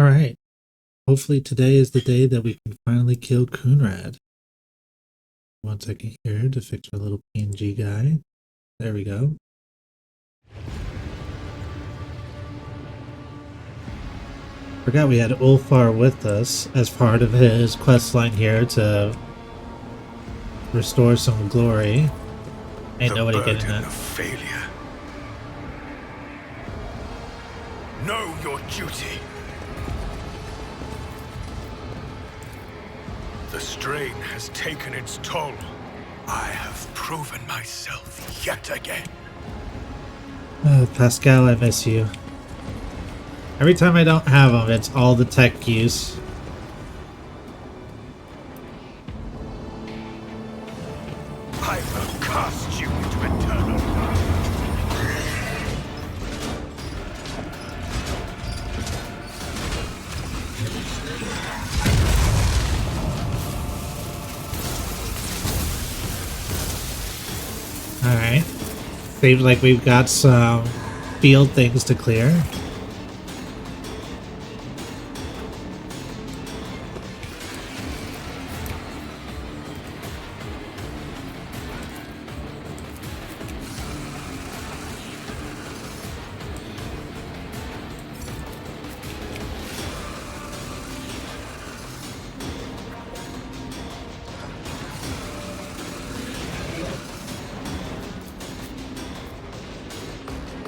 Alright. Hopefully today is the day that we can finally kill Kunrad. 1 second here to fix our little PNG guy. There we go. Forgot we had Ulfar with us as part of his quest line here to restore some glory. Ain't nobody getting that. Of failure. Know your duty. The strain has taken its toll. I have proven myself yet again. Pascal, I miss you. Every time I don't have him, it's all the tech use. I will cast you into eternal night. Alright. Seems like we've got some field things to clear.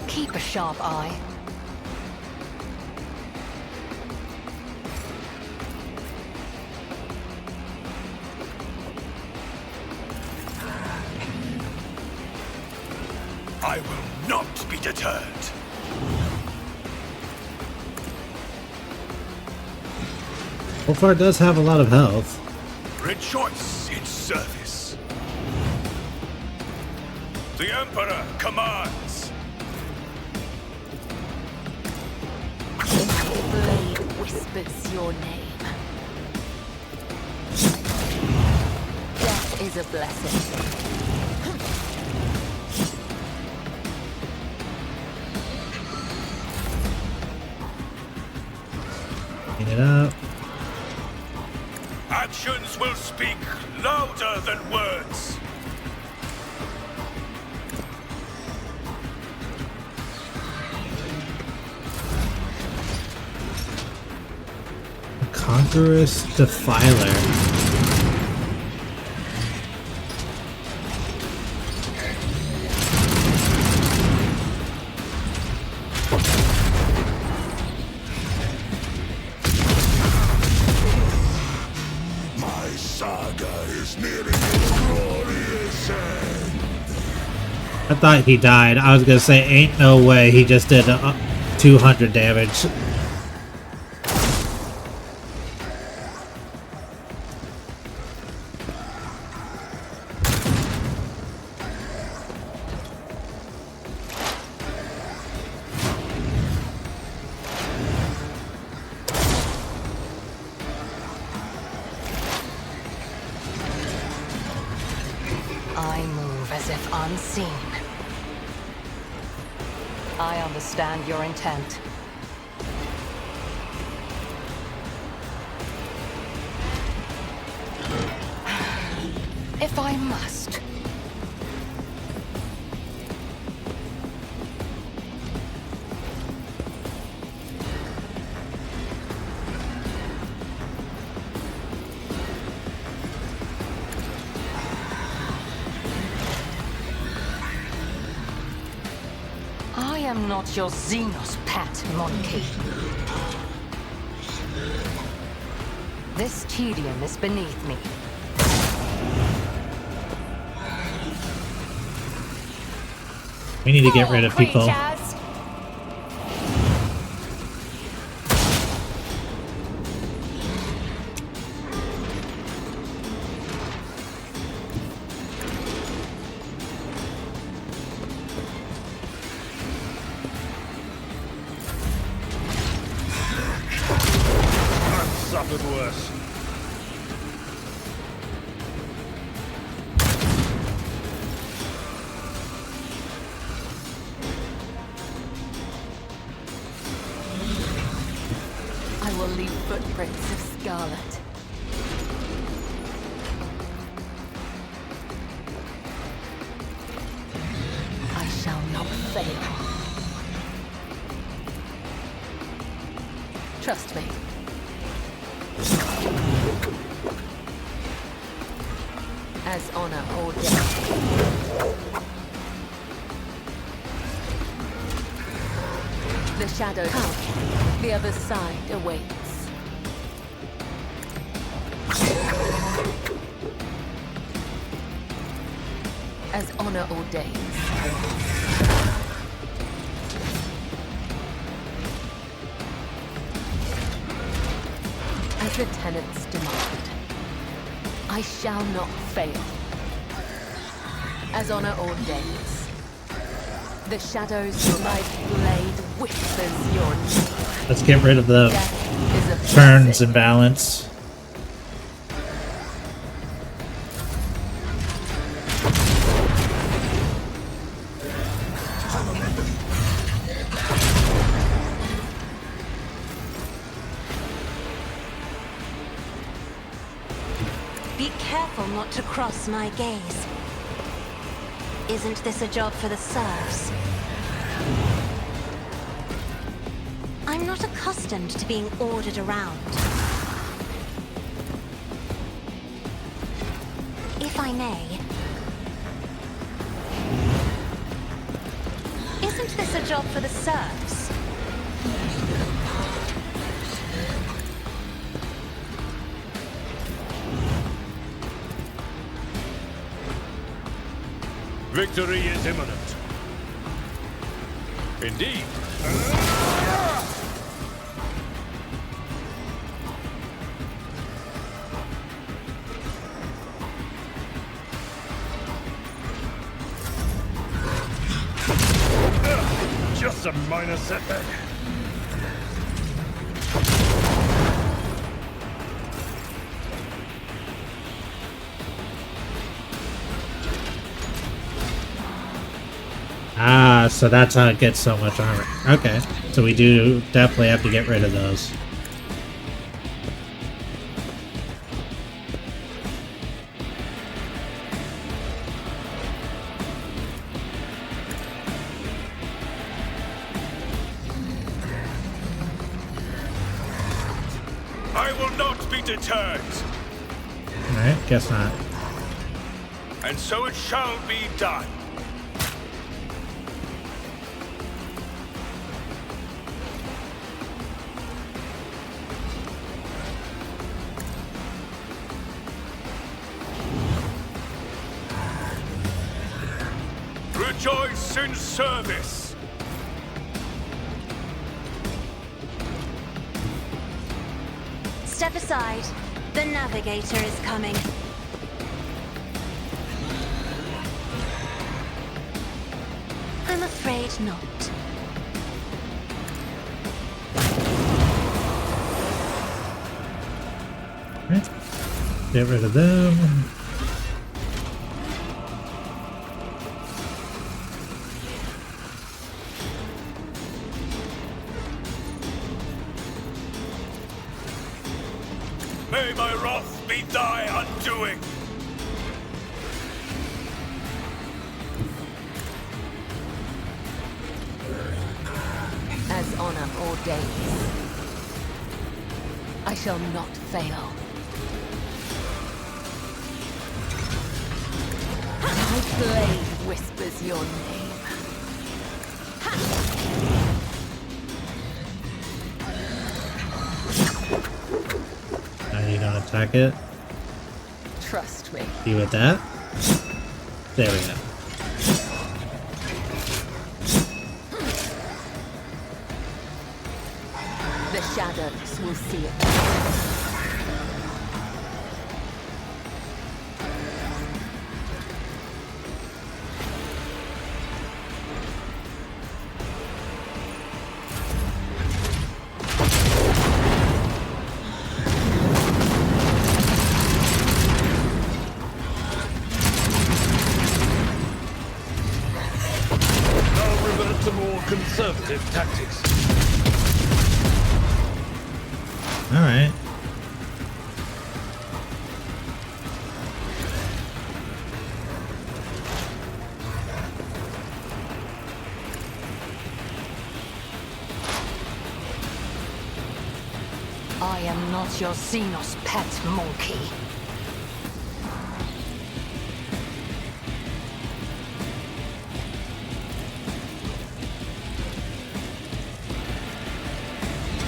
Keep a sharp eye. I will not be deterred. Ulfar does have a lot of health. Rejoice in service. The Emperor commands. Blade whispers your name. Death is a blessing. Clean it up. Actions will speak louder than words. Conqueror's Defiler. My saga is nearing its glorious end. I thought he died. I was gonna say, ain't no way he just did 200 damage. I move as if unseen. I understand your intent. If I must. I am not your Xenos pet, monkey. This tedium is beneath me. We need to get rid of people. I've suffered worse. will leave footprints of scarlet. I shall not fail. Trust me. As honor ordained. The shadow come. The other side awaits. As honor ordains. As the tenants demand. I shall not fail. As honor ordains. The shadows, my blade whispers your name. Let's get rid of the Death is a turns blessing. and balance. Be careful not to cross my gaze. Isn't this a job for the serfs? I'm not accustomed to being ordered around. If I may. Isn't this a job for the serfs? Victory is imminent. Indeed. Just a minor setback. Ah, so that's how it gets so much armor. Okay, so we do definitely have to get rid of those. I will not be deterred. Alright, guess not. And so it shall be done. Rejoice in service. Step aside. The navigator is coming. I'm afraid not. Alright, get rid of them. May my wrath be thy undoing. As honor ordains. I shall not fail. My blade whispers your name. Are you gonna attack it? Trust me. You with that? There we go. The shadows will see it. Now revert to more conservative tactics. Alright. I am not your Xenos pet monkey.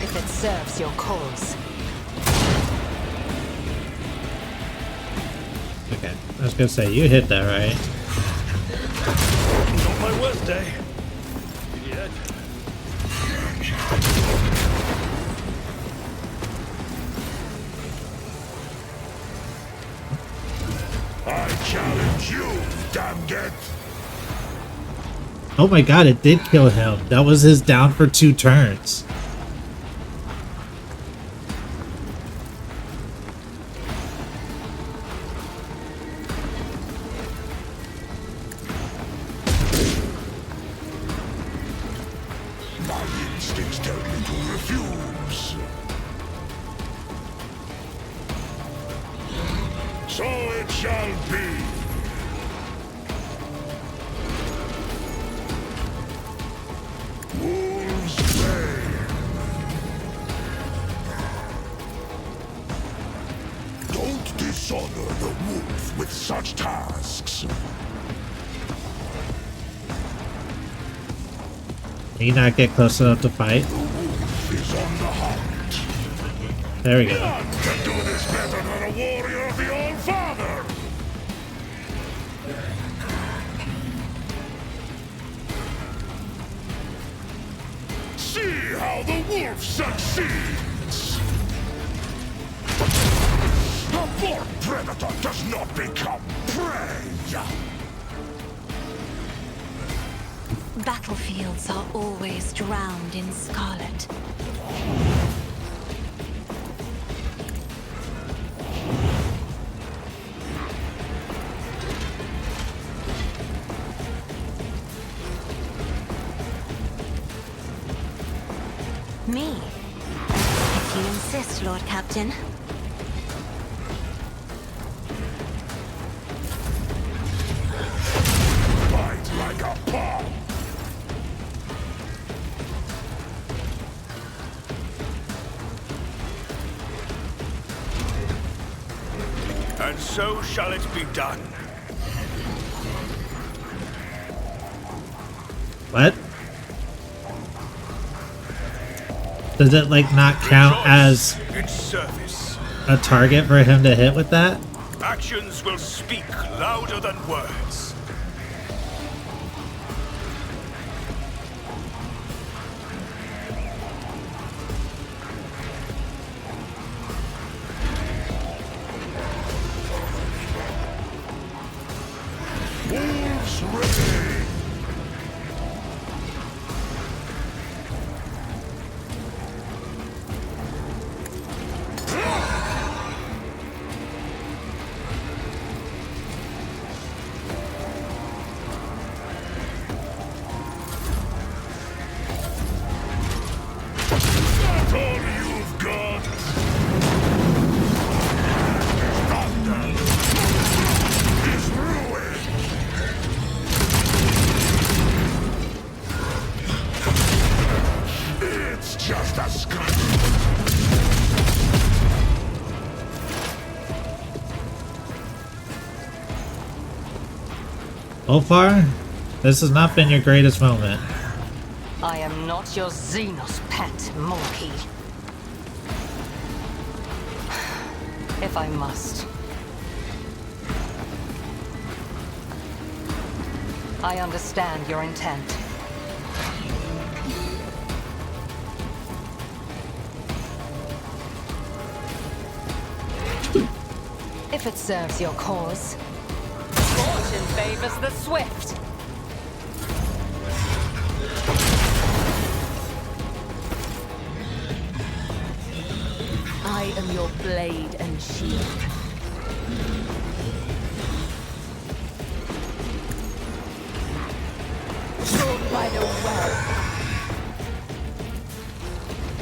If it serves your cause. Okay. I was gonna say, you hit that, right? Not my worst day. Yet. I challenge you, damn it! Oh my god, it did kill him. That was his down for 2 turns. My instincts tell me to refuse. So it shall be. Wolves bane. Don't dishonor the wolf with such tasks. Can you not get close enough to fight? The wolf is on the hunt. There we go. None can do this better than a warrior of the All-Father! See how the wolf succeeds! A born predator does not become prey! Battlefields are always drowned in scarlet. Me? If you insist, Lord Captain. Fight like a pawn! And so shall it be done. What? Does it like not count as In service, a target for him to hit with that? actions will speak louder than words. Wolves ready! That's all you've got! Thunder is ruin! It's just a scratch. So far, this has not been your greatest moment. I am not your Xenos pet monkey. If I must. I understand your intent. If it serves your cause. Fortune favors the swift. I am your blade and shield. Ruled by the well.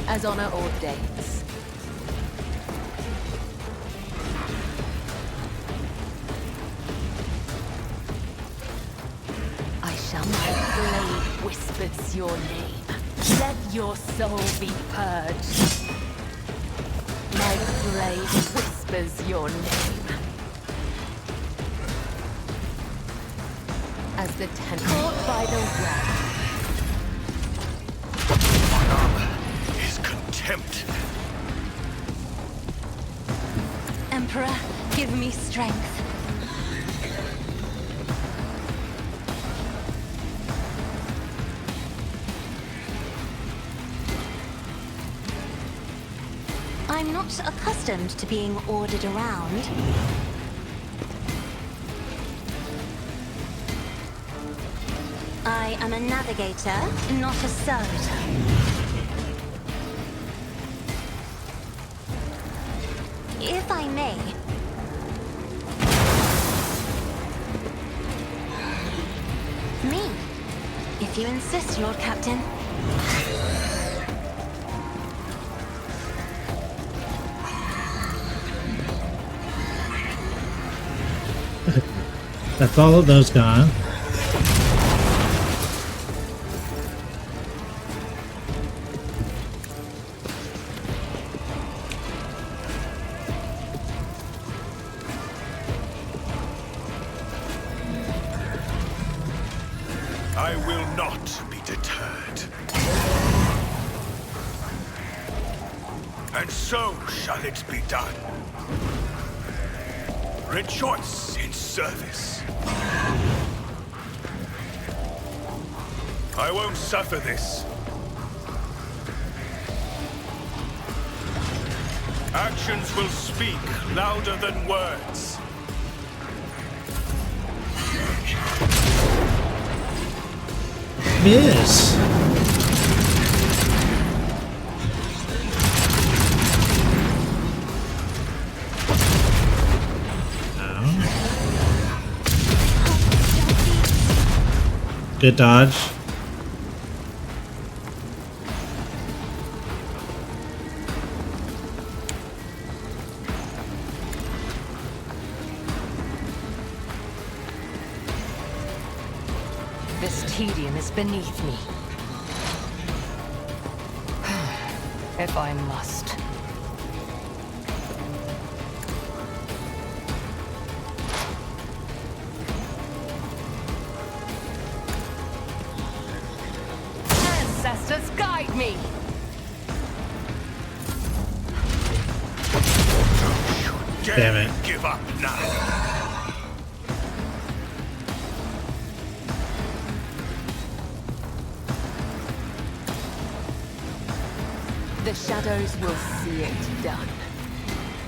As honor ordains. whispers your name. Let your soul be purged. My blade whispers your name. As the caught by the web. My armor is contempt. Emperor, give me strength. I'm not accustomed to being ordered around. I am a navigator, not a servitor. If I may. Me. If you insist, Lord Captain. That's all of those gone. I will not be deterred. And so shall it be done. Rejoice in service. I won't suffer this. Actions will speak louder than words. Miss. Good dodge. This tedium is beneath me. If I must. Ancestors, guide me! Damn it. Give up now. The shadows will see it done.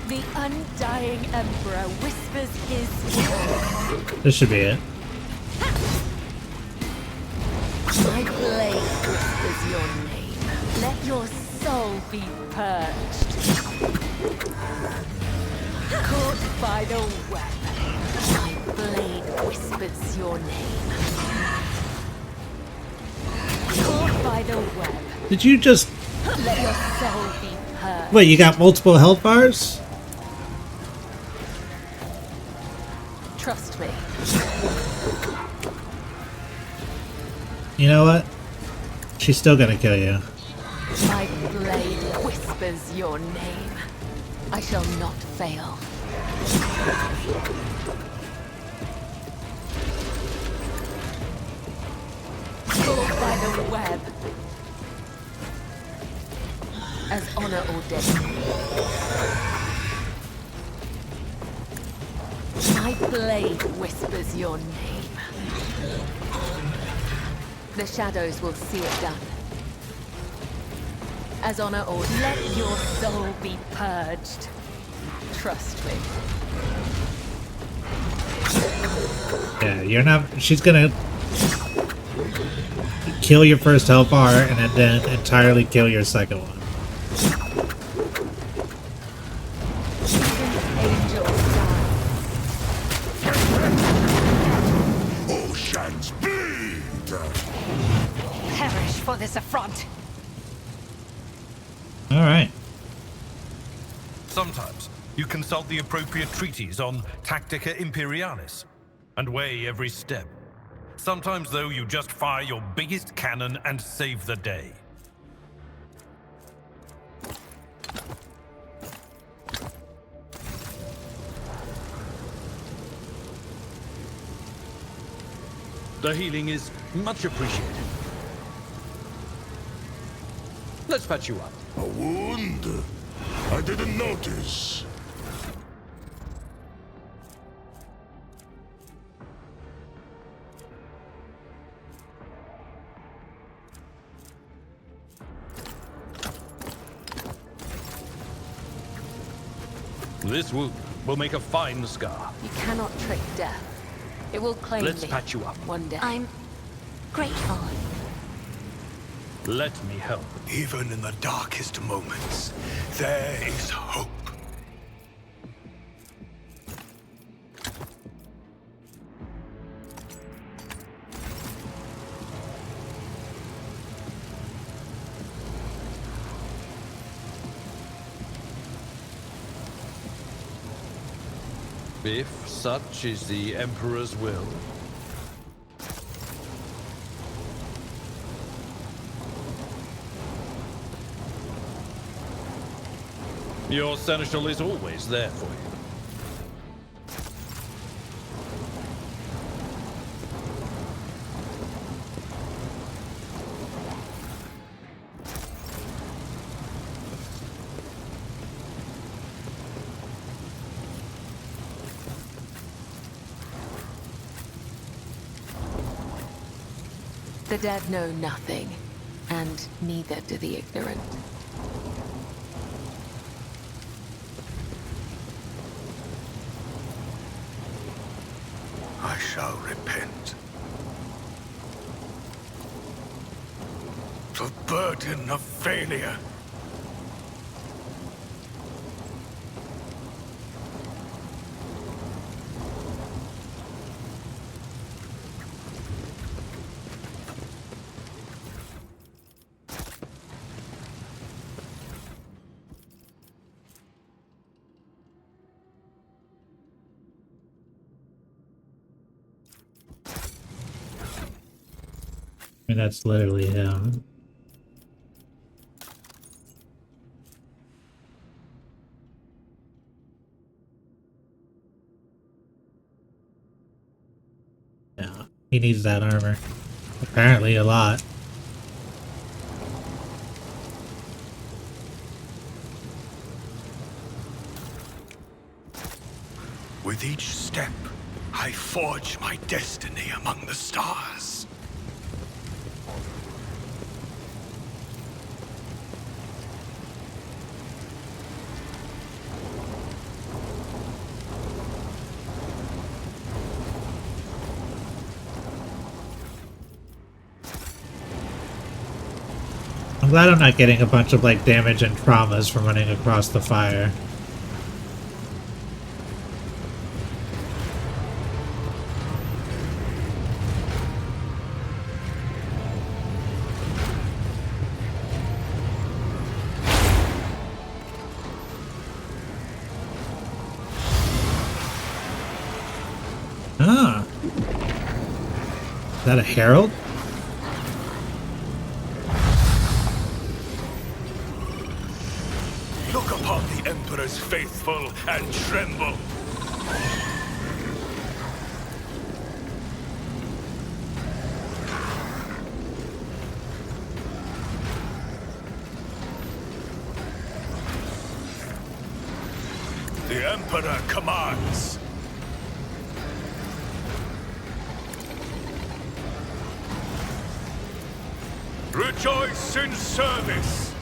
The undying Emperor whispers his will. This should be it. My blade whispers your name. Let your soul be purged. Caught by the web. My blade whispers your name. Caught by the web. Did you just... Let your soul be purged. Wait, you got multiple health bars? Trust me. You know what? She's still gonna kill you. My blade whispers your name. I shall not fail. Caught by the web. As honor ordained. My blade whispers your name. The shadows will see it done. As honor ordained. Let your soul be purged. Trust me. Yeah, you're not... She's gonna... kill your first health bar and then entirely kill your second one. Oceans bleed! Perish for this affront. Alright. Sometimes you consult the appropriate treaties on Tactica Imperialis and weigh every step. Sometimes, though, you just fire your biggest cannon and save the day. The healing is much appreciated. Let's patch you up. A wound? I didn't notice. This wound will make a fine scar. You cannot trick death. It will claim Let's me patch you up. one day. I'm grateful. Let me help. Even in the darkest moments, there is hope. If such is the Emperor's will. Your seneschal is always there for you. The dead know nothing, and neither do the ignorant. I shall repent. The burden of failure. I mean, that's literally him. Yeah, he needs that armor. Apparently a lot. With each step, I forge my destiny among the stars. I'm glad I'm not getting a bunch of like damage and traumas from running across the fire. Ah. Is that a herald? Look upon the Emperor's faithful and tremble. The Emperor commands. Rejoice in service.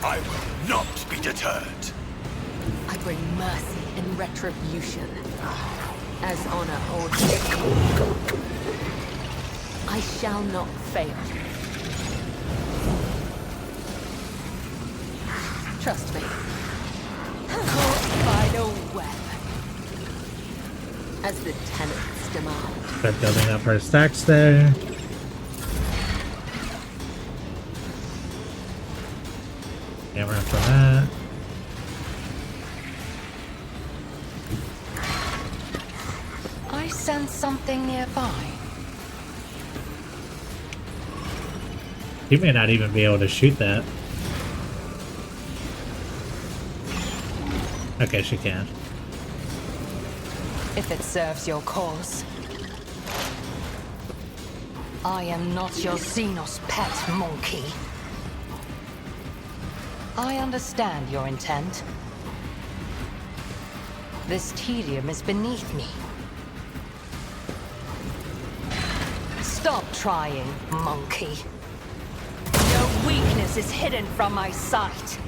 I will not be deterred. I bring mercy and retribution, as honor holds it. I shall not fail. Trust me. Caught by no web, as the tenants demand. Start building up our stacks there. Yeah, we're after that. I sense sense something nearby? You may not even be able to shoot that. Okay, she can. If it serves your cause. I am not your Xenos pet monkey. I understand your intent. This tedium is beneath me. Stop trying, monkey. Your weakness is hidden from my sight.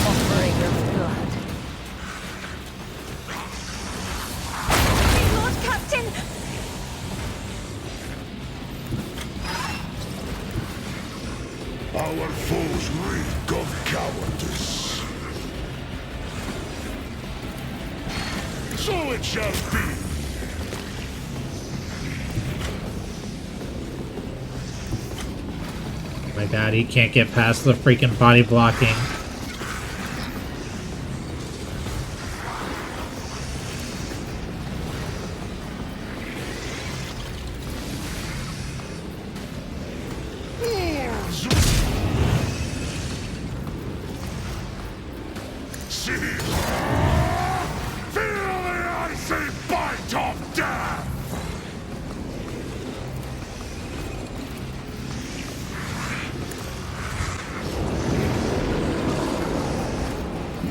Offering of blood. Lord Captain! Our foes reek of cowardice. So it shall be. Oh my god, he can't get past the freaking body blocking.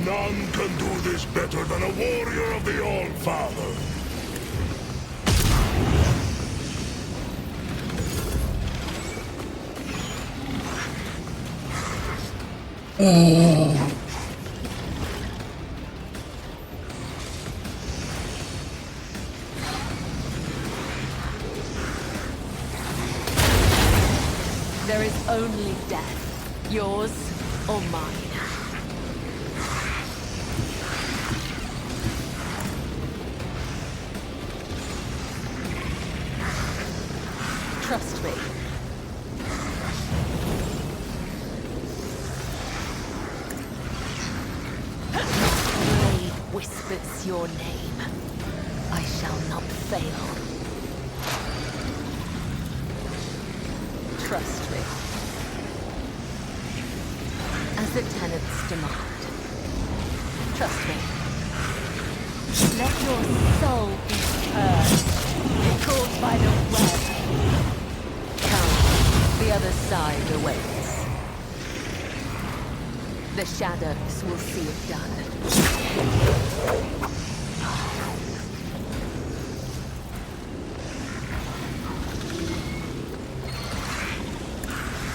None can do this better than a warrior of the All-Father. There is only death, yours or mine. Trust me. Blade whispers your name. I shall not fail. Trust me. As the tenants demand. Trust me. Let your soul be purged, caught by the web. Come, the other side awaits. The shadows will see it done.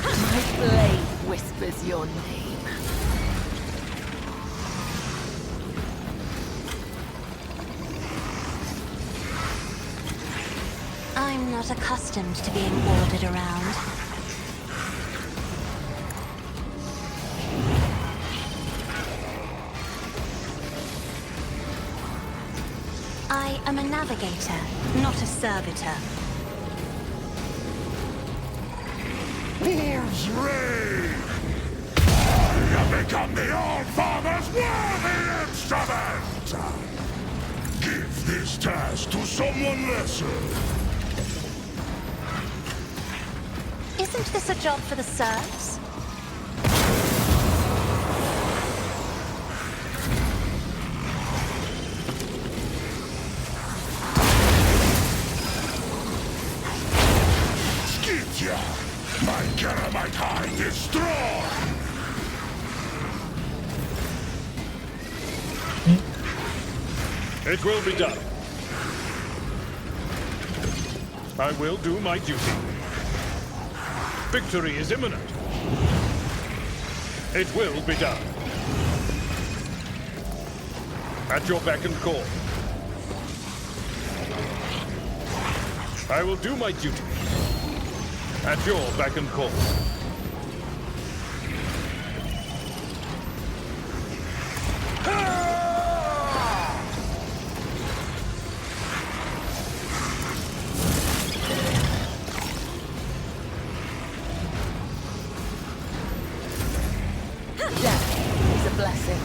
My blade whispers your name. I'm not accustomed to being ordered around. I am a navigator, not a servitor. Wolves reign! I have become the All-Father's worthy instrument! Give this task to someone lesser. Isn't this a job for the serfs? Skidya! My Karamite hide is strong! It will be done. I will do my duty. Victory is imminent. It will be done. At your beck and call. I will do my duty. At your beck and call. Death is a blessing.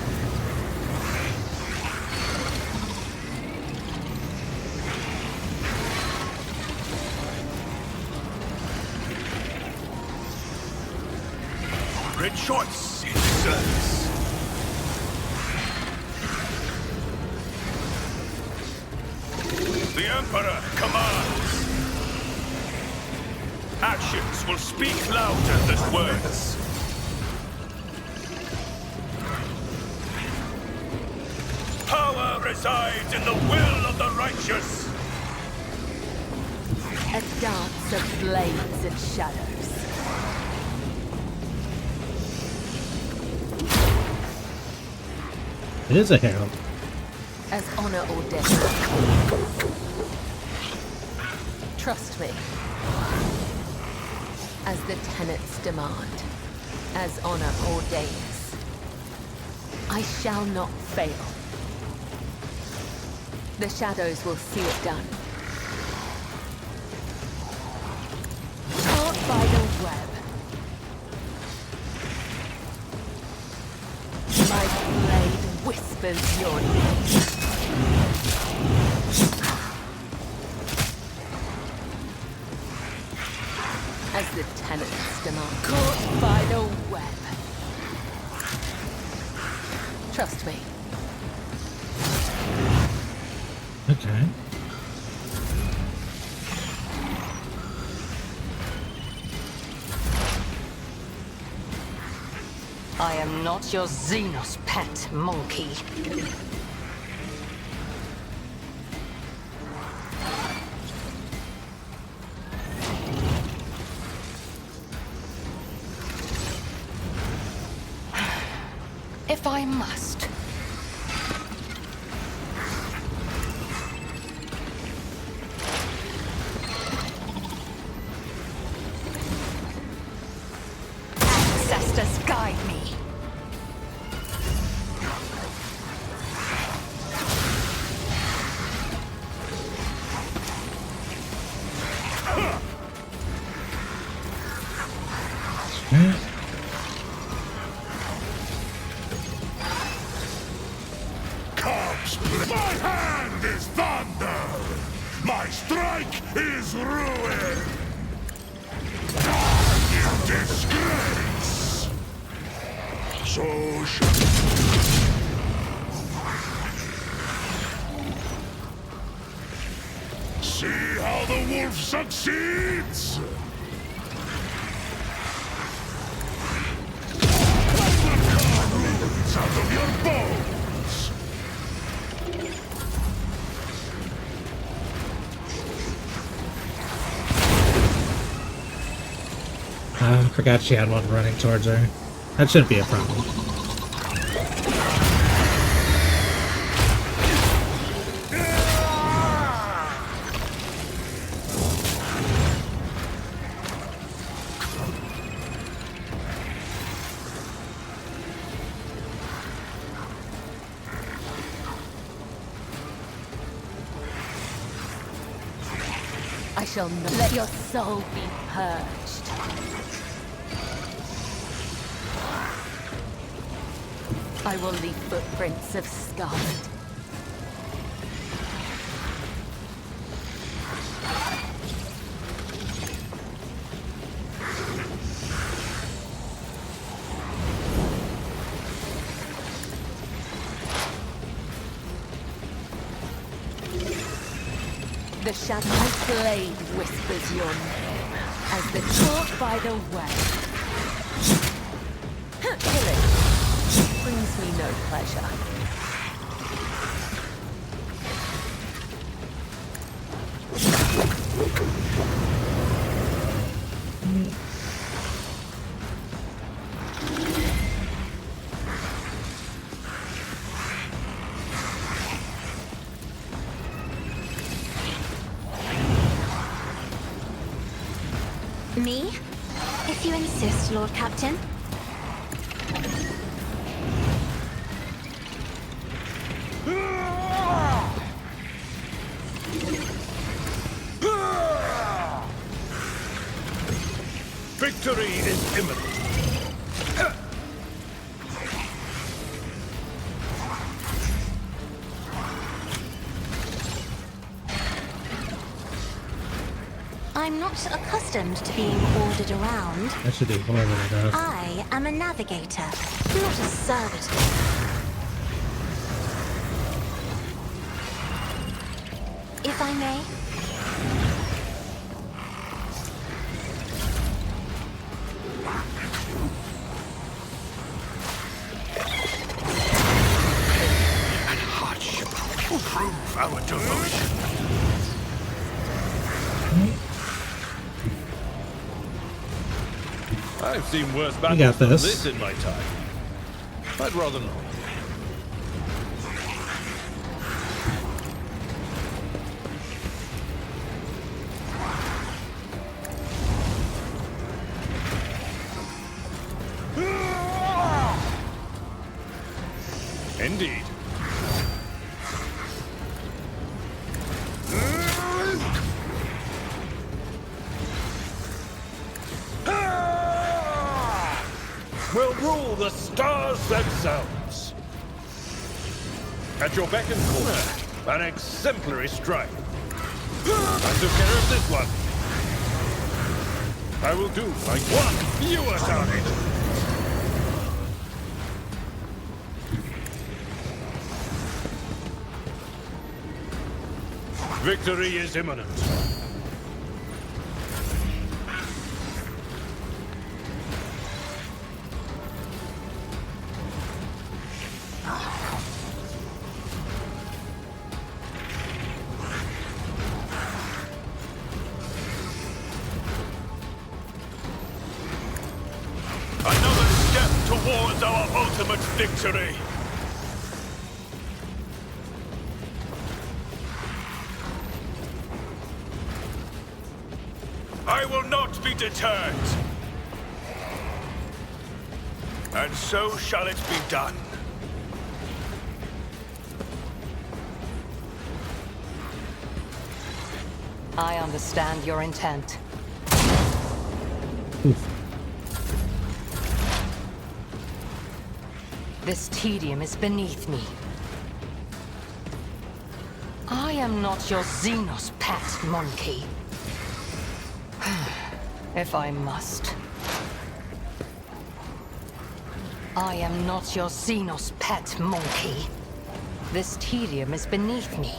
Rejoice in service. The Emperor commands. Actions will speak louder than words. Power resides in the will of the righteous. A dance of blades and shadows. It is a herald. As honor ordains. Trust me. As the tenets demand. As honor ordains. I shall not fail. The shadows will see it done. Caught by the web. My blade whispers your name. As the tenets demand. Caught by the web. Trust me. Okay. I am not your Xenos pet, monkey. If I must. Ancestors guide me. My hand is thunder! My strike is ruin! In disgrace! So see how the wolf succeeds? Ruins out of your bones! Forgot she had one running towards her. That shouldn't be a problem. I shall not let your soul be purged. I will leave footprints of scarlet. The shadow blade whispers your name as the caught by the web. Killing brings me no pleasure. Me? If you insist, Lord Captain. Victory is imminent. I'm not accustomed to being ordered around. That should be more than enough. I am a navigator, not a servitor. If I may. And hardship will prove our devotion. I've seen worse got battles than this. this in my time. I'd rather not. Indeed. We'll rule the stars themselves. At your beck and call, an exemplary strike. I took care of this one. I will do like one. You are target. Victory is imminent. Another step towards our ultimate victory. I will not be deterred. And so shall it be done. I understand your intent. This tedium is beneath me. I am not your Xenos pet monkey. If I must. I am not your Xenos pet monkey. This tedium is beneath me.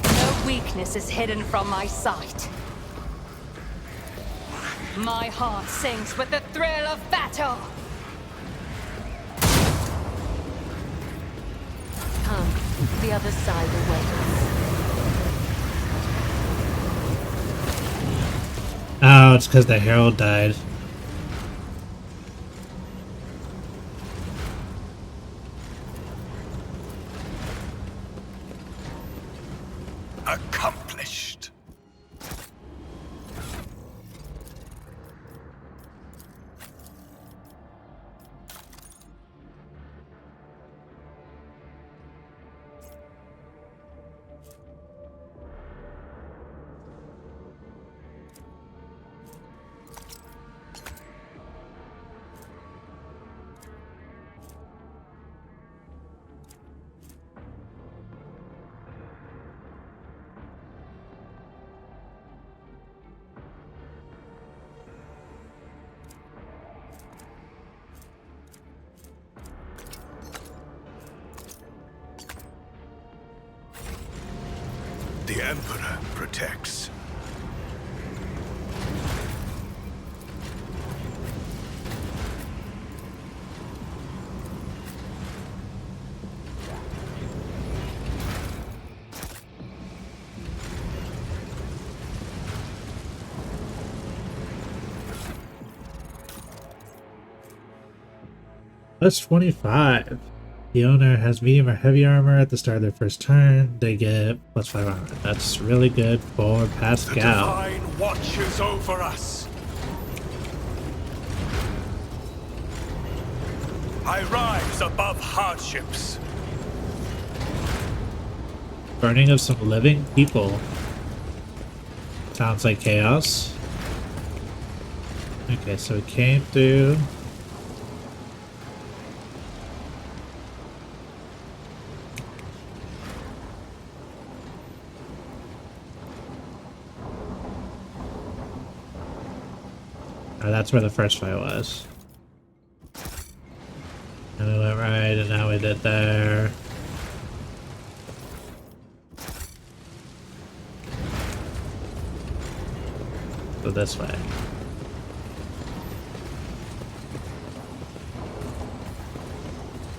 No weakness is hidden from my sight. My heart sings with the thrill of battle. Come, the other side awaits. Oh, it's because the herald died. Accomplished. The Emperor protects. That's 25. The owner has medium or heavy armor at the start of their first turn. They get +5 armor. That's really good for The Pascal. Divine watches over us. I rise above hardships. Burning of some living people. Sounds like chaos. Okay, so it came through. Oh, that's where the first fight was. And we went right, and now we did there. So this way.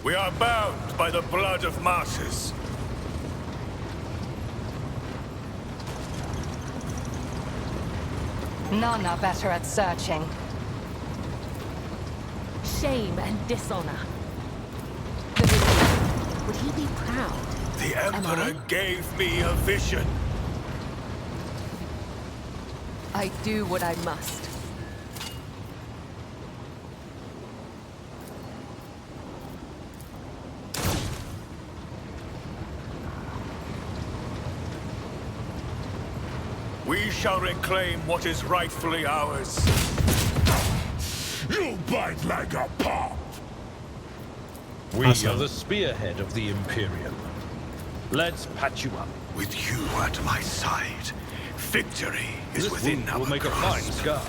We are bound by the blood of martyrs. None are better at searching. Shame and dishonor. The vision. Would he be proud? The Am Emperor I? gave me a vision. I do what I must. We shall reclaim what is rightfully ours. You bite like a pop! We Awesome. are the spearhead of the Imperium. Let's patch you up. With you at my side, victory is This within wound our will make a fine grasp. scar.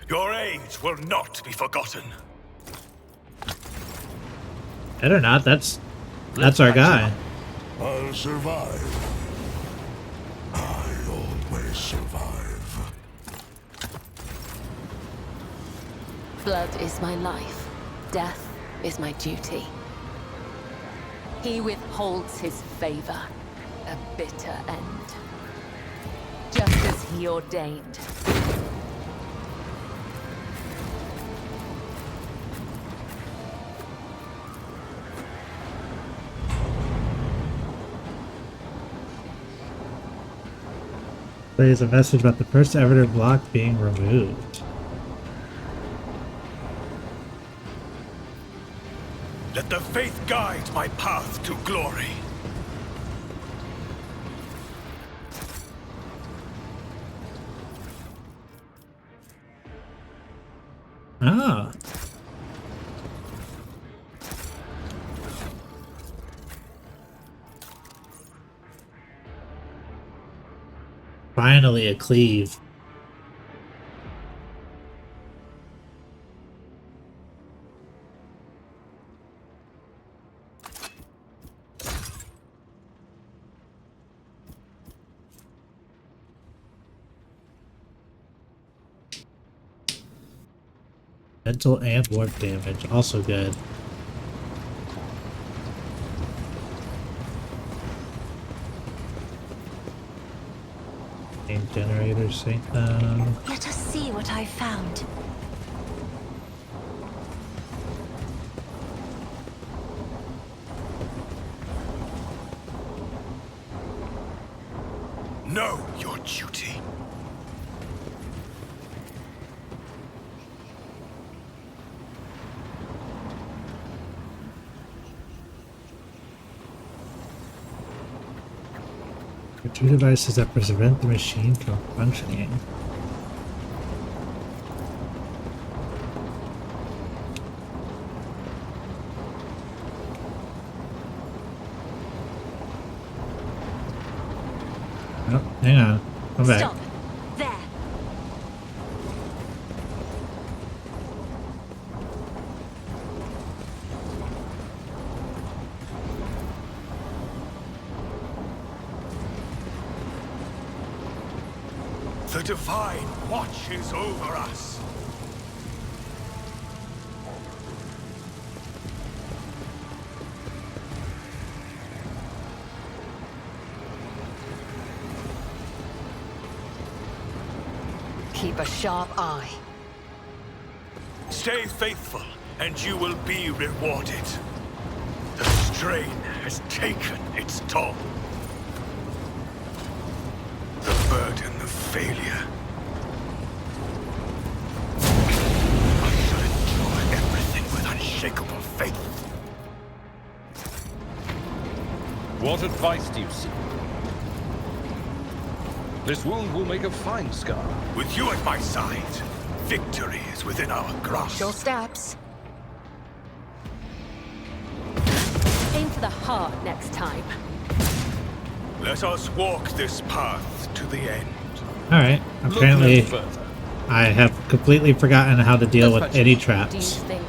Your aid will not be forgotten. I don't know, that's our guy. I'll survive. I always survive. Blood is my life. Death is my duty. He withholds his favor. A bitter end. Just as he ordained. There's a message about the first ever block being removed. Let the faith guide my path to glory. Ah. Finally a cleave. Mental and warp damage, also good. Game generator, sync them. Let us see what I've found. Know your duty. For two devices that prevent the machine from functioning. Oh, hang on. Come back. Stop. There. The Divine watches over us. Keep a sharp eye. Stay faithful, and you will be rewarded. The strain has taken its toll. The burden of failure. I shall endure everything with unshakable faith. What advice do you seek? This wound will make a fine scar. With you at my side, victory is within our grasp. Your steps. Aim for the heart next time. Let us walk this path to the end. Alright, Look apparently no further. I have completely forgotten how to deal with any Do you traps. think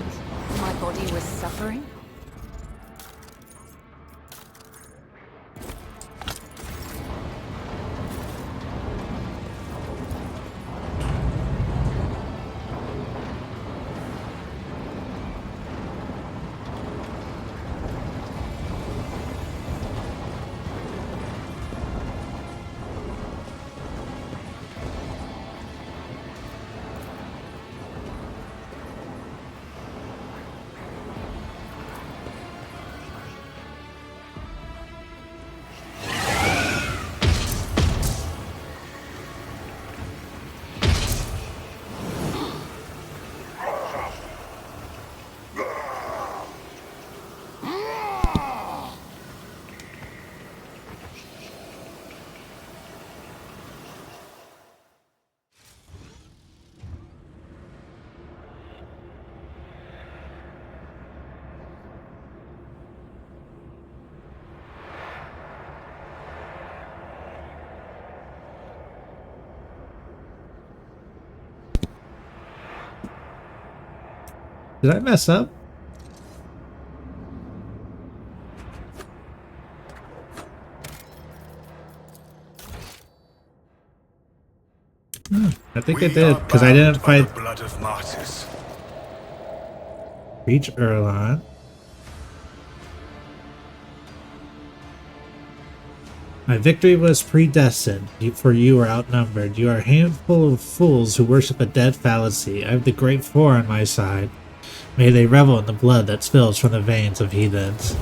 my body was suffering? Did I mess up? I think I did, because I didn't fight blood of martyrs. Reach Erlon. My victory was predestined, for you are outnumbered. You are a handful of fools who worship a dead fallacy. I have the great four on my side. May they revel in the blood that spills from the veins of heathens.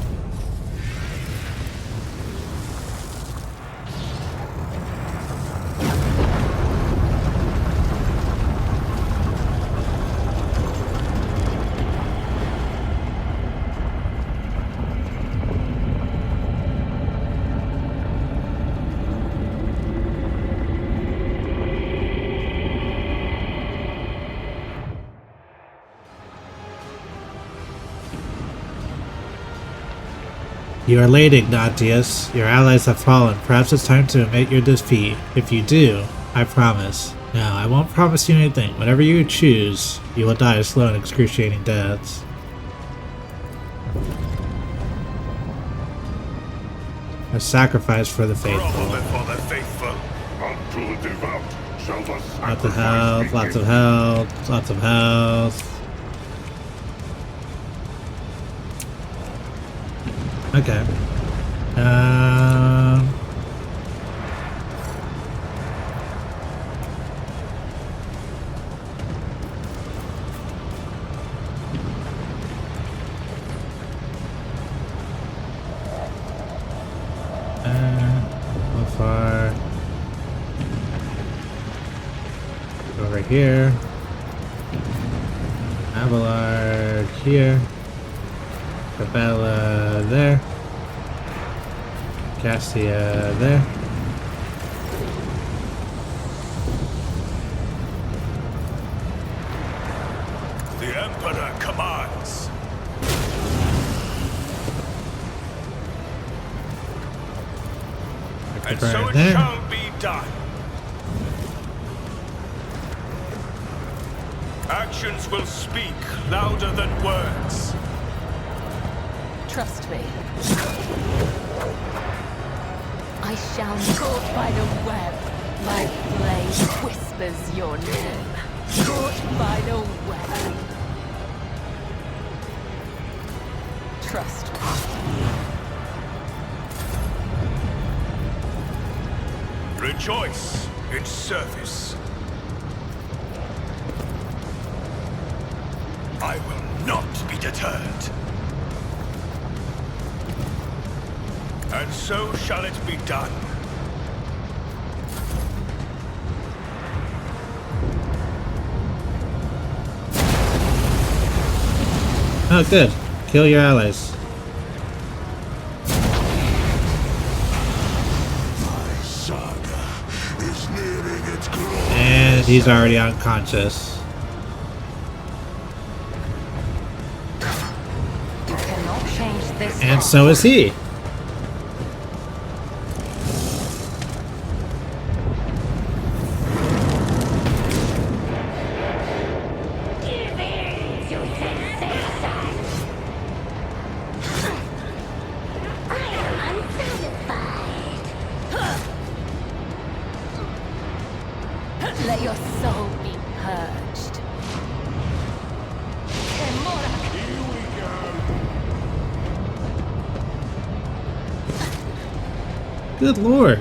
You are late, Ignatius. Your allies have fallen. Perhaps it's time to admit your defeat. If you do, I promise. No, I won't promise you anything. Whatever you choose, you will die a slow and excruciating deaths. A sacrifice for the faithful. For the faithful. Unto the devout shall the Lots of sacrifice health, lots begin. of health, lots of health. Okay. How far? Over here. Abelard here. Cabela there. Cassia there. The Emperor commands. And so it there. shall be done. Actions will speak louder than words. Trust me. I shall caught by the web. My blade whispers your name. Caught by the web. Trust me. Rejoice in service. I will not be deterred. And so shall it be done. Oh, good. Kill your allies. My saga is nearing its glory. And he's already unconscious. You cannot change this. And so is he. Let your soul be purged. Here we go. Good lord.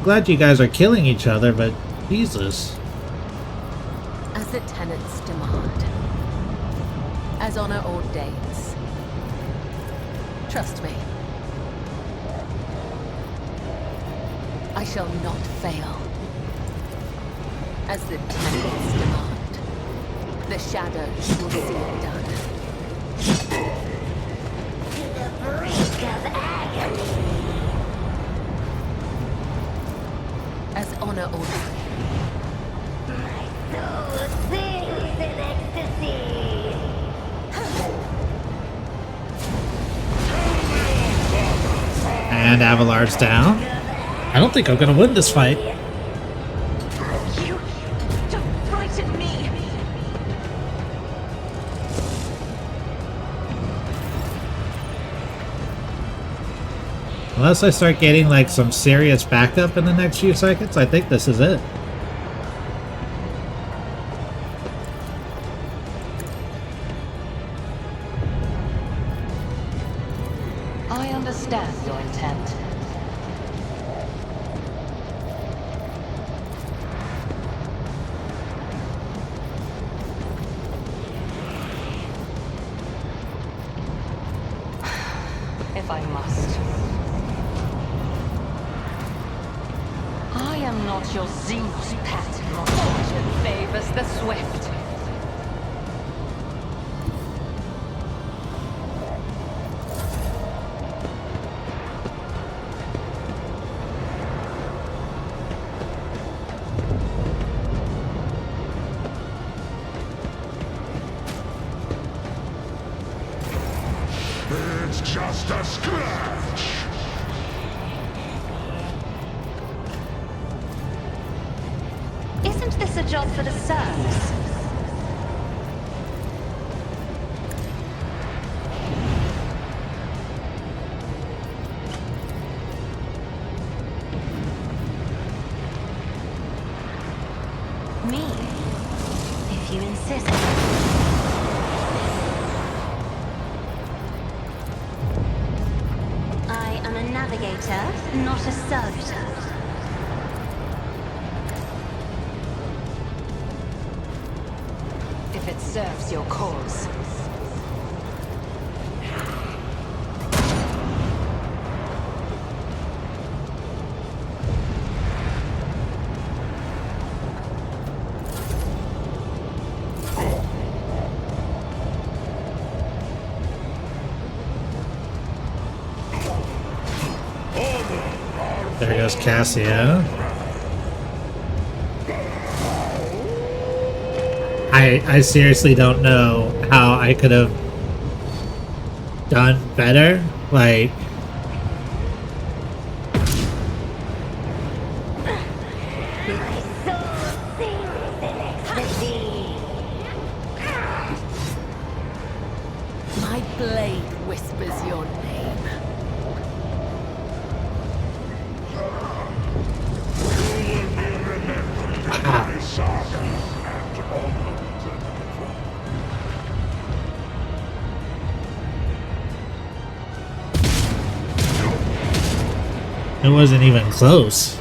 Glad you guys are killing each other, but Jesus. As the tenets demand. As honor ordains. Trust me. I shall not fail. As the tenets demand. The shadows will see it done. To the brink of agony. As honor ordains. My soul sings in ecstasy. And Avalar's down. I don't think I'm gonna win this fight. You don't frighten me. Unless I start getting like some serious backup in the next few seconds, I think this is it. I understand your intent. If I must. I am not your Zeus pet. Fortune favors the swift. It's just a scratch. Isn't this a job for the serfs? Me, if you insist. I am a navigator, not a servitor. If it serves your cause. There goes Cassia. I seriously don't know how I could have done better. Like, My soul sings in ecstasy. My blade whispers your name. My saga and honored. it wasn't even close.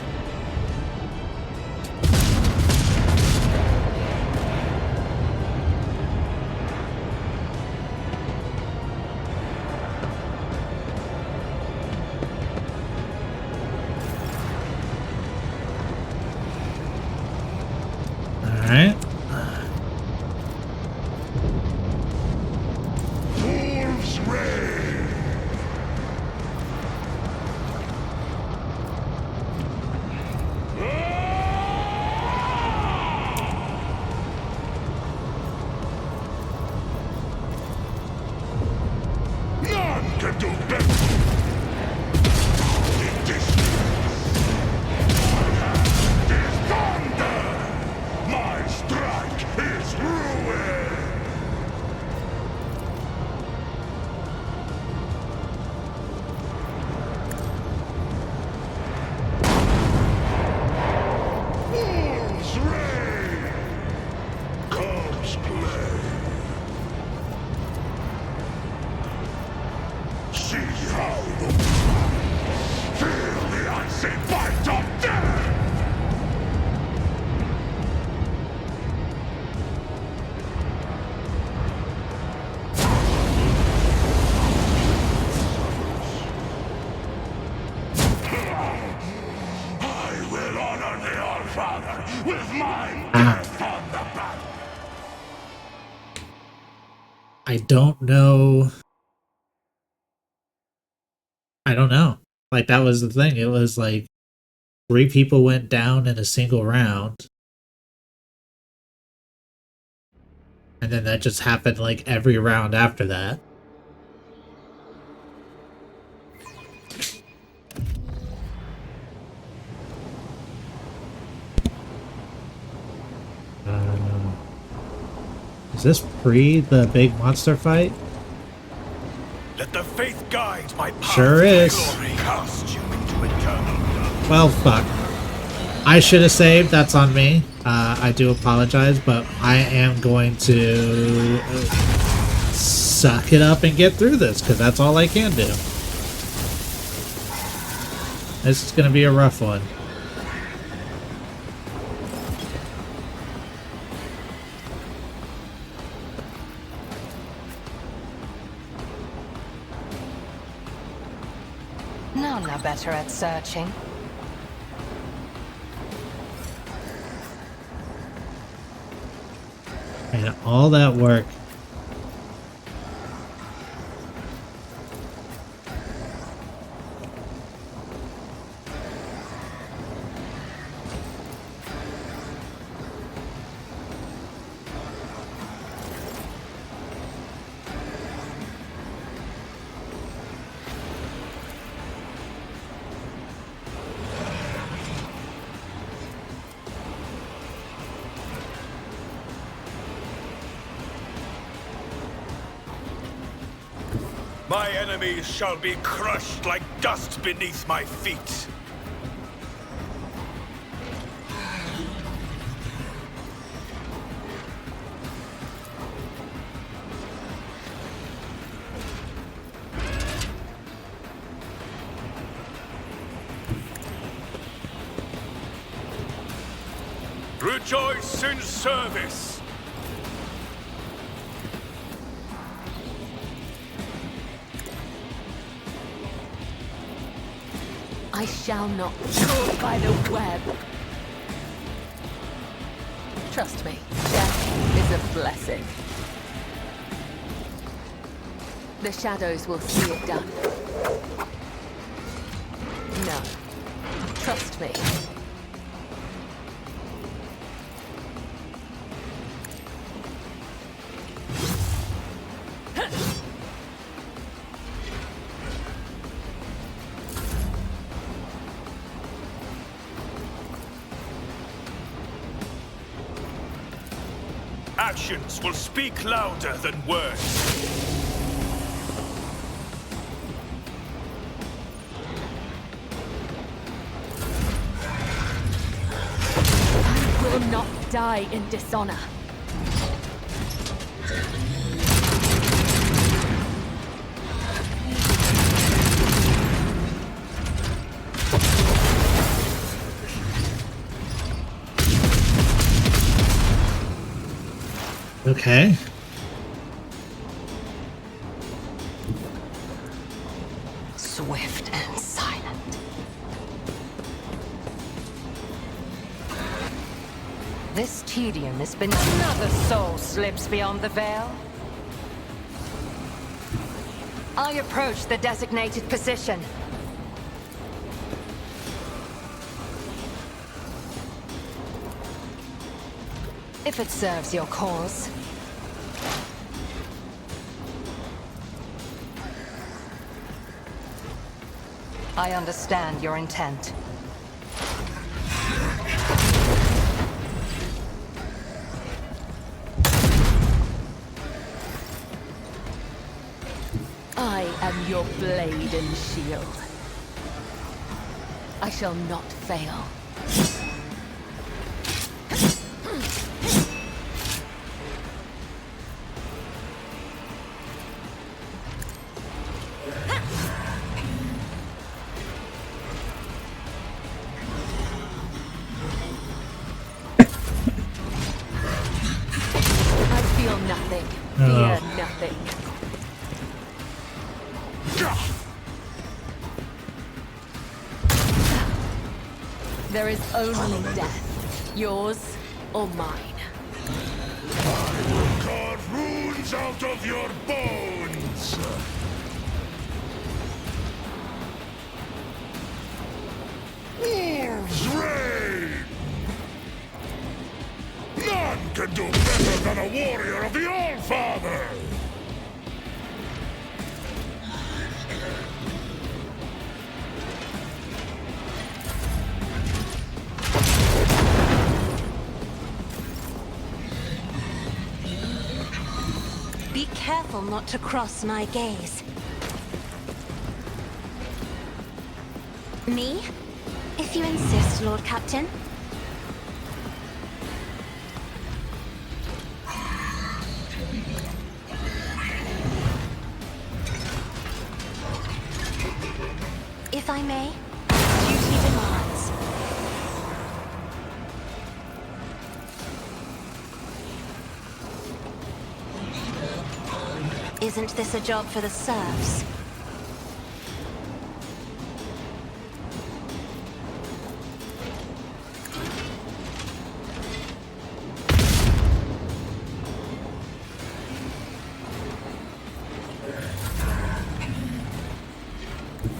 Alright. Wolves reign. with my death on the back. I don't know. I don't know. Like, that was the thing. It was like 3 people went down in a single round. And then that just happened like every round after that. Is this pre the big monster fight? Let the faith guide my path. Sure is. Glory cast you into eternal darkness. Well, fuck. I should have saved. That's on me. I do apologize, but I am going to suck it up and get through this, because that's all I can do. This is going to be a rough one. None are better at searching. And all that work. My enemies shall be crushed like dust beneath my feet. Rejoice in service. I shall not be caught by the web. Trust me, death is a blessing. The shadows will see it done. No. Trust me. Actions will speak louder than words. I will not die in dishonor. Okay. Swift and silent. This tedium has been... Another soul slips beyond the veil. I approach the designated position. If it serves your cause. I understand your intent. I am your blade and shield. I shall not fail. Nothing. Fear nothing. There is only death. Yours or mine? I will carve runes out of your bones! Wolves reign! None can do better than a warrior of the All-Father! Be careful not to cross my gaze. Me? If you insist, Lord Captain. If I may, duty demands. Isn't this a job for the serfs?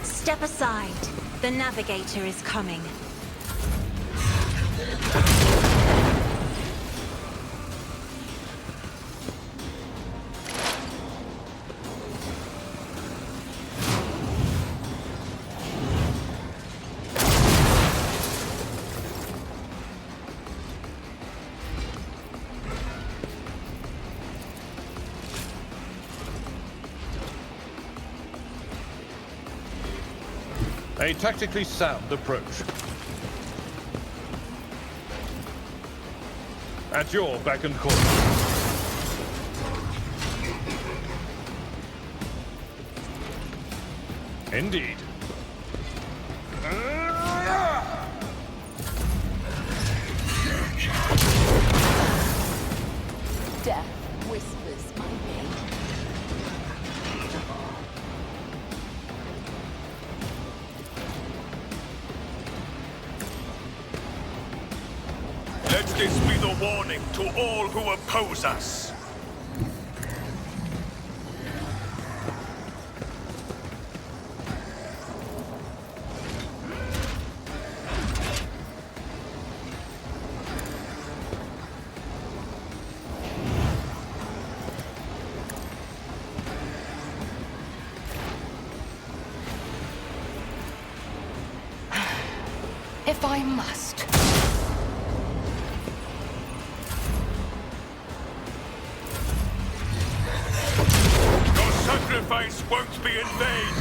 Step aside. The navigator is coming. A tactically sound approach. At your beck and call. Indeed. Death whispers my name. Let this be the warning to all who oppose us. If I must. Your sacrifice won't be in vain.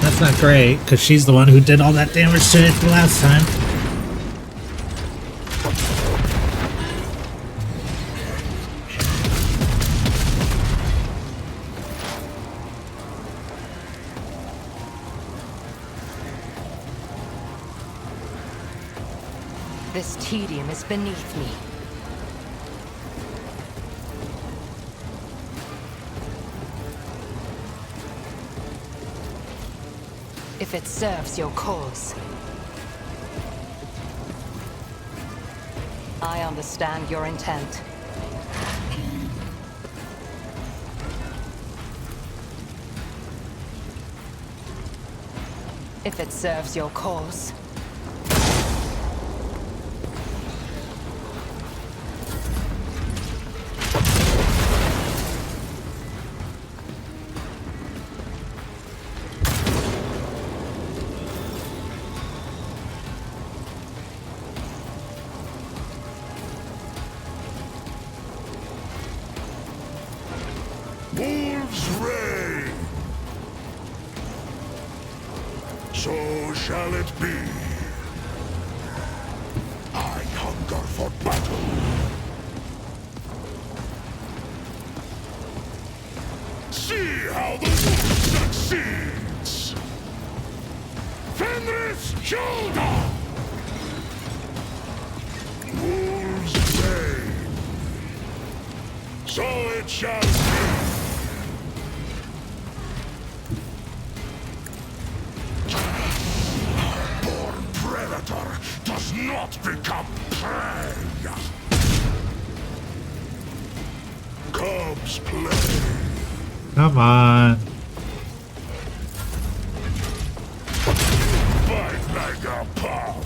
That's not great, because she's the one who did all that damage to it the last time. This tedium is beneath me. If it serves your cause. I understand your intent. If it serves your cause. Wolves reign! So shall it be. I hunger for battle. See how the wolf succeeds! Fenris shoulder! Wolves reign! So it shall be. not become prey. Cubs play. Come on. Fight like a pup.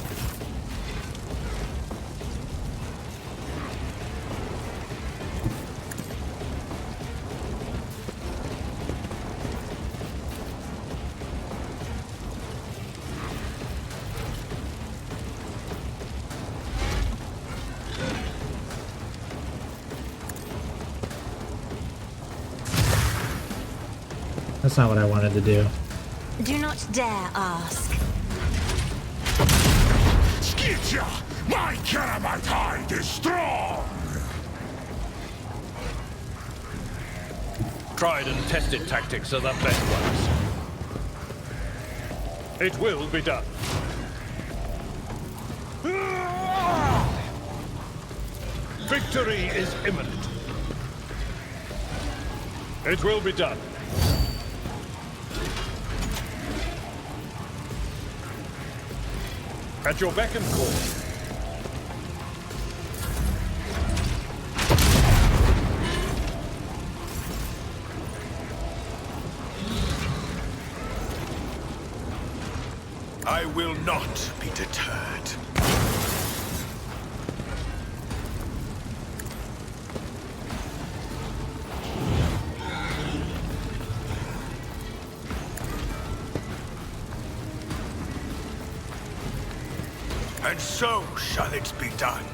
That's not what I wanted to do. Do not dare ask. Skitya! My Keramite hide is strong! Tried and tested tactics are the best ones. It will be done. Victory is imminent. It will be done. At your beck and call. I will not be deterred. And so shall it be done.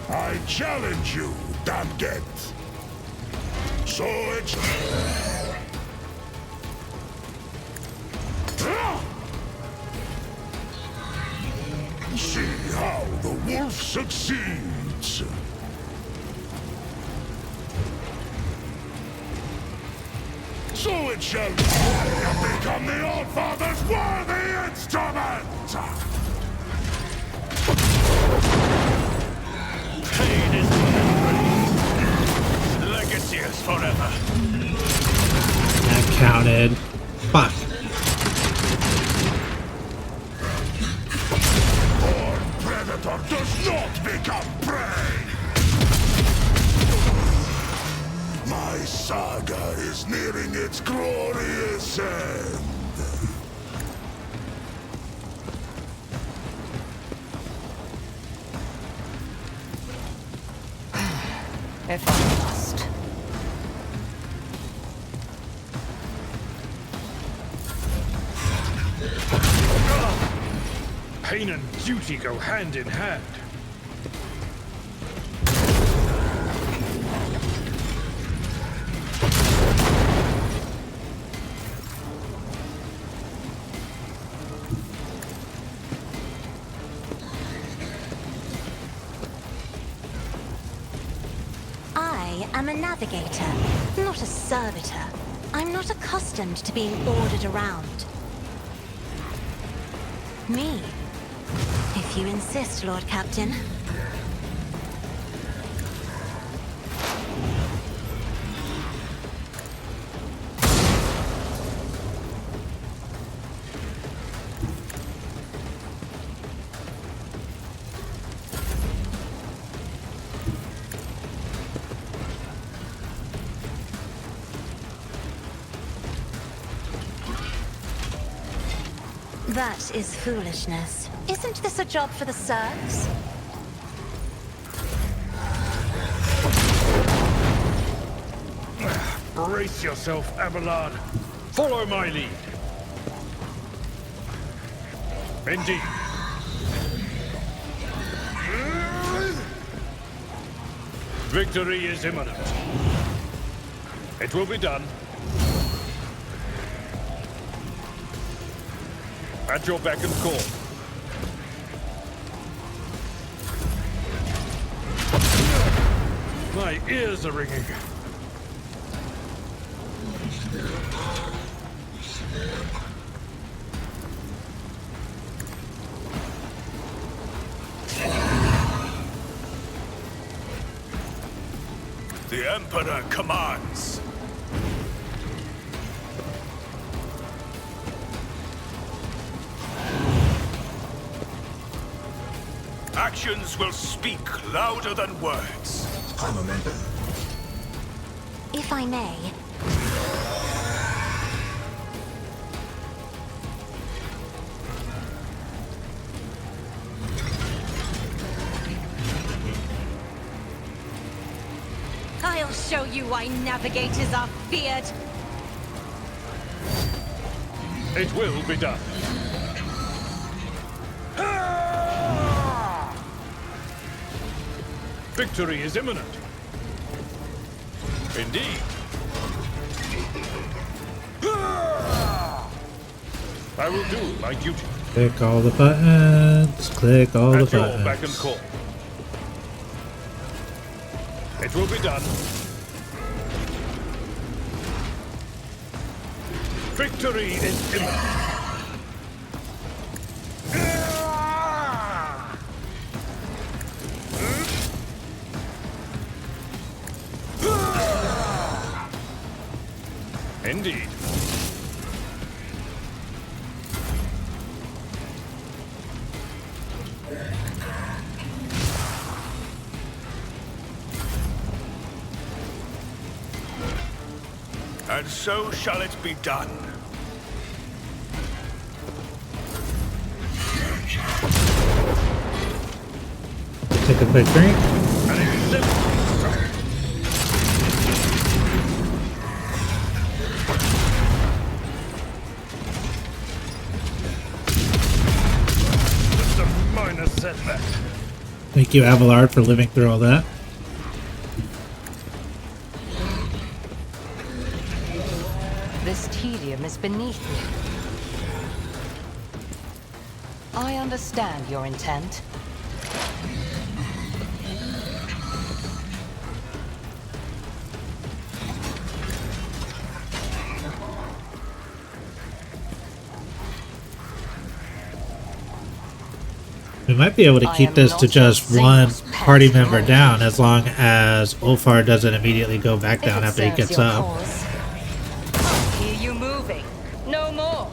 I challenge you, Damget. So it's... See how the wolf succeeds. So it shall be. You become the All-Father's worthy instrument! Pain is memory. Legacy is forever. That counted. Fuck. Born predator does not become prey! My saga is nearing its glorious end. If I must. Pain and duty go hand in hand. I am a navigator, not a servitor. I'm not accustomed to being ordered around. Me? If you insist, Lord Captain. That is foolishness. Isn't this a job for the serfs? Brace yourself, Abelard. Follow my lead. Indeed. Victory is imminent. It will be done. At your beck and call. My ears are ringing. The Emperor commands. Actions will speak louder than words. I'm a member. If I may. I'll show you why navigators are feared. It will be done. Victory is imminent. Indeed. I will do my duty. Click all the buttons. Click all the At your buttons. beck and call. It will be done. Victory is imminent. Indeed. And so shall it be done. Take a quick drink. An exemplary strike. Just a minor setback. Thank you, Abelard, for living through all that. This tedium is beneath me. I understand your intent. We might be able to keep this to just one party member down as long as Ulfar doesn't immediately go back down after he gets up. I hear you moving. No more.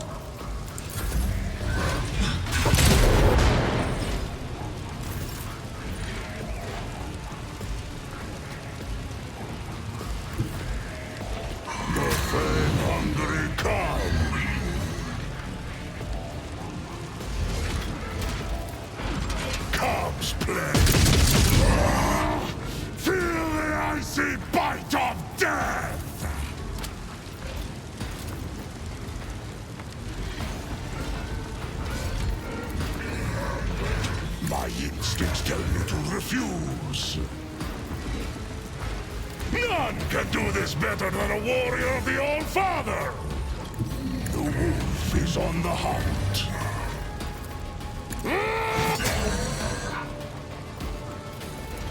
The flame-hungry come. Cubs play. Feel the icy bite of death! My instincts tell me to refuse. None can do this better than a warrior of the All-Father! The wolf is on the hunt.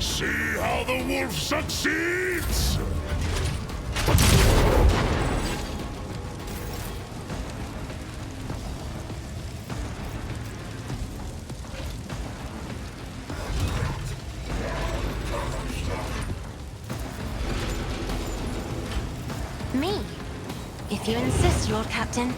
See how the wolf succeeds? Me? If you insist, Lord Captain.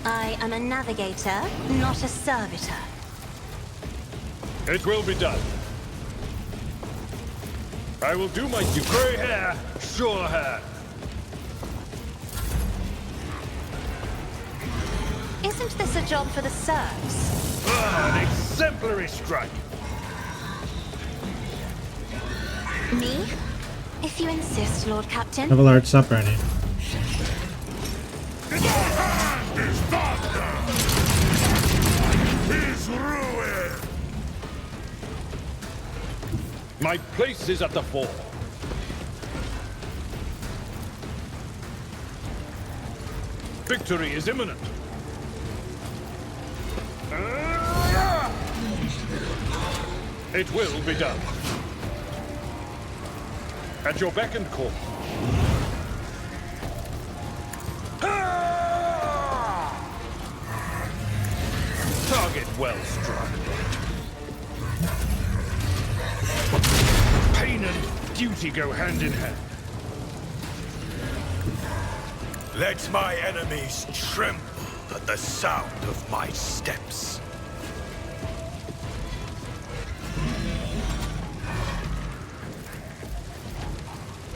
I am a navigator, not a servitor. It will be done. I will do my duty. Grey hair, sure hair. Isn't this a job for the serfs? An exemplary strike. Me? If you insist, Lord Captain. Abelard, stop burning. In your hand is thunder! His ruin! My place is at the fore. Victory is imminent. It will be done. At your beck and call. strike. Pain and duty go hand in hand. Let my enemies tremble at the sound of my steps.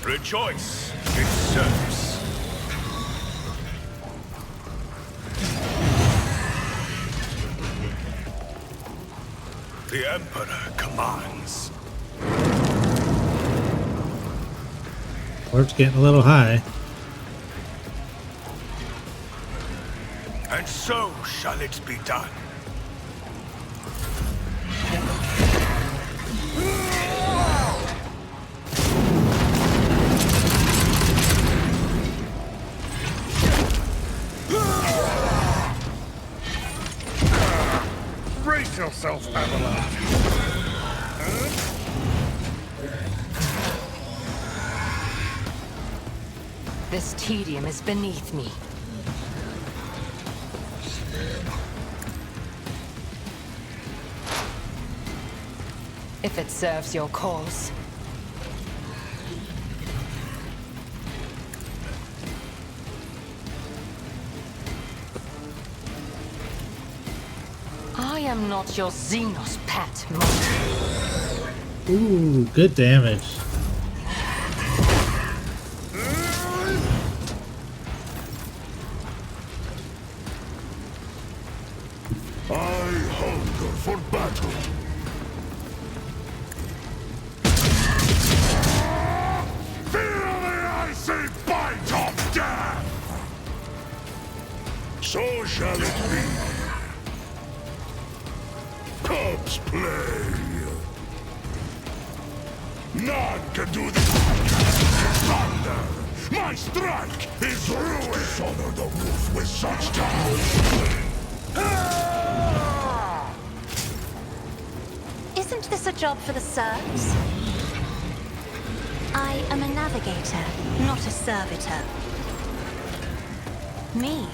Rejoice, it serves. The Emperor commands. Warp's getting a little high. And so shall it be done. Brace yourself, Abelard. This tedium is beneath me. If it serves your cause. I am not your Xenos pet, Monty. Ooh, good damage. I hunger for battle. Feel the icy bite of death! So shall it be. Cubs play. None can do this. Thunder! My strike is ruin! Dishonor the wolf with such talent! Isn't this a job for the serfs? I am a navigator, not a servitor. Me?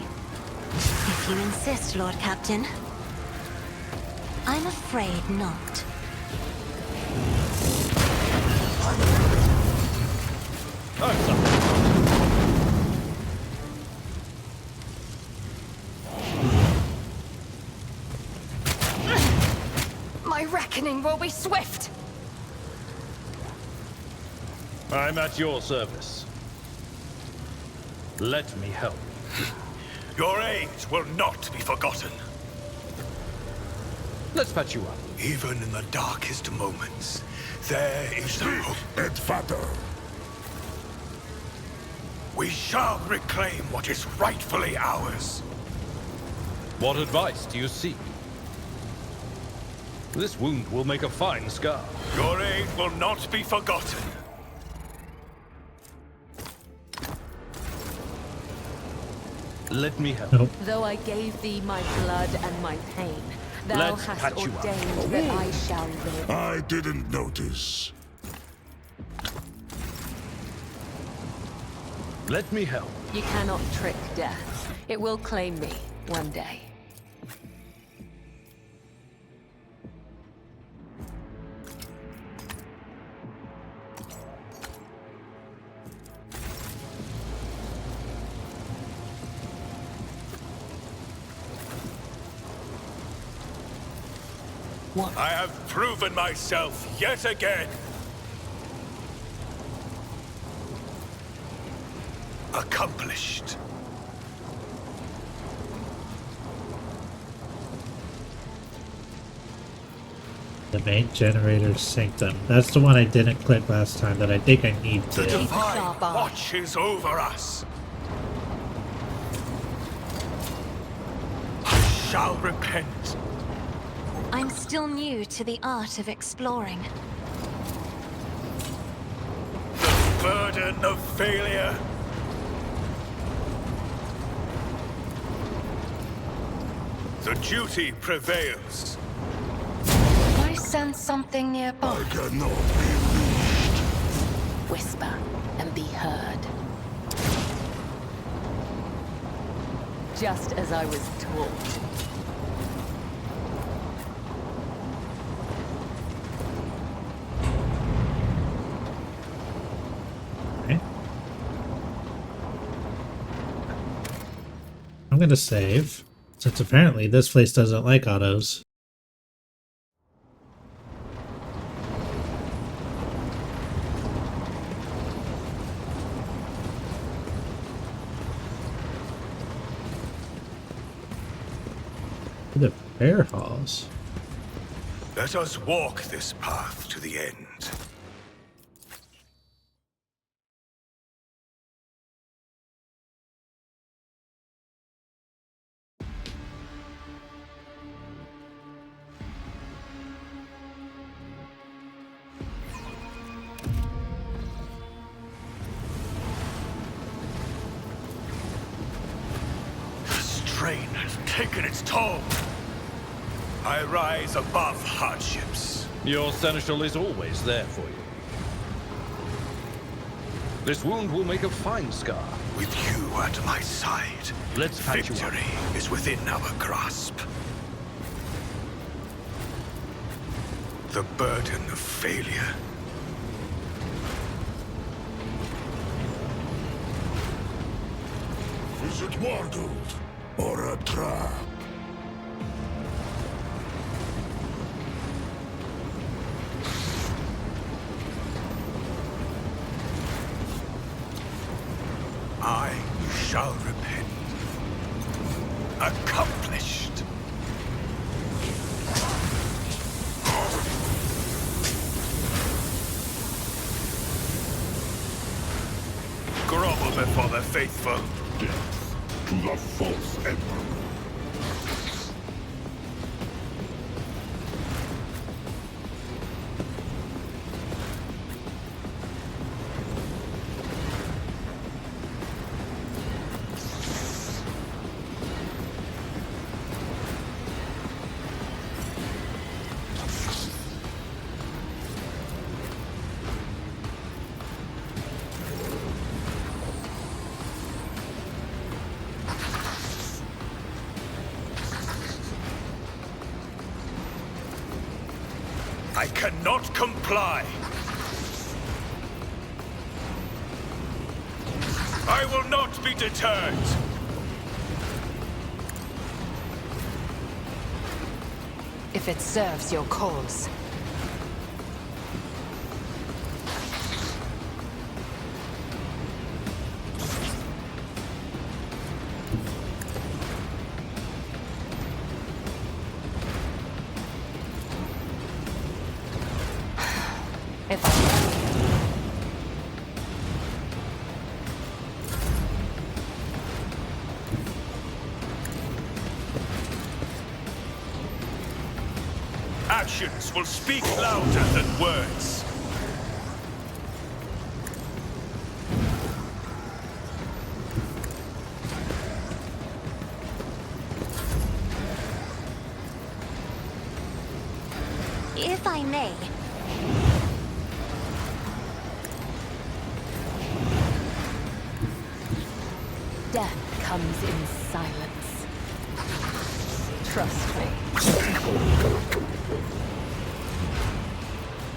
If you insist, Lord Captain. I'm afraid not. My reckoning will be swift. I'm at your service. Let me help. Your aid will not be forgotten. Let's patch you up. Even in the darkest moments, there is hope. Et Vater. We shall reclaim what is rightfully ours. What advice do you seek? This wound will make a fine scar. Your aid will not be forgotten. Let me help. Nope. Though I gave thee my blood and my pain, thou Let's hast patch you up. ordained that I shall live. I didn't notice. Let me help. You cannot trick death. It will claim me one day. What? I have proven myself yet again. Accomplished. The main generator sanctum. That's the one I didn't click last time that I think I need The to. Divine watches over us. I shall repent. I'm still new to the art of exploring. The burden of failure. The duty prevails. I sense something nearby. I cannot be reached. Whisper and be heard. Just as I was taught. I'm gonna save, since apparently this place doesn't like autos. The prayer halls. Let us walk this path to the end. The strain has taken its toll. I rise above hardships. Your seneschal is always there for you. This wound will make a fine scar. With you at my side, Let's patch you up. victory is within our grasp. The burden of failure. Is it Wardled or a trap? I shall repent. Accomplished. Grovel before the faithful. Death to the false emperor. I cannot comply. I will not be deterred. If it serves your cause. If Actions will speak louder than words. If I may, Death comes in silence. Trust me.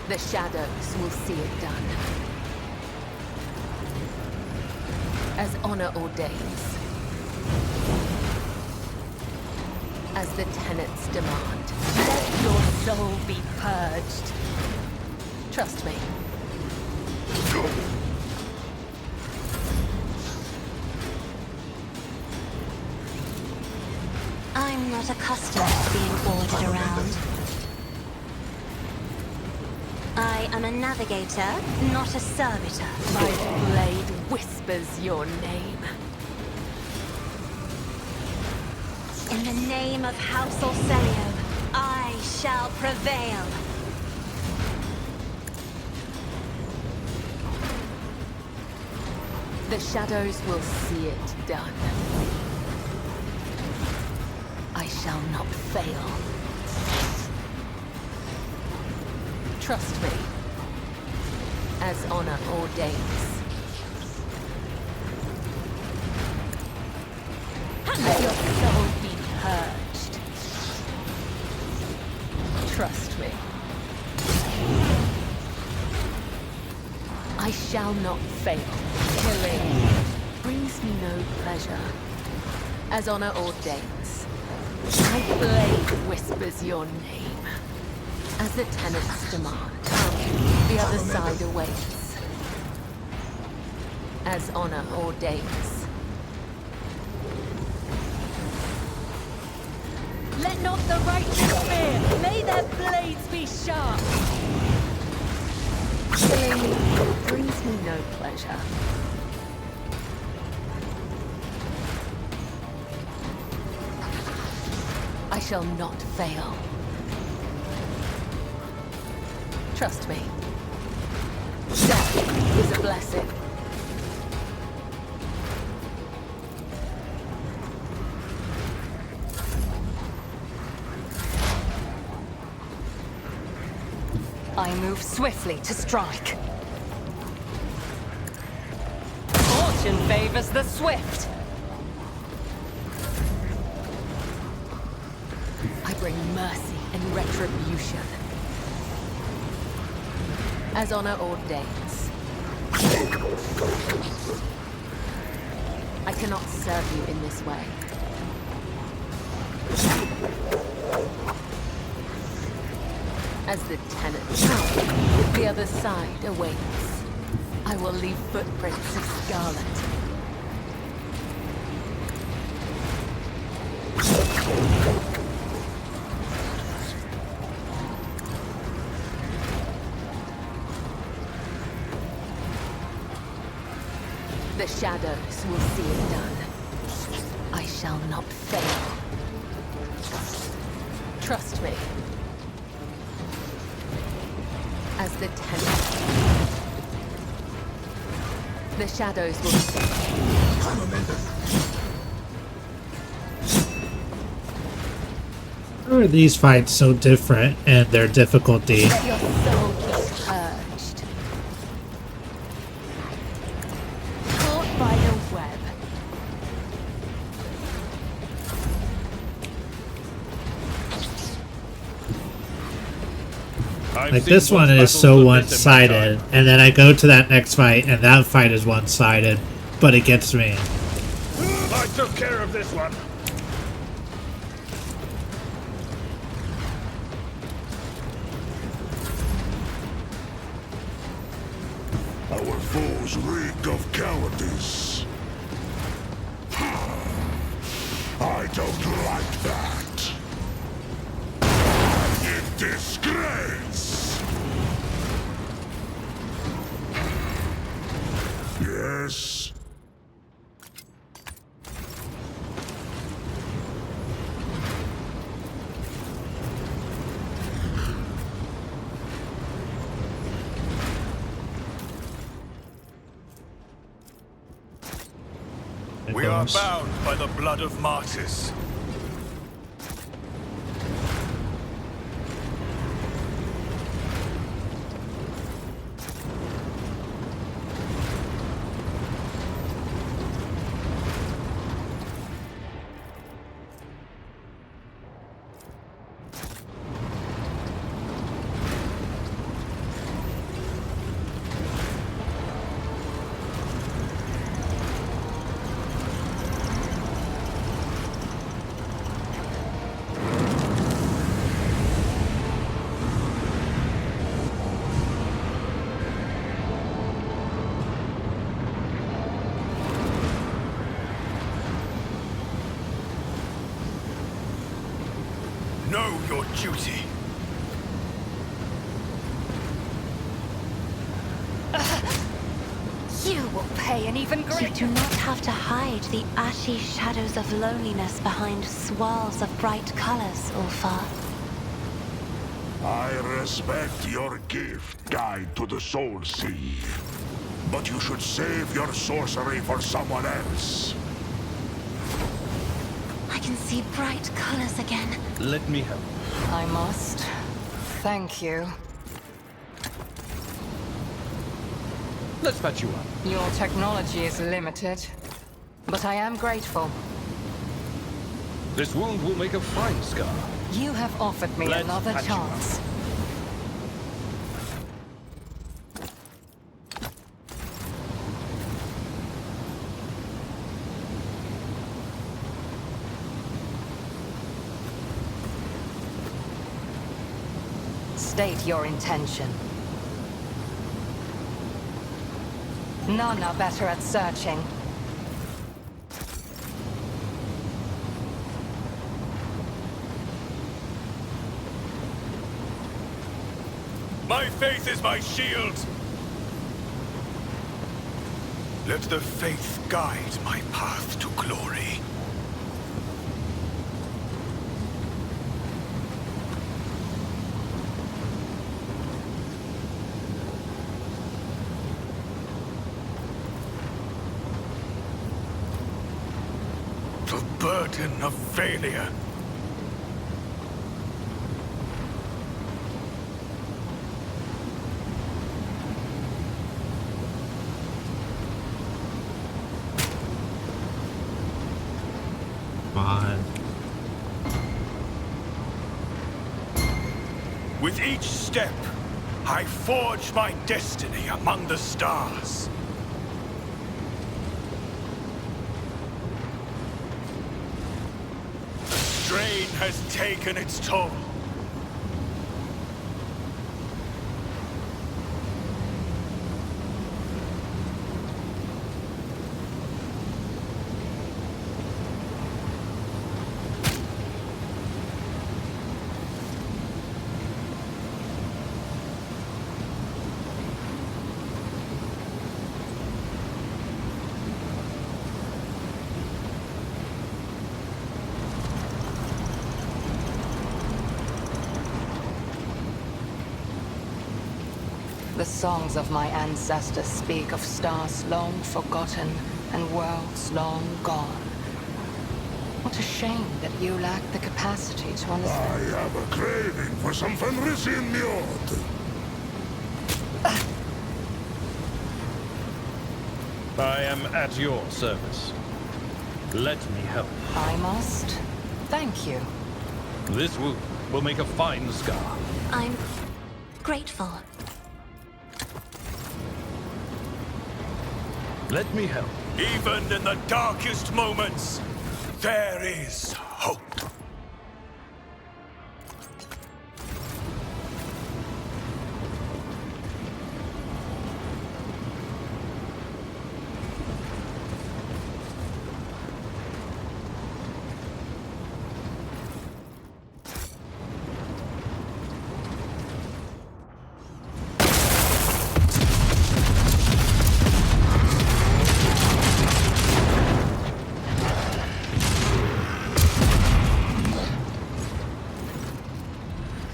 The shadows will see it done. As honor ordains. As the tenets demand. Let your soul be purged. Trust me. I'm not accustomed to being ordered around. I am a navigator, not a servitor. My blade whispers your name. In the name of House Orselio, I shall prevail. The shadows will see it done. I shall not fail. Trust me, as honor ordains. Let your soul be purged. Trust me. I shall not fail. Killing brings me no pleasure. As honor ordains. My blade whispers your name. As the tenets demand. The other side awaits. As honor ordains. Let not the righteous fear! May their blades be sharp! Killing brings me no pleasure. I shall not fail. Trust me. Death is a blessing. I move swiftly to strike. Fortune favors the swift. I bring mercy and retribution. As honor ordains. I cannot serve you in this way. As the tenant, the other side awaits. I will leave footprints of scarlet. The shadows will see it done. I shall not fail. Trust me. As the tenant. The shadows will see. How are these fights so different and their difficulty? Let your soul be purged. Caught by the web. Like this one is so one-sided, and then I go to that next fight, and that fight is one-sided, but it gets me. I took care of this one. Our foes reek of cowardice. I don't like that. In disgrace. Yes. We are bound by the blood of martyrs. Know your duty. You will pay an even You greater... do not have to hide the ashy shadows of loneliness behind swirls of bright colors, Ulfar. I respect your gift, Guide to the Soul Sea. But you should save your sorcery for someone else. I can see bright colors again. Let me help. I must. Thank you. Let's patch you up. Your technology is limited, but I am grateful. This wound will make a fine scar. You have offered me Let's another patch you up. chance. state your intention. None are better at searching. My faith is my shield! Let the faith guide my path to glory. The burden of failure. With each step, I forge my destiny among the stars. The strain has taken its toll. The songs of my ancestors speak of stars long forgotten and worlds long gone. What a shame that you lack the capacity to understand. I have a craving for some Fenrisian mjord. I am at your service. Let me help. I must. Thank you. This wound will make a fine scar. I'm grateful. Let me help. Even in the darkest moments, there is hope.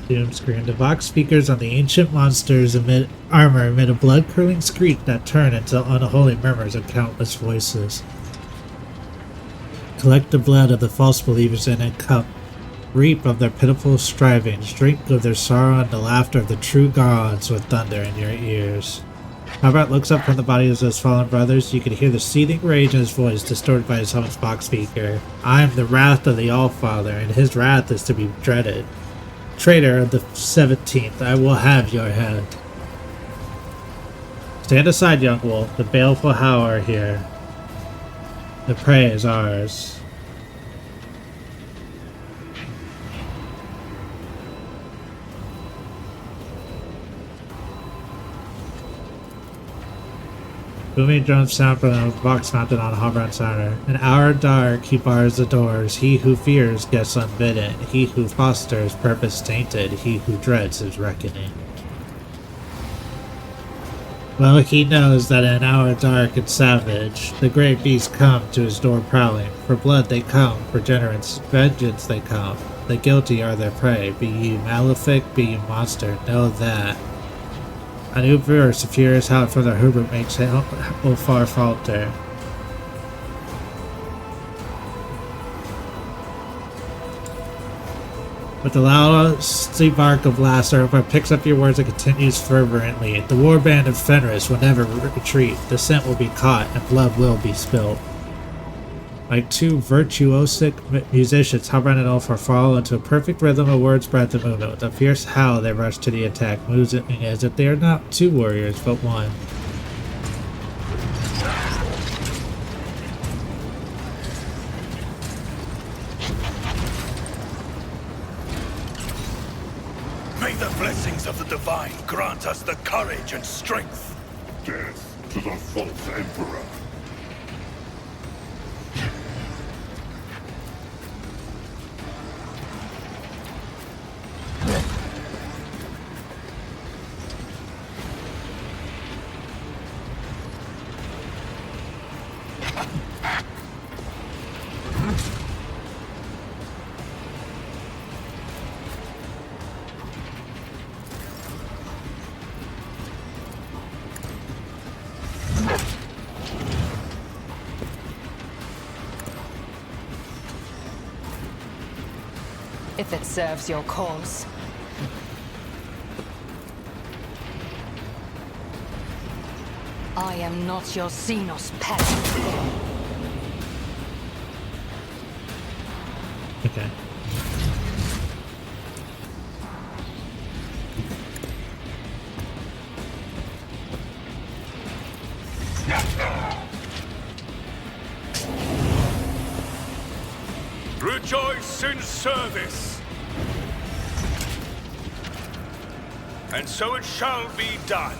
Doom screamed. The vox speakers on the ancient monsters armor emit a blood-curdling screech that turned into unholy murmurs of countless voices. Collect the blood of the false believers in a cup. Reap of their pitiful strivings. Drink of their sorrow and the laughter of the true gods with thunder in your ears. Albert looks up from the bodies of his fallen brothers. You can hear the seething rage in his voice, distorted by his helmet's vox speaker. I am the wrath of the Allfather, and his wrath is to be dreaded. Traitor of the 17th, I will have your head. Stand aside, young wolf. The baleful Howl are here. The prey is ours. Booming drums sound from a box mounted on Hobron's center. An hour dark, he bars the doors. He who fears gets unbidden. He who fosters purpose tainted. He who dreads his reckoning. Well, he knows that in an hour dark and savage, the great beasts come to his door prowling. For blood they come, for generous vengeance they come. The guilty are their prey. Be you malefic, be you monster, know that. A new verse, a furious howl from the Hubert makes Ulfar falter. With the lousy bark of laughter, Ulfar picks up your words and continues fervently. The warband of Fenris will never retreat. The scent will be caught, and blood will be spilled. Like two virtuosic musicians, Hobron and Ulfar fall into a perfect rhythm of words, breath, and movement. With a fierce howl, they rush to the attack, moving as if they are not two warriors, but one. May May the blessings of the Divine grant us the courage and strength. Death to the false emperor. If it serves your cause. I am not your Xenos pet. Okay. Rejoice in service. And so it shall be done.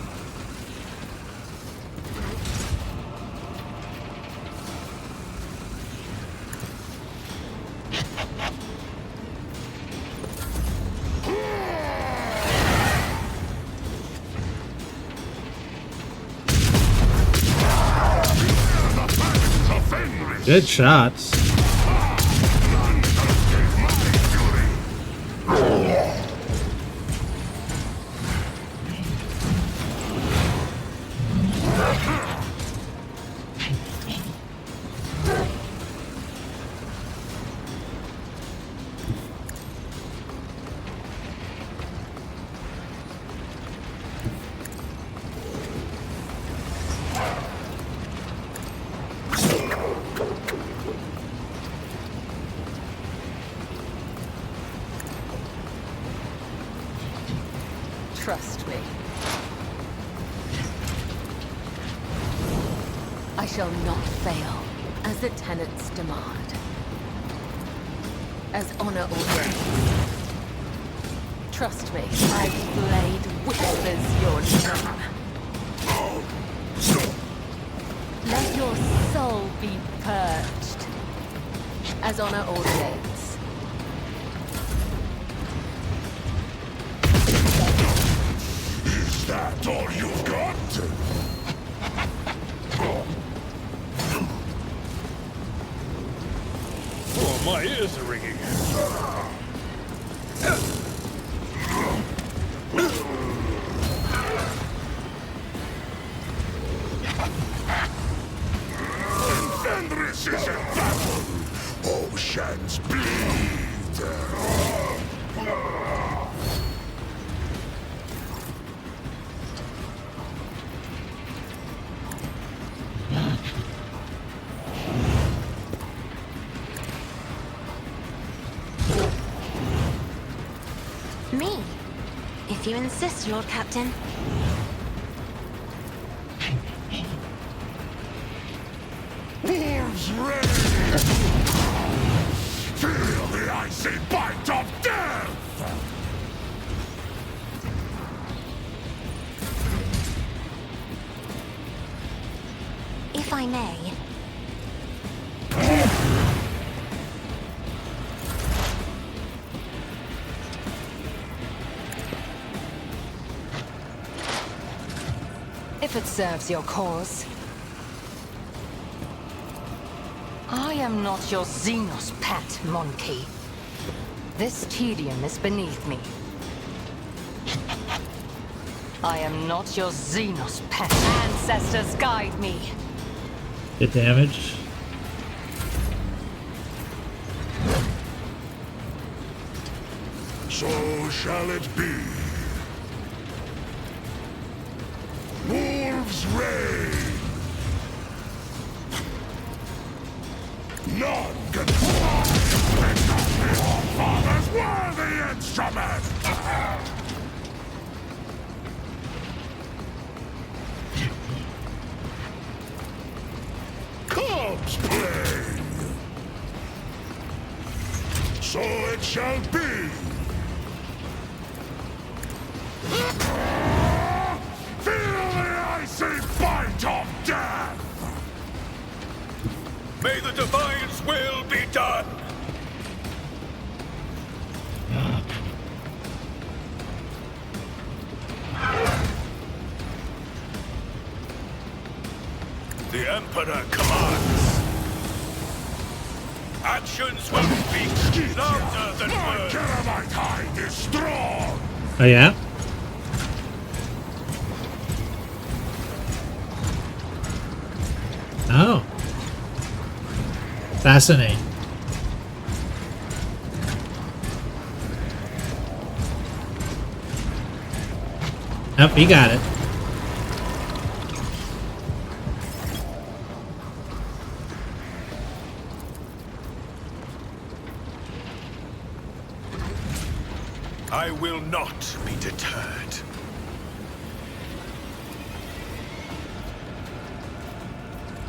Good shots. Trust me. I shall not fail, as the tenets demand. As honor ordains. Trust me, my blade whispers your name. Let your soul be purged, as honor ordains. Is that all you've got? Oh, my ears are ringing. Fenris is in battle. Oceans bleed. Me? If you insist, Lord Captain. Wolves rage! Feel the icy bite of death! If I may. If it serves your cause. I am not your Xenos pet, monkey. This tedium is beneath me. I am not your Xenos pet. Ancestors, guide me. Good damage. So shall it be. Wolves reign. None can pick up your father's worthy instrument. Corpse play. So it shall be. Feel the icy bite of death! May the Divine's will be done! The Emperor commands. Actions will speak louder than My words. Keramite hide is strong! Oh yeah? Oh. Fascinating. Oh, he got it. I will not be deterred.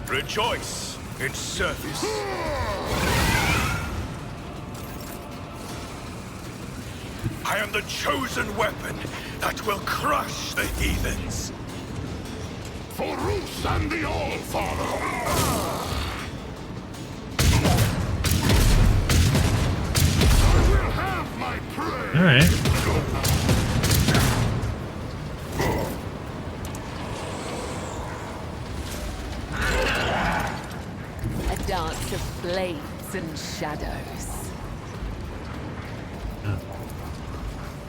Rejoice in service. I am the chosen weapon that will crush the heathens. For Roos and the All-Father! I will have my prey! All right. A dance of blades and shadows. Oh.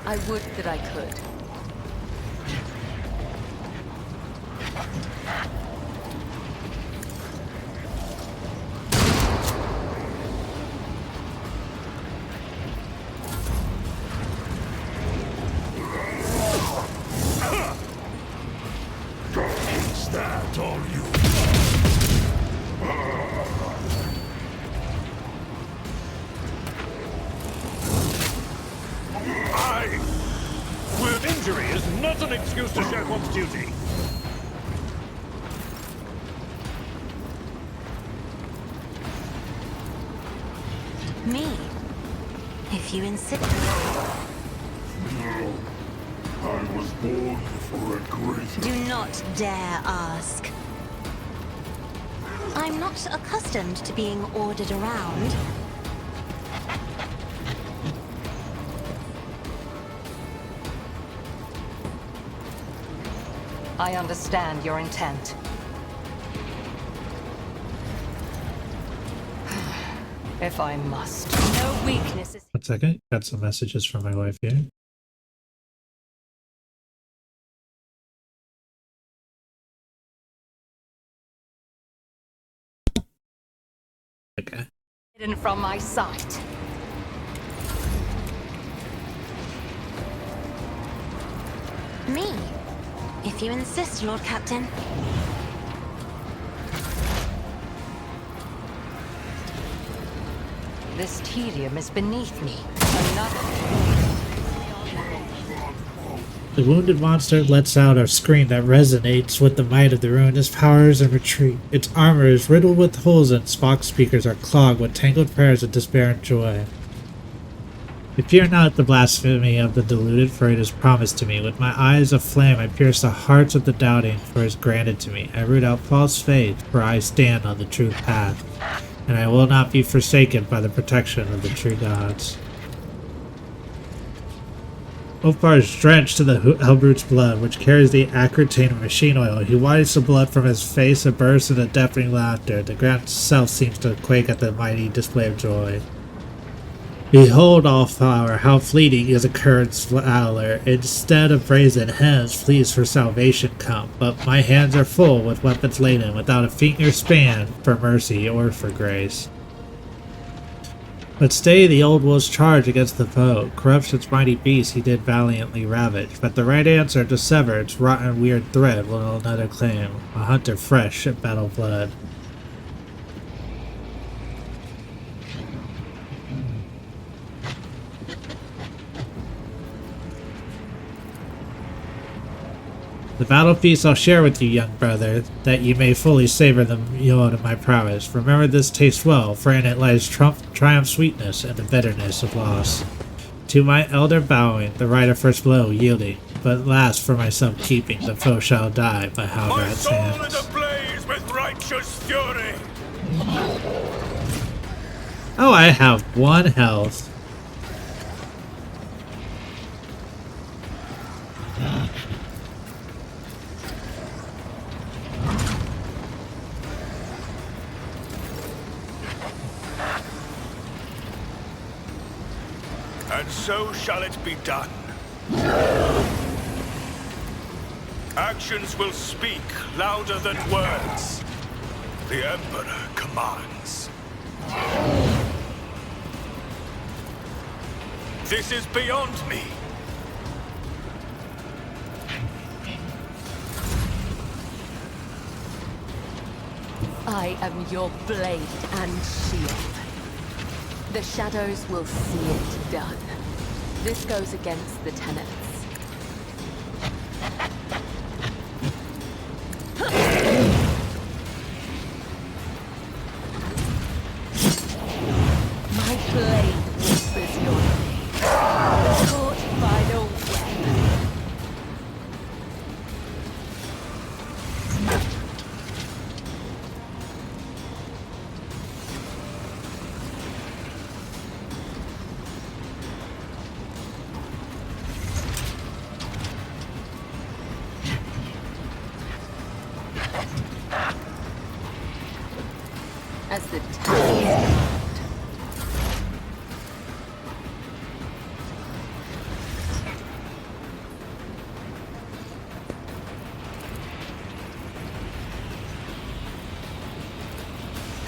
I would that I could. Is that all you? Injury is not an excuse to shirk one's duty. Me? If you insist. No. I was born for a greater... Do not dare ask. I'm not accustomed to being ordered around. I understand your intent. If I must. No weakness is... 1 second. Got some messages from my wife here. Okay. Hidden from my sight. Me? If you insist, Lord Captain. This tedium is beneath me. Another. The wounded monster lets out a scream that resonates with the might of the ruinous powers and retreat. Its armor is riddled with holes and Spock's speakers are clogged with tangled prayers of despair and joy. I fear not the blasphemy of the deluded, for it is promised to me. With my eyes aflame I pierce the hearts of the doubting, for it is granted to me. I root out false faith, for I stand on the true path, and I will not be forsaken by the protection of the true gods. Opar is drenched to the Hellbrute's blood, which carries the acrid taint of machine oil. He wipes the blood from his face and bursts into deafening laughter. The ground itself seems to quake at the mighty display of joy. Behold, all flower, how fleeting is a current's valor. Instead of brazen hands, fleas for salvation come. But my hands are full with weapons laden, without a finger span for mercy or for grace. But stay the old wolf's charge against the foe. Corruption's mighty beast he did valiantly ravage. But the right answer to sever its rotten weird thread will another claim. A hunter fresh at battle blood. The battle feast I'll share with you, young brother, that you may fully savor the meal of my prowess. Remember this taste well, for in it lies triumph sweetness and the bitterness of loss. To my elder bowing, the right of first blow yielding, but last for myself keeping. The foe shall die by My Halvrad's soul hand. is ablaze with righteous fury. Oh, I have 1 health. And so shall it be done. Actions will speak louder than words. The Emperor commands. This is beyond me. I am your blade and shield. The shadows will see it done. This goes against the tenets. My blade whispers your name. Caught by the web. As the tenets demand.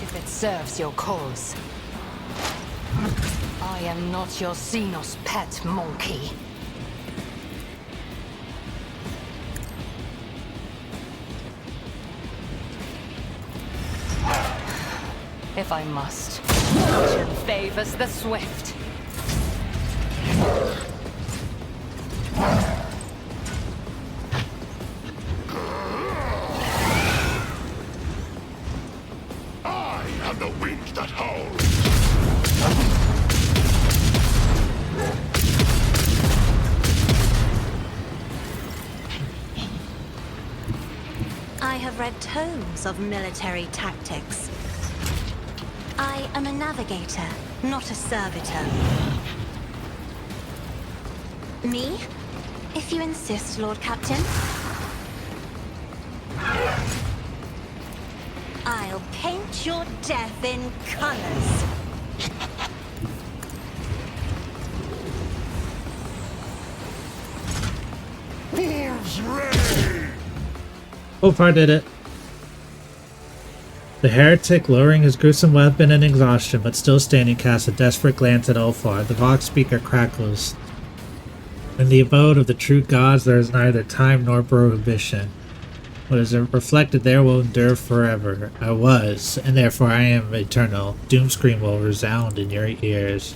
If it serves your cause. I am not your Xenos pet monkey. If I must. Fortune favors the swift. I am the wind that howls. I have read tomes of military tactics. I am a navigator, not a servitor. Me? If you insist, Lord Captain. I'll paint your death in colors. Wolves ready! Ulfar did it. The heretic, lowering his gruesome weapon in exhaustion, but still standing, casts a desperate glance at Ulfar. The Vox speaker crackles. In the abode of the true gods there is neither time nor prohibition. What is reflected there will endure forever. I was, and therefore I am eternal. Doomscream will resound in your ears.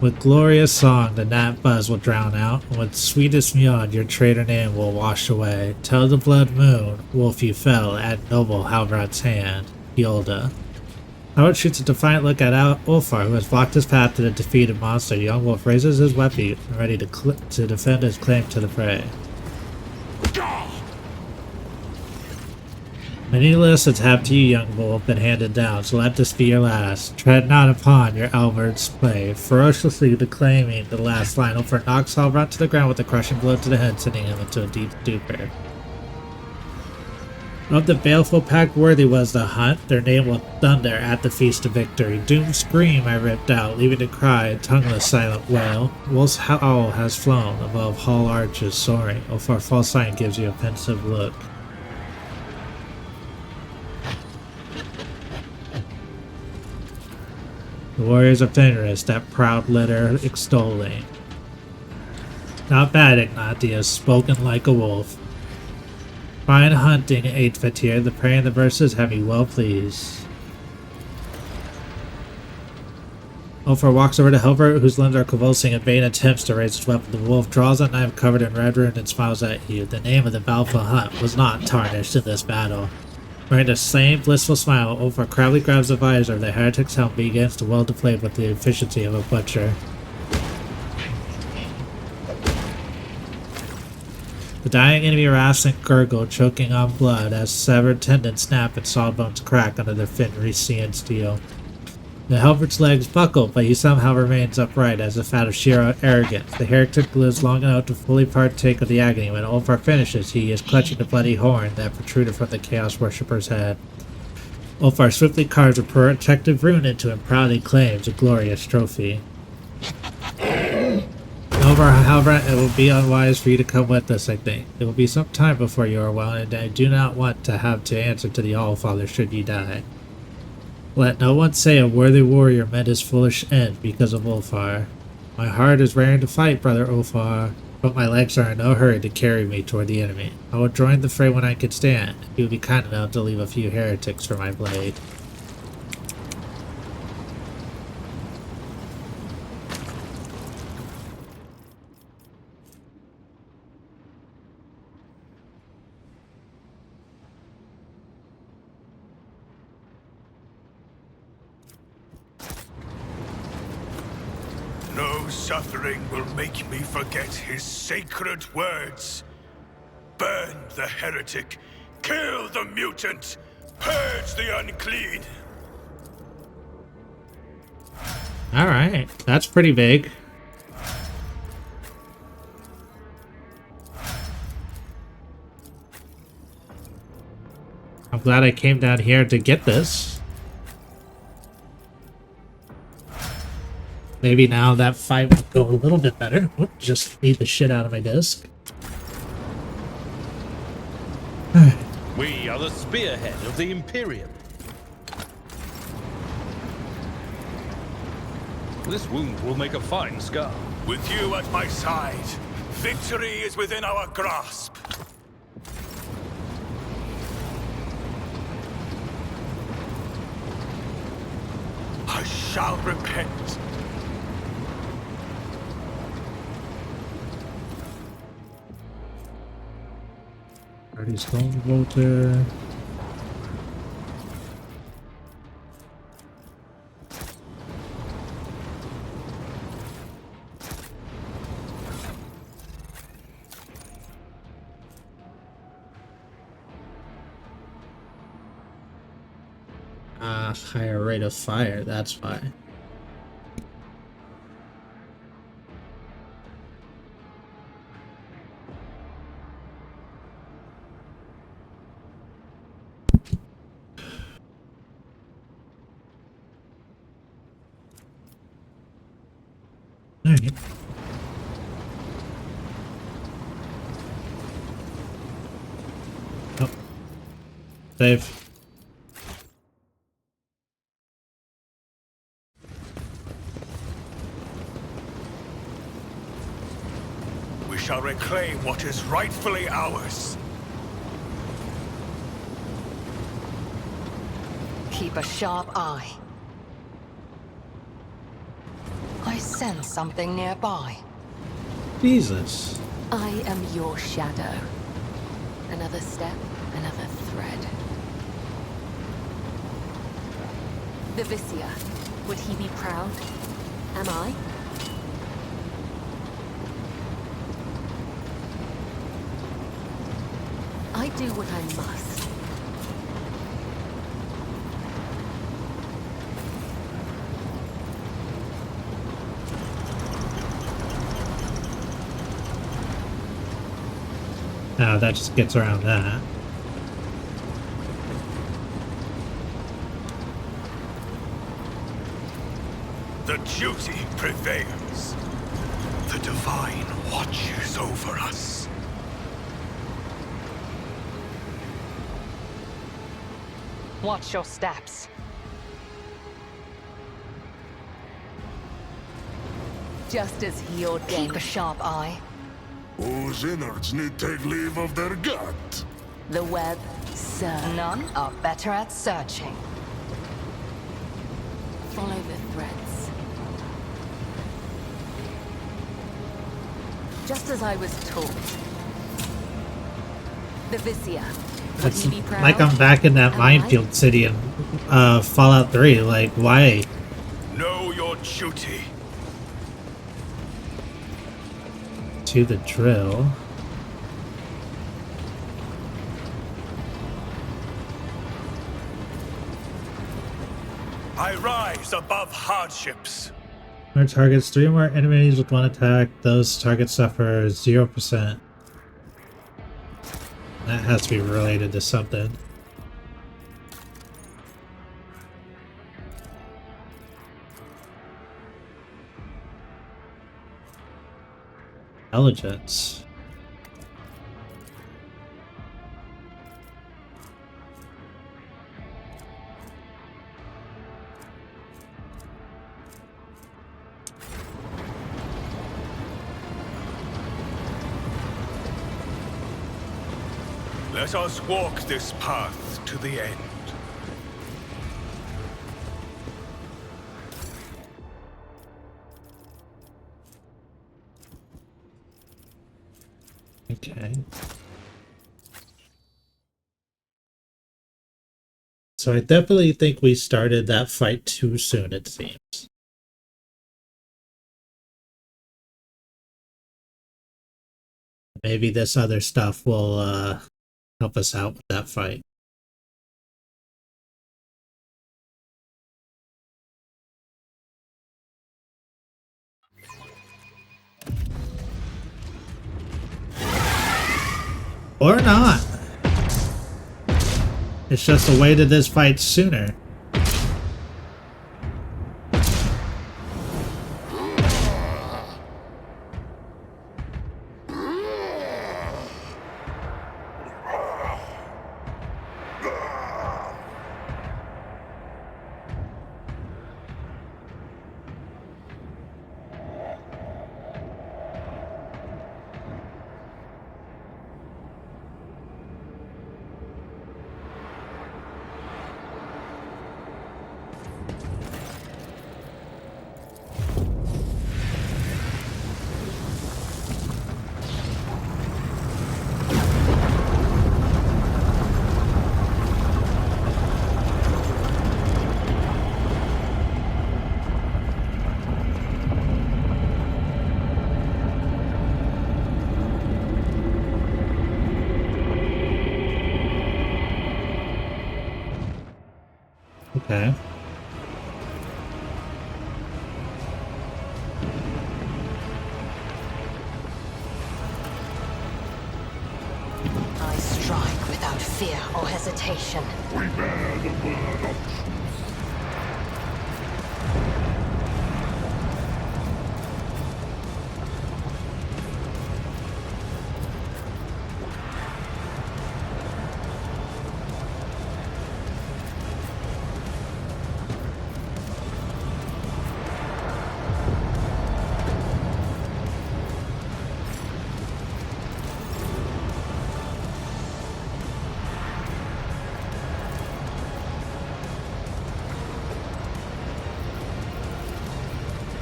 With glorious song the gnat buzz will drown out, and with sweetest mead your traitor name will wash away. Tell the blood moon, wolf you fell at noble Halvrad's hand. Yolda. Howard shoots a defiant look at Ulfar, who has blocked his path to the defeated monster. Young wolf raises his weapon, ready to defend his claim to the prey. Many lists have to you, young wolf, been handed down, so let this be your last. Tread not upon your Alvard's play, ferociously declaiming the last line. Ulfar knocks Halvrad to the ground with a crushing blow to the head, sending him into a deep stupor. Of the baleful pack worthy was the hunt, their name will thunder at the feast of victory. Doom scream I ripped out, leaving to cry a tongueless silent wail. Wolf's howl has flown above hall arches soaring. Ulfar false sign gives you a pensive look. The warriors of Fenris, that proud litter extolling. Not bad, Ignatius, spoken like a wolf. Fine hunting, Aidfatir. The prey and the verses have me well pleased. Ulfar walks over to Helvert, whose limbs are convulsing in vain attempts to raise his weapon. The wolf draws a knife covered in red rune and smiles at you. The name of the bountiful hunt was not tarnished in this battle. Wearing the same blissful smile, Ulfar proudly grabs the visor of the heretic's helm and begins to weld the blade with the efficiency of a butcher. The dying enemy wrestling gurgle, choking on blood as severed tendons snap and sawbones crack under their thin Recian steel. The helper's legs buckle, but he somehow remains upright as if out of sheer arrogance. The heretic lives long enough to fully partake of the agony. When Ulfar finishes, he is clutching the bloody horn that protruded from the Chaos Worshipper's head. Ulfar swiftly carves a protective rune into it and proudly claims a glorious trophy. However, it will be unwise for you to come with us, I think. It will be some time before you are well, and I do not want to have to answer to the Allfather should you die. Let no one say a worthy warrior met his foolish end because of Ulfar. My heart is raring to fight, brother Ulfar, but my legs are in no hurry to carry me toward the enemy. I will join the fray when I can stand. You will be kind enough to leave a few heretics for my blade. No suffering will make me forget his sacred words. Burn the heretic, kill the mutant, purge the unclean. Alright, that's pretty big. I'm glad I came down here to get this. Maybe now that fight will go a little bit better. Whoop, just beat the shit out of my disc. We are the spearhead of the Imperium. This wound will make a fine scar. With you at my side, victory is within our grasp. I shall repent. Already Stone Bolter. Higher rate of fire, that's why. Alright. Oh. Save. We shall reclaim what is rightfully ours. Keep a sharp eye. I sense something nearby. Jesus. I am your shadow. Another step, another thread. The Vizier. Would he be proud? Am I? I do what I must. Now that just gets around that. The duty prevails. The Divine watches over us. Watch your steps. Just as he ordained. Keep a sharp eye. Whose innards need take leave of their gut? The web, sir. None are better at searching. Follow the threads. Just as I was taught. The Vizier. Would It's he be proud? like I'm back in that Am I? minefield city in Fallout 3. Like, why? Know your duty. To the drill. I rise above hardships. Our targets 3 or more enemies with 1 attack. Those targets suffer 0%. That has to be related to something. Intelligence. Let us walk this path to the end. Okay. So I definitely think we started that fight too soon, it seems. Maybe this other stuff will help us out with that fight. Or not. It's just a way to this fight sooner. Okay. I strike without fear or hesitation. We bear the burden of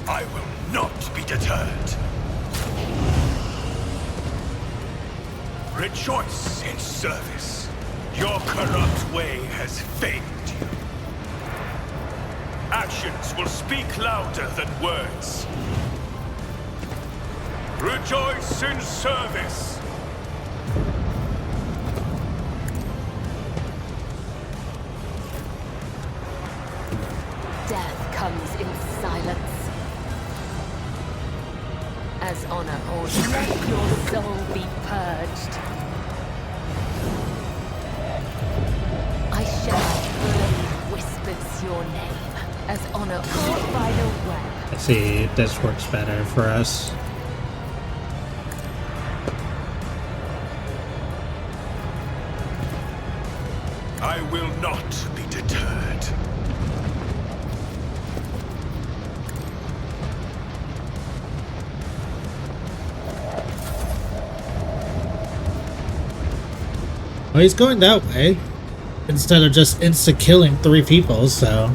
I will not be deterred. Rejoice in service. Your corrupt way has failed you. Actions will speak louder than words. Rejoice in service. Death comes in silence. As honor orders, let your soul be purged. I shall blade whispers your name, as honor caught by the web. Let's see if this works better for us. I will not be deterred. Well, he's going that way instead of just insta-killing 3 people, so...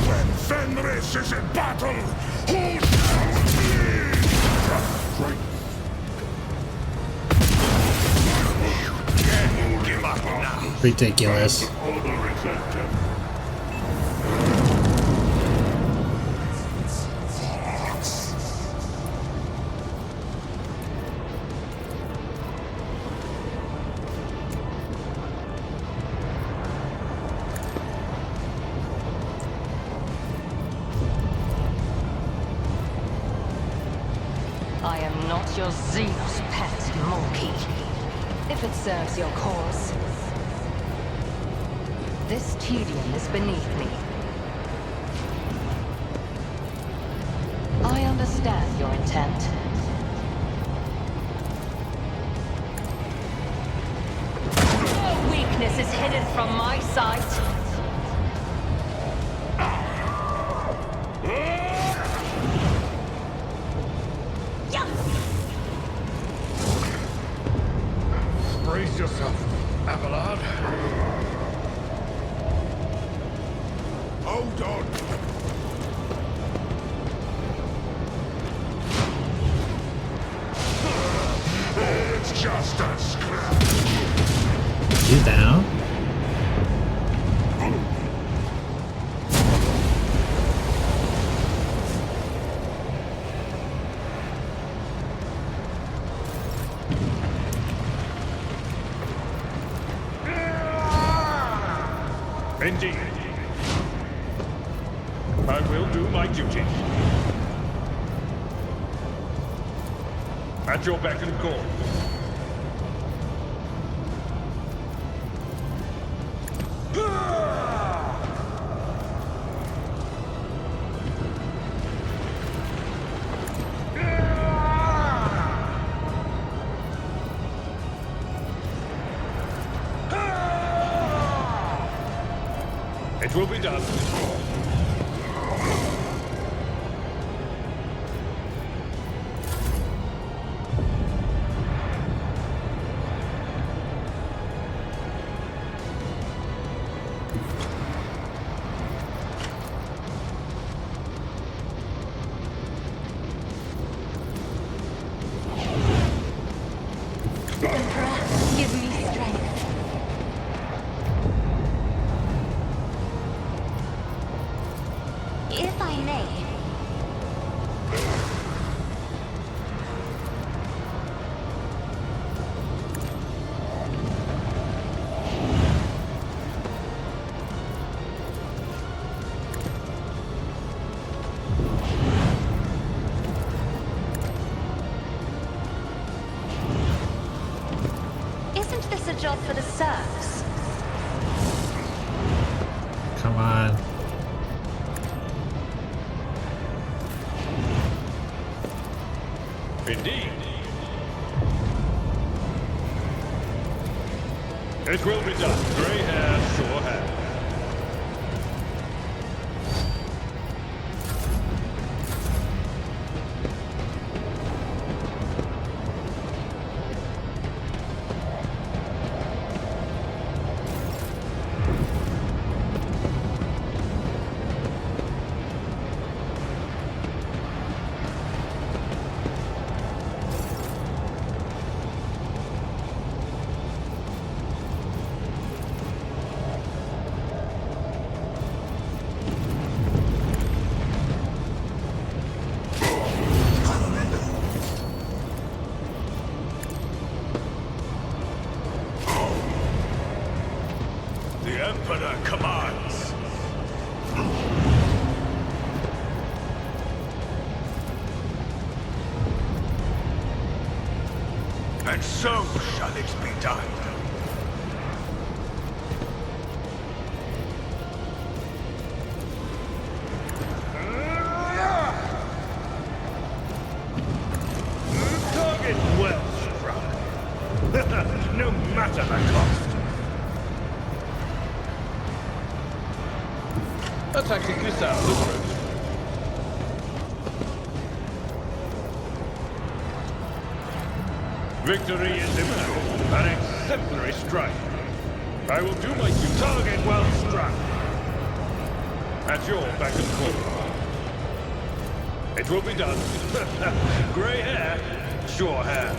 when Fenris is in battle, who shall lead? Can give up now. Ridiculous. as your Xenos pet, monkey. If it serves your cause. This tedium is beneath me. I understand your intent. No weakness is hidden from my sight. Brace yourself, Abelard. Hold on. It's just a scrap. You down? Indeed. I will do my duty. At your beck and call. It will be done. Emperor, give me strength. If I may. Isn't this a job for the serfs? Come on. Indeed. It will be done. Grey hair, sure hair. The Emperor commands. And so shall it be done. Target well struck. No matter the cost. A tactic is out of the road. Victory is imminent. An exemplary strike. I will do my duty. Target well struck. At your beck and call. It will be done. Grey hair, sure hair.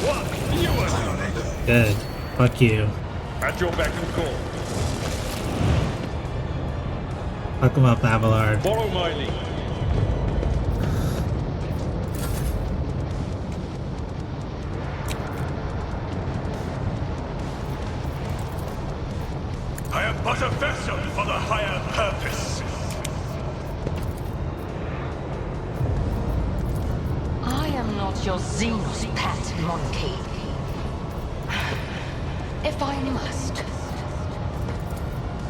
What? You are Good. Fuck you. at your beck and call. Fuck him up, Abelard. Follow my lead. I am but a vessel for the higher purpose. I am not your Xenos pet, monkey. If I must.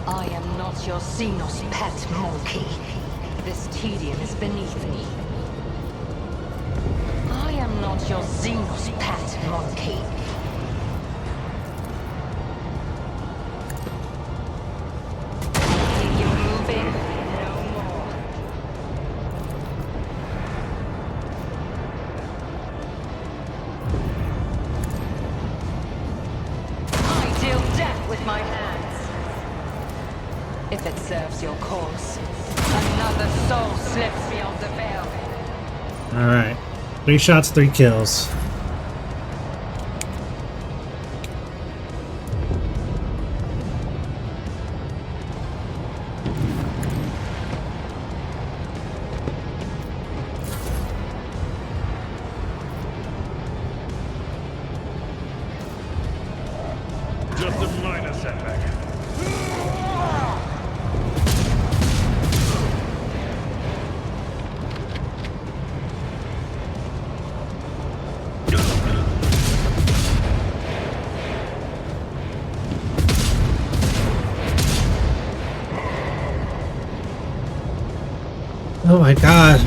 I am not your Xenos pet, monkey. This tedium is beneath me. I am not your Xenos pet, monkey. See you moving? No more. I deal death with my hands. If it serves your cause, another soul slips beyond the veil. Alright. 3 shots, 3 kills. Just a minor setback. Oh my god.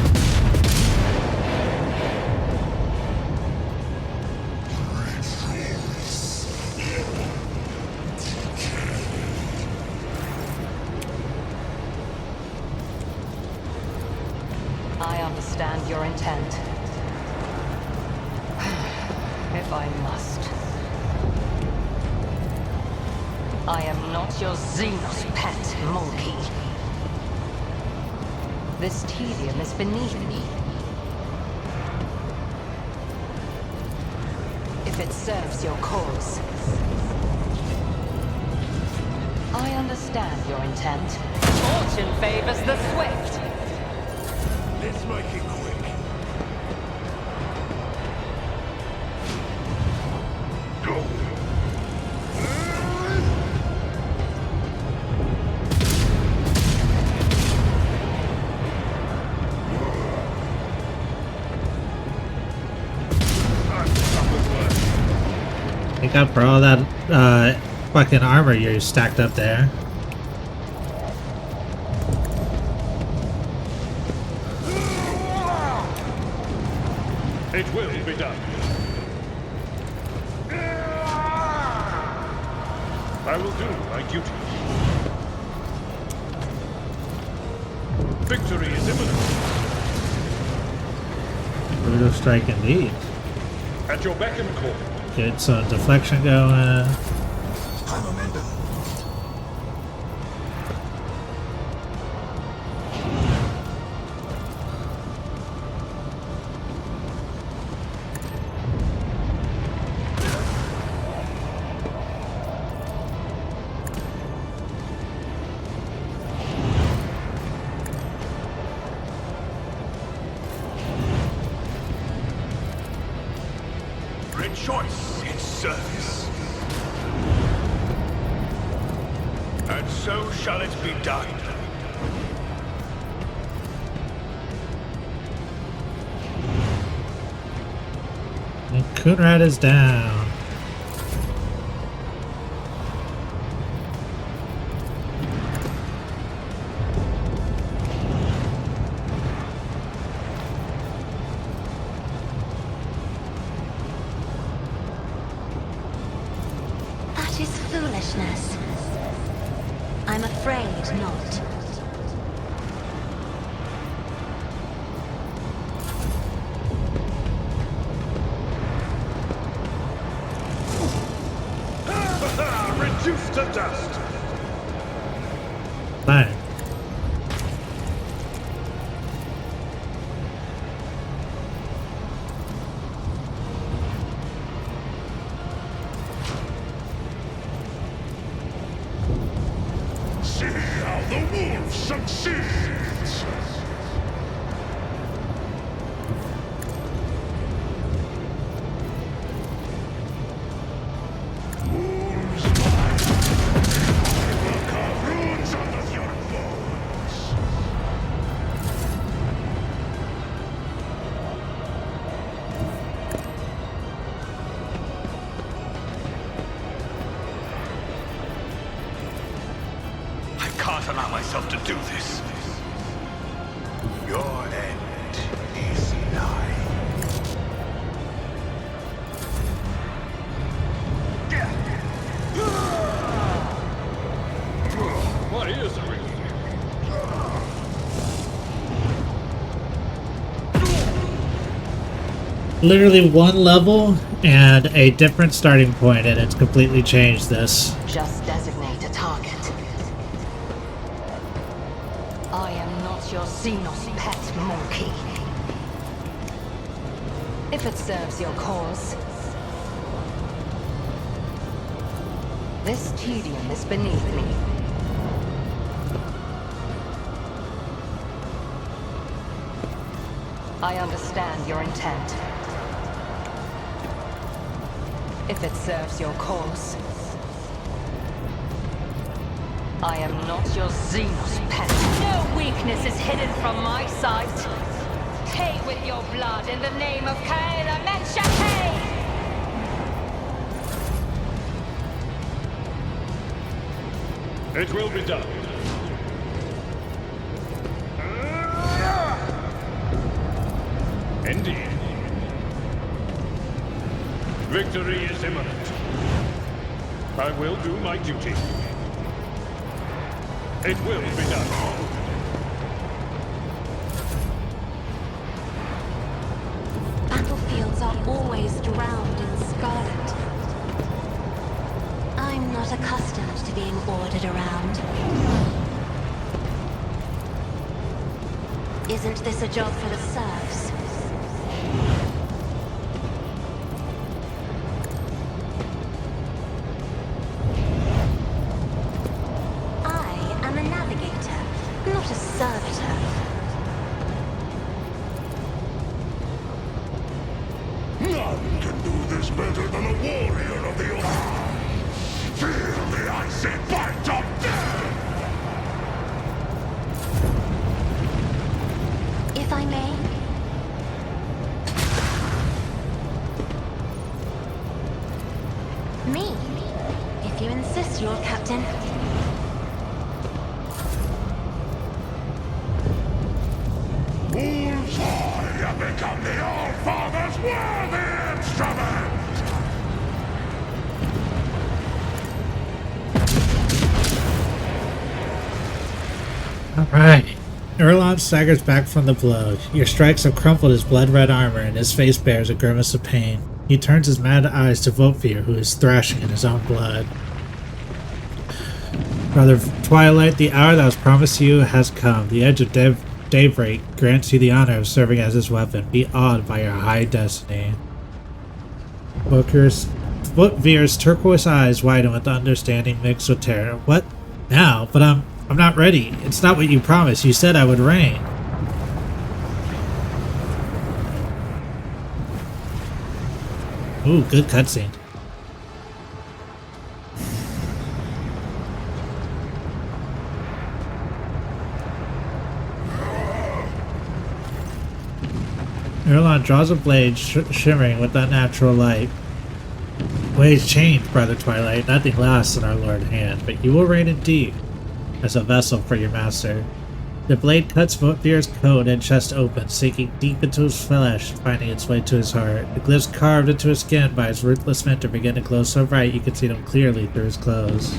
I understand your intent. If I must. I am not your Xenos pet, monkey. This tedium is beneath me. If it serves your cause. I understand your intent. Fortune favors the swift. Let's make it quick. Go. Make up for all that fucking armor you stacked up there. It will be done. I will do my duty. Victory is imminent. Brutal strike indeed. At your beck and call. Get some deflection going. High momentum. Rejoice in service. And so shall it be done. And Kunrad is down. That is foolishness. I'm afraid not. Reduced to dust. Bang. See how the wolf succeeds. Wolves lie. I will carve runes out of your bones. can't allow myself to do this. Your end is nigh. My ears are ringing. Literally one level and a different starting point, and it's completely changed this. Just designate a target. I am not your Xenos pet monkey. If it serves your cause. This tedium is beneath me. I understand your intent. If it serves your cause. I am not your Xenos pet. No weakness is hidden from my sight. Pay with your blood in the name of Kaela Menshake! It will be done. Indeed. Victory is imminent. I will do my duty. It will be done. Battlefields are always drowned in scarlet. I'm not accustomed to being ordered around. Isn't this a job for the serfs? I am a navigator, not a servitor. None can do this better than a warrior of the old. Feel the icy bite of death! If I may. Me? If you insist, Lord Captain. Wolves high have become the All-Father's worthy instrument! Alright. Erlon staggers back from the blow. Your strikes have crumpled his blood-red armor, and his face bears a grimace of pain. He turns his mad eyes to Votfear, who is thrashing in his own blood. Brother Twilight, the hour that was promised you has come. The edge of daybreak grants you the honor of serving as his weapon. Be awed by your high destiny. Votfear's turquoise eyes widen with understanding mixed with terror. What? Now? But I'm not ready. It's not what you promised. You said I would reign. Ooh, good cutscene. Erlon draws a blade shimmering with unnatural light. Ways change, Brother Twilight. Nothing lasts in our Lord hand, but you will reign indeed. As a vessel for your master. The blade cuts Votfear's coat and chest open, sinking deep into his flesh, finding its way to his heart. The glyphs carved into his skin by his ruthless mentor begin to glow so bright you can see them clearly through his clothes.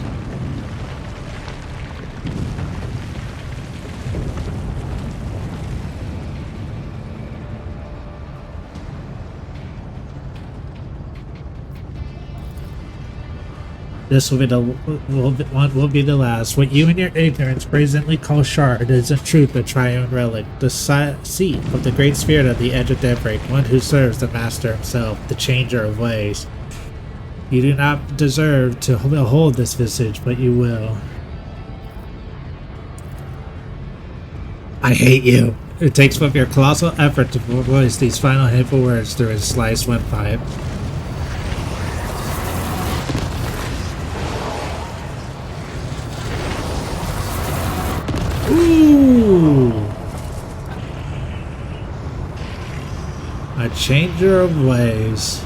This will be the last. What you in your ignorance presently call shard is in truth a triune relic, the seat of the great spirit at the edge of daybreak, one who serves the master himself, the changer of ways. You do not deserve to behold this visage, but you will. I hate you. It takes both your colossal effort to voice these final hateful words through his sliced windpipe. Ooh! A changer of ways.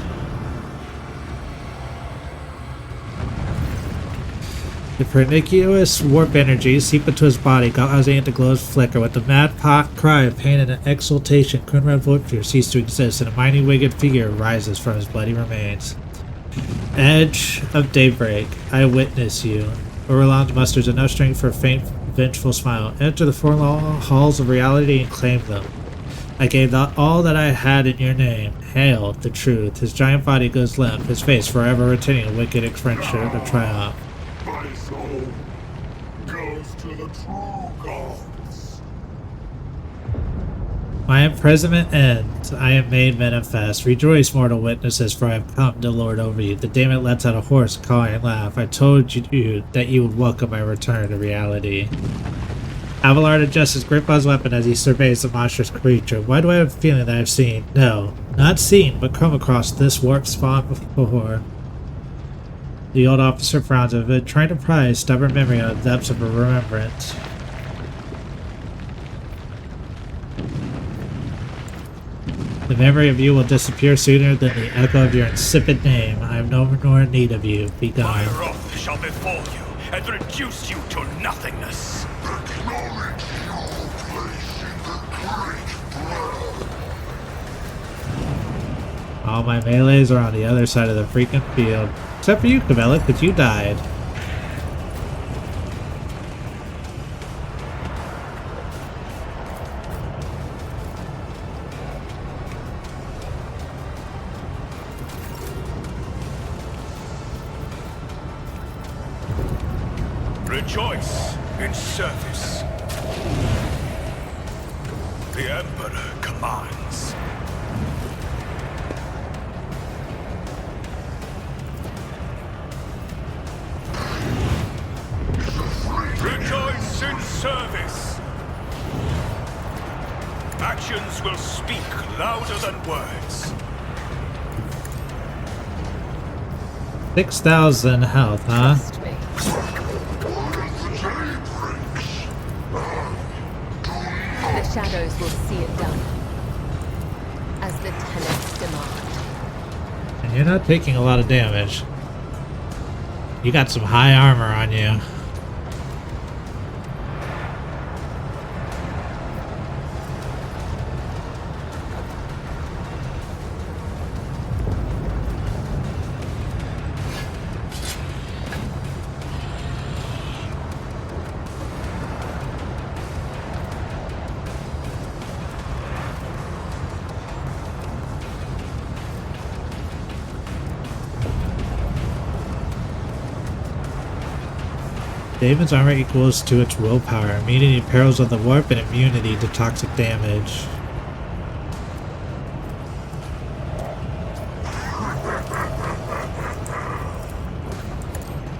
The pernicious warp energy seep into his body, causing it to glow and flicker. With a mad cry of pain and exultation, Kunrad Vorpir ceased to exist, and a mighty winged figure rises from his bloody remains. Edge of daybreak, I witness you. Orlando musters enough strength for a faint, vengeful smile. Enter the four halls of reality and claim them. I gave all that I had in your name. Hail the truth. His giant body goes limp, his face forever retaining a wicked expression of triumph. My soul goes to the true gods. My imprisonment ends. I am made manifest. Rejoice, mortal witnesses, for I have come to lord over you. The demon lets out a hoarse, cawing laugh. I told you that you would welcome my return to reality. Abelard adjusts his grip on his weapon as he surveys the monstrous creature. Why do I have a feeling that I've seen? No, not seen, but come across this warp spawn before. The old officer frowns a bit, trying to pry his stubborn memory out of the depths of a remembrance. The memory of you will disappear sooner than the echo of your insipid name. I have no more need of you. Be gone. My wrath shall befall you and reduce you to nothingness. Acknowledge your place in the great flood. All my melees are on the other side of the freaking field. Except for you, Cabela, because you died. Rejoice in service. The Emperor commands. Rejoice in service. Actions will speak louder than words. 6,000 health, huh? Trust me. The shadows will see it done, as the tenets demand. And you're not taking a lot of damage. You got some high armor on you. Damon's armor equals to its willpower, immunity to perils of the warp and immunity to toxic damage.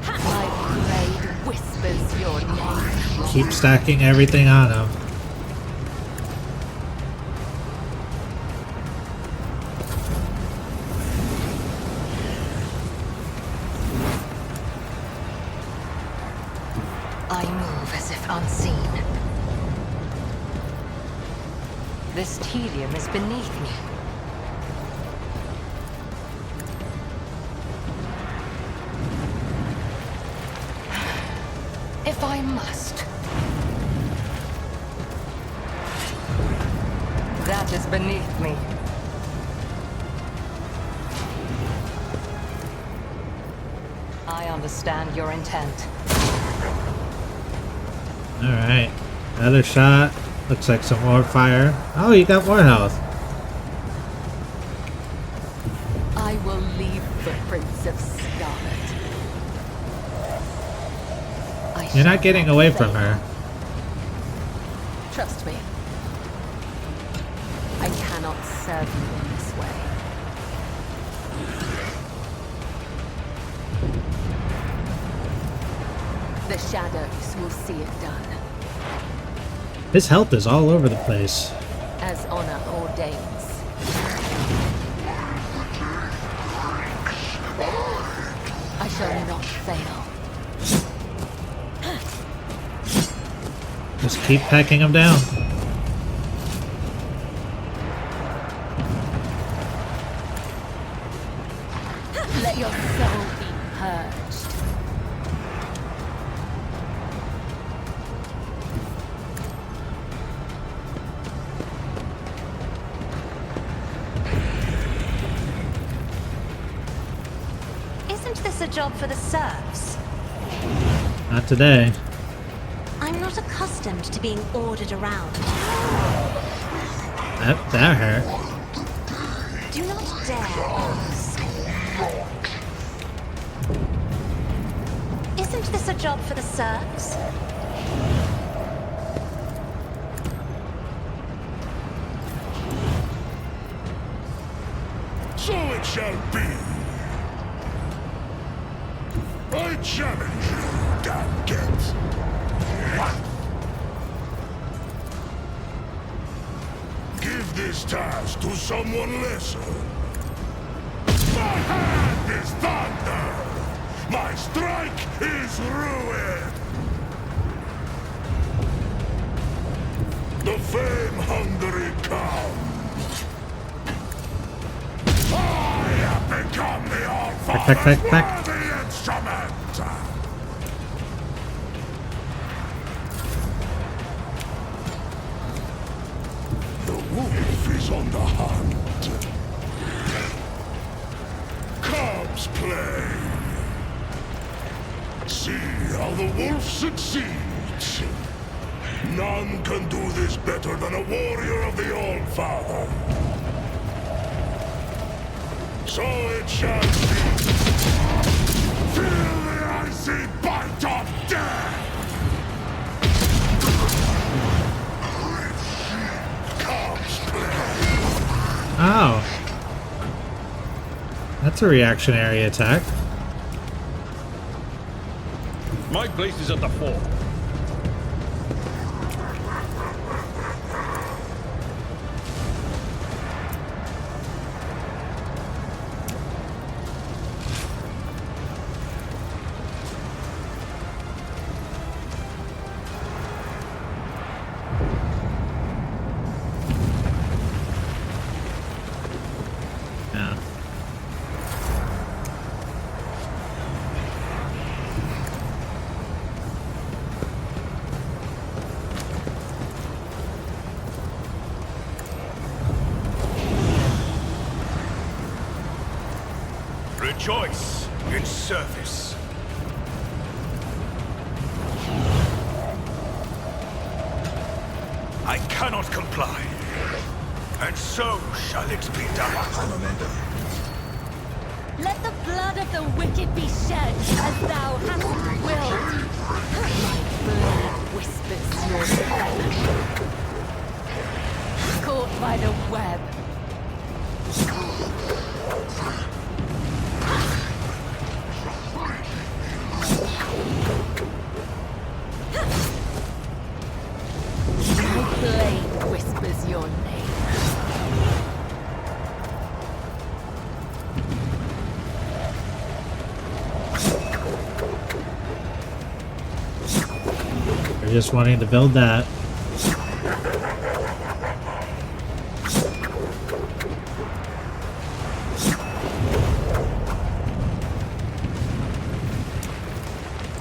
My blade whispers your name. Keep stacking everything on him. I move as if unseen. This tedium is beneath me. If I must. That is beneath me. I understand your intent. Alright. Another shot. Looks like some more fire. Oh, you got more health. I will leave footprints of scarlet. You're not getting away from her. Trust me. I cannot serve you in this way. The shadows will see it done, His health is all over the place. as honor ordains. I shall not fail. Just keep packing him down. Let your soul be purged. job for the serfs? Not today. I'm not accustomed to being ordered around. That hurt. Do not dare ask. Isn't this a job for the serfs? So it shall be. I challenge you, damn get. Give this task to someone lesser. My hand is thunder. My strike is ruin. The fame-hungry comes. I have become the all-father's worthy instrument. The wolf is on the hunt. Cubs play. See how the wolf succeeds. None can do this better than a warrior of the All-Father. So it shall be. Feel the icy bite of death! Cubs play. Oh. That's a reactionary attack. My place is at the fort. Yeah. Rejoice in service. I cannot comply, and so shall it be done. Let the blood of the wicked be shed as thou hast willed. My blade whispers your name. Caught by the web. My blade whispers your name. They're just wanting to build that.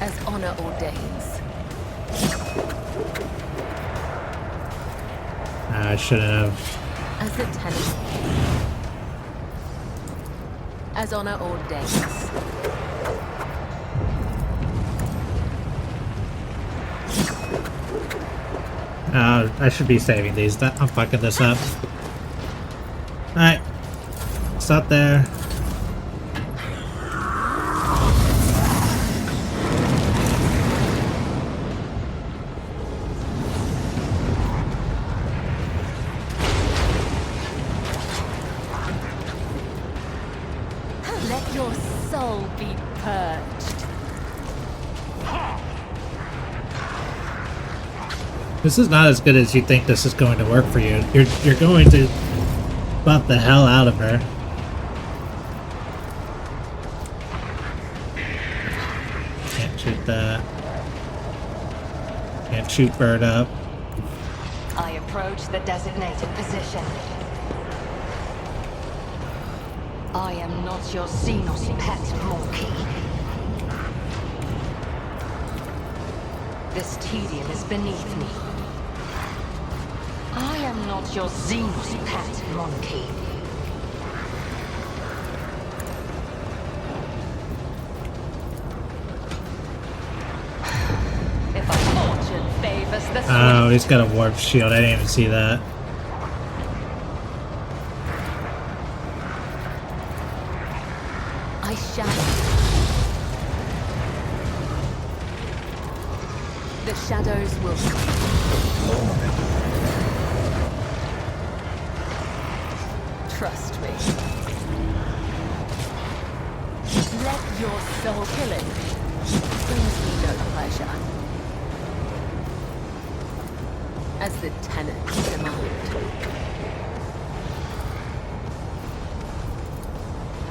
As honor ordains. I shouldn't have. As the tenant. As honor ordains. I should be saving these. I'm fucking this up. Alright. Stop there. Let your soul be purged. This is not as good as you think this is going to work for you. You're going to buff the hell out of her. Can't shoot that. Can't shoot bird up. I approach the designated position. I am not your Xenos pet monkey. This tedium is beneath me. I am not your Xenos pet monkey. favors the Oh, swift. he's got a warp shield. I didn't even see that. I shall. The shadows will trust me. Let your soul killing brings me no pleasure. As the tenants demand.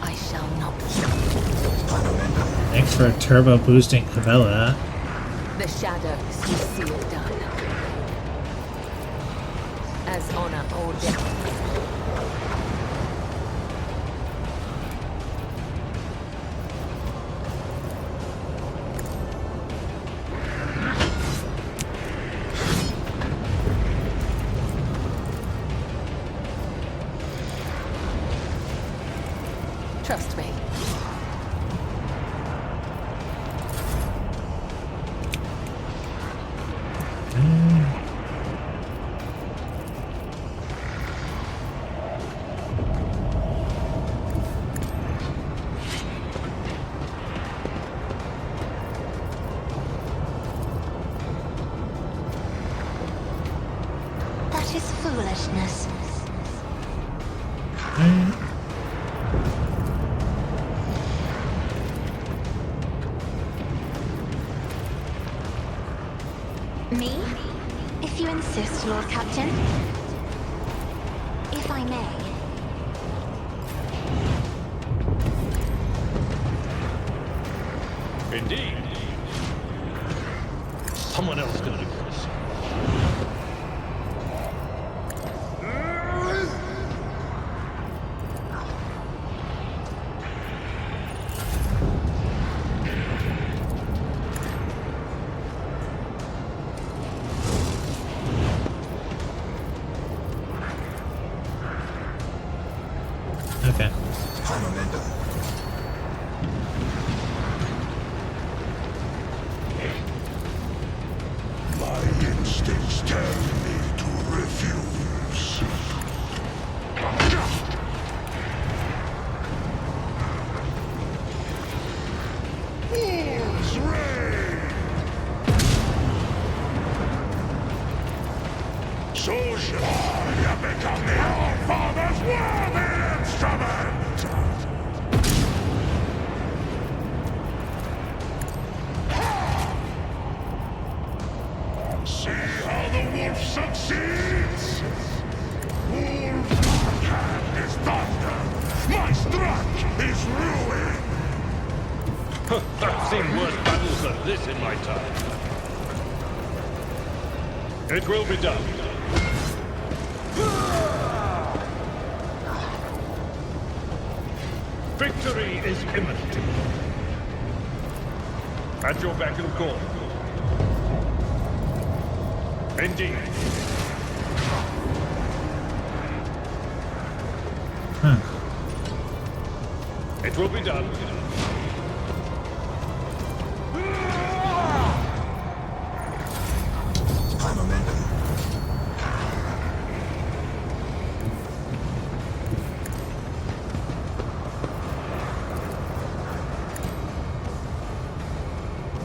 I shall not. Thanks for turbo boosting Cabela. The shadows you see it done. As honor or death. Trust me. That is foolishness. Me? If you insist, Lord Captain. If I may. Indeed. Someone else can do this. Okay. My instincts tell me to refuse. Fool's reign! So shall I have become the All-Father's worthy instrument! See how the wolf succeeds? Wolf's hand is thunder. My strike is ruin. I've seen worse battles than this in my time. It will be done. Victory is imminent. At your beck and call. Indeed. It will be done.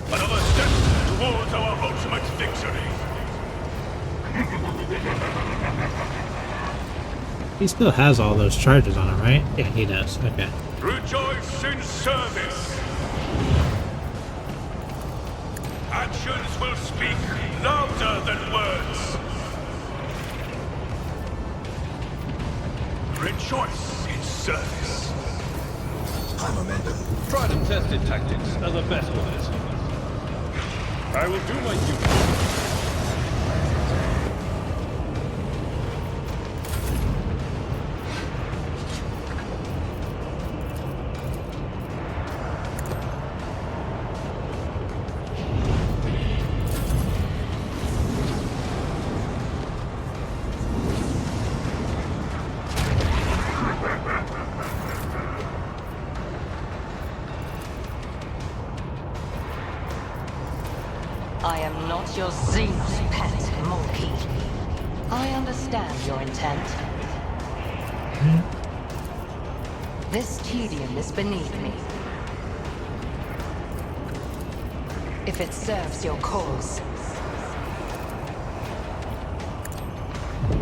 Another step towards our ultimate victory. He still has all those charges on him, right? Yeah, he does. Okay. Rejoice in service. Actions will speak louder than words. Rejoice in service. Tried and tested tactics are the best ones. I will do my duty. I am not your Xenos pet, monkey. I understand your intent. This tedium is beneath me. If it serves your cause. Are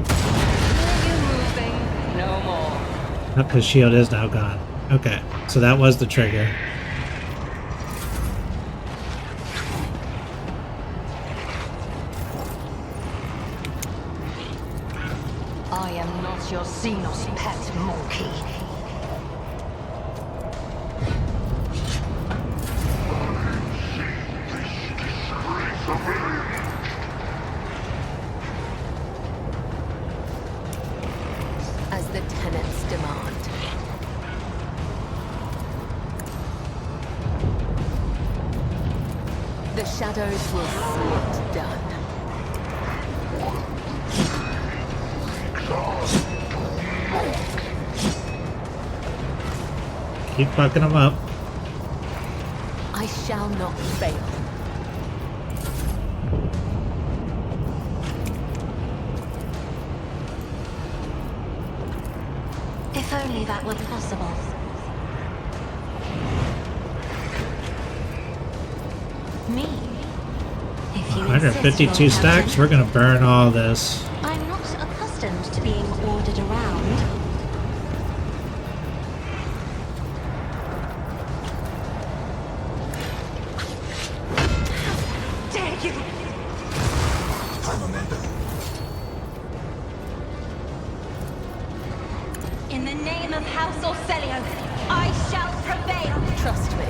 you moving? No more. Not his shield is now gone. Okay, so that was the trigger. I am not your Xenos pet, monkey. As the tenants demand. The shadows will see it done. Keep fucking them up. I shall not fail. If only that were possible. Me? If you 152 insist, Lord stacks, Captain. we're gonna burn all this. I'm not accustomed to being ordered around. Dare you! In the name of House Orselio, I shall prevail! Trust me.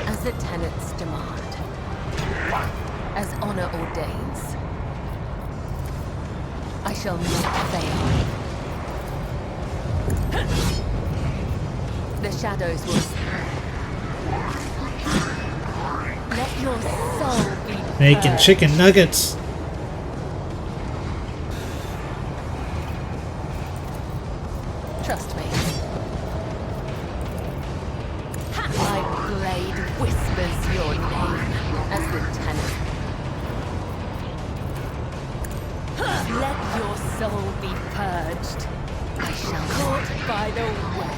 As the tenants demand. As honor ordains. I shall not fail. The shadows will... Let your soul be Making purged. chicken nuggets. Trust me. My blade whispers your name as the tenant. Let your soul be purged. I shall caught by the web.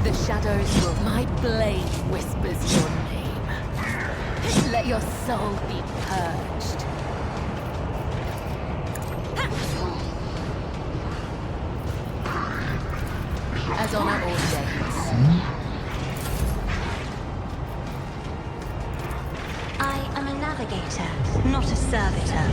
The shadows will... My blade whispers your name. Let your soul be purged. As honor ordains. I am a navigator, not a servitor.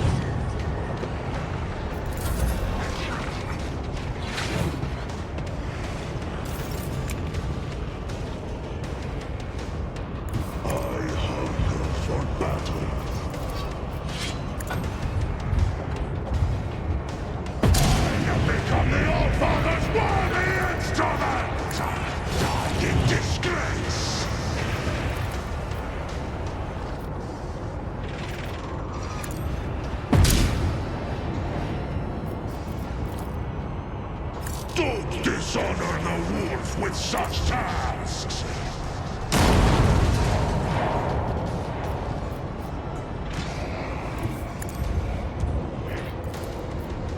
Don't dishonor the wolf with such tasks!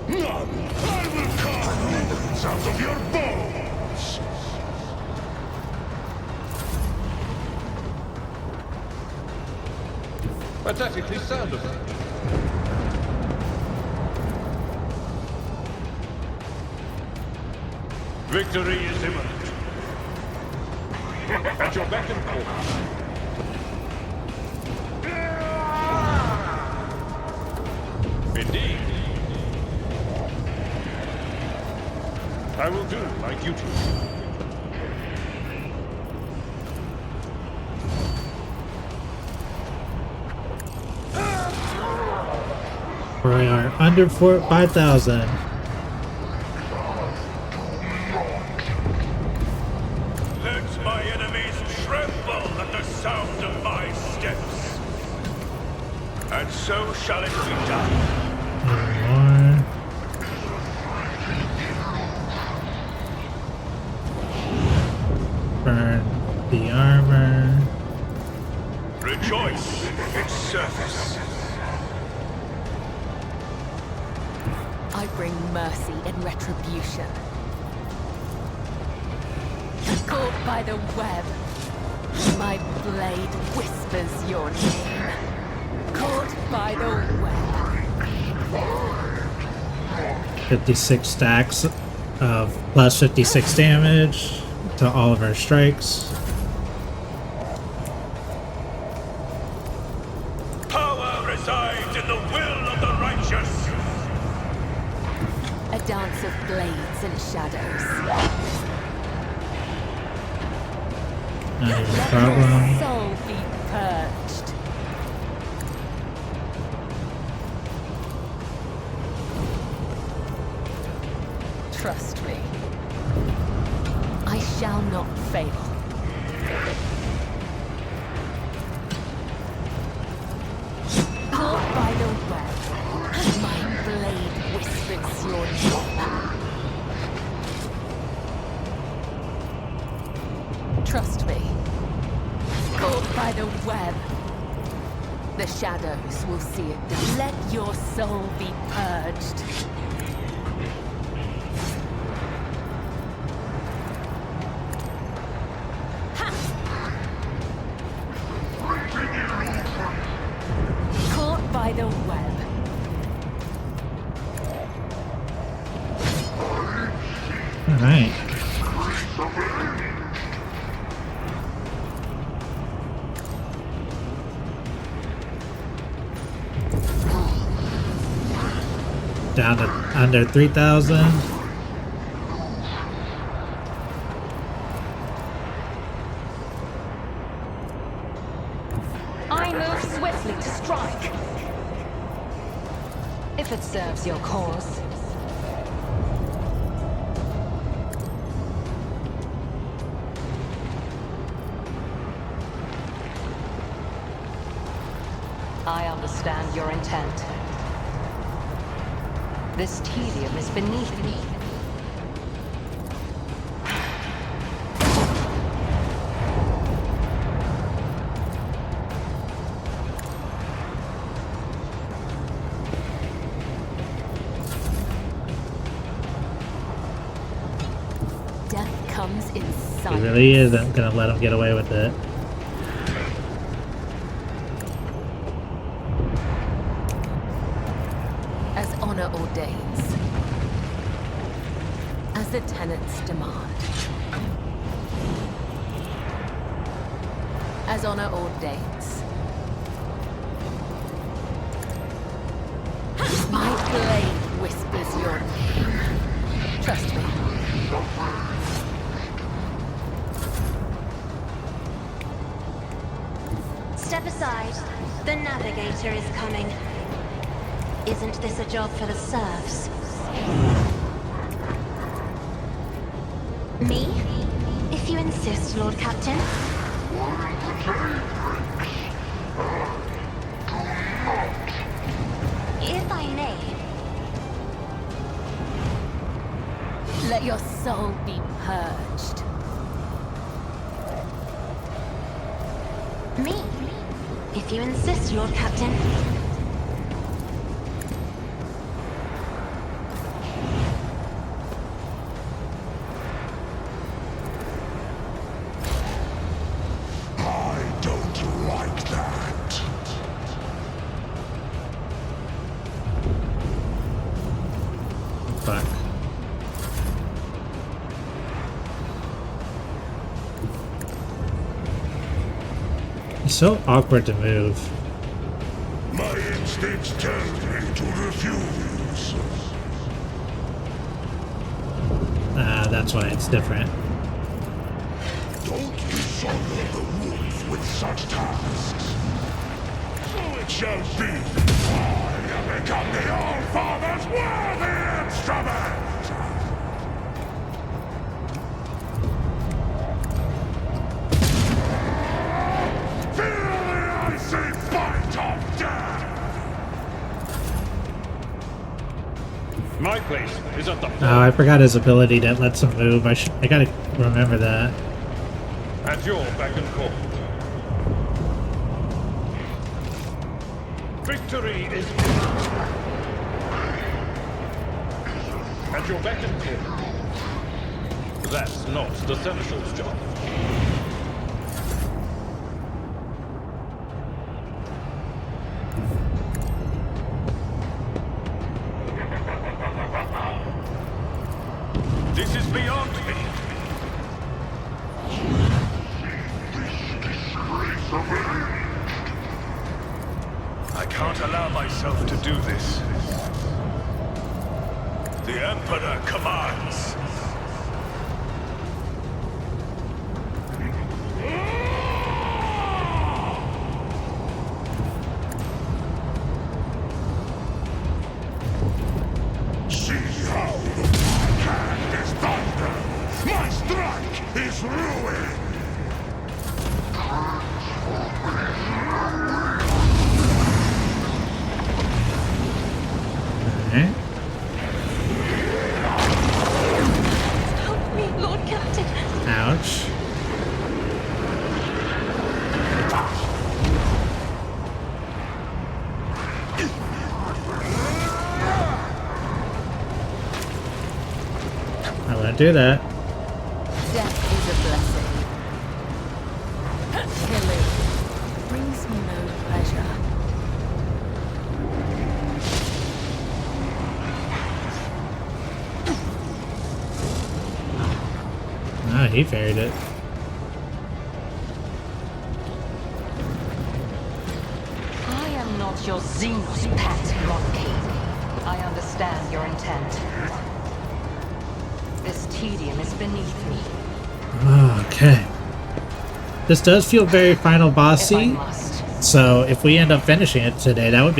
None! I will carve bones out of your bones! Pathetically sound of it. Victory is imminent. At your beck and call. Indeed. I will do my duty. We are under 5,000. Let my enemies tremble at the sound of my steps. And so shall it be done. bring mercy and retribution. Caught by the web, my blade whispers your name. Caught by the web. 56 stacks of plus 56 damage to all of our strikes. Power resides in the will of the righteous. A dance of blades and shadows. Not even a Let problem. your soul be purged. Trust me. I shall not fail. Caught by the web, my blade whispers your name. Trust me. Caught by the web, the shadows will see it done. Let your soul be purged. Caught by the web. All right. Down to under 3,000. I move swiftly to strike. If it serves your cause. I understand your intent. This tedium is beneath me. Death comes in He silence. really isn't gonna let him get away with it. As honor ordains. As the tenets demand. As honor ordains. My blade whispers your name. Trust me. Step aside. The navigator is coming. Isn't this a job for the serfs? Me? If you insist, Lord Captain. If I may. Let your soul be purged. Me? If you insist, Lord Captain. I don't like that. Fuck. It's so awkward to move. My instincts tell me to refuse. Ah, that's why it's different. Don't dishonor the wolf with such tasks. So it shall be. I have become the All-Father's worthy instrument! Feel the icy bite of death! My place is at the Oh, I forgot his ability that lets him move. I gotta remember that. at your beck and call. Victory is At your beck and call. That's not the Seneschal's job. This is beyond me. I can't allow myself to do this. The Emperor commands. See how my hand is thunder! My strike is ruin! Okay. Help me, Lord Captain. Ouch. I wouldn't do that. Death is a blessing. Killing brings me no pleasure. Ah, he parried it. I am not your Xenos pet, monkey. I understand your intent. This tedium is beneath me. Okay. This does feel very final If I bossy, must. so if we end up finishing it today, that would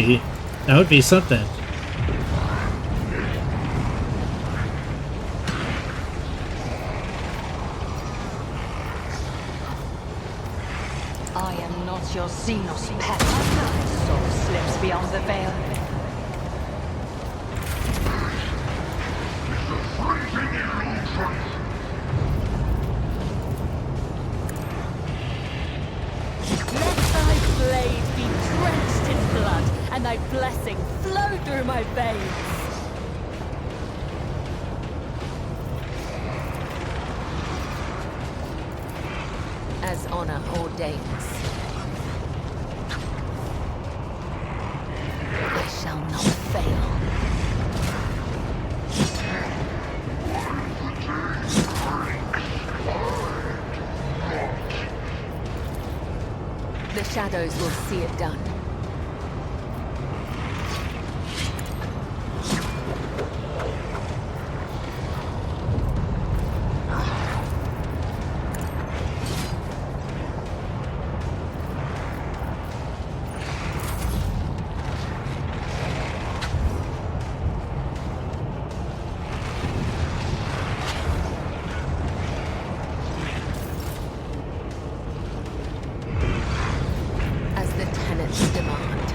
be something. I am not your Xenos pet. Soul slips beyond the veil. Let thy blade be drenched in blood, and thy blessing flow through my veins. As honor ordains. I shall not fail. The shadows will see it done. As the tenets demand.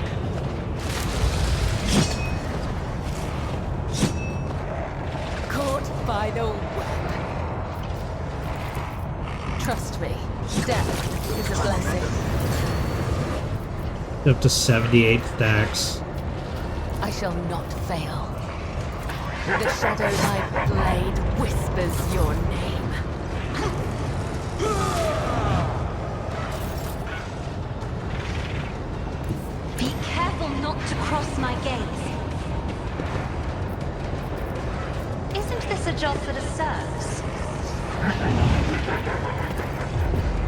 Caught by the web. Trust me, death is a blessing. Up to 78 stacks. I shall not fail. The shadow thy blade whispers your name. Be careful not to cross my gaze. Isn't this a job for the serfs?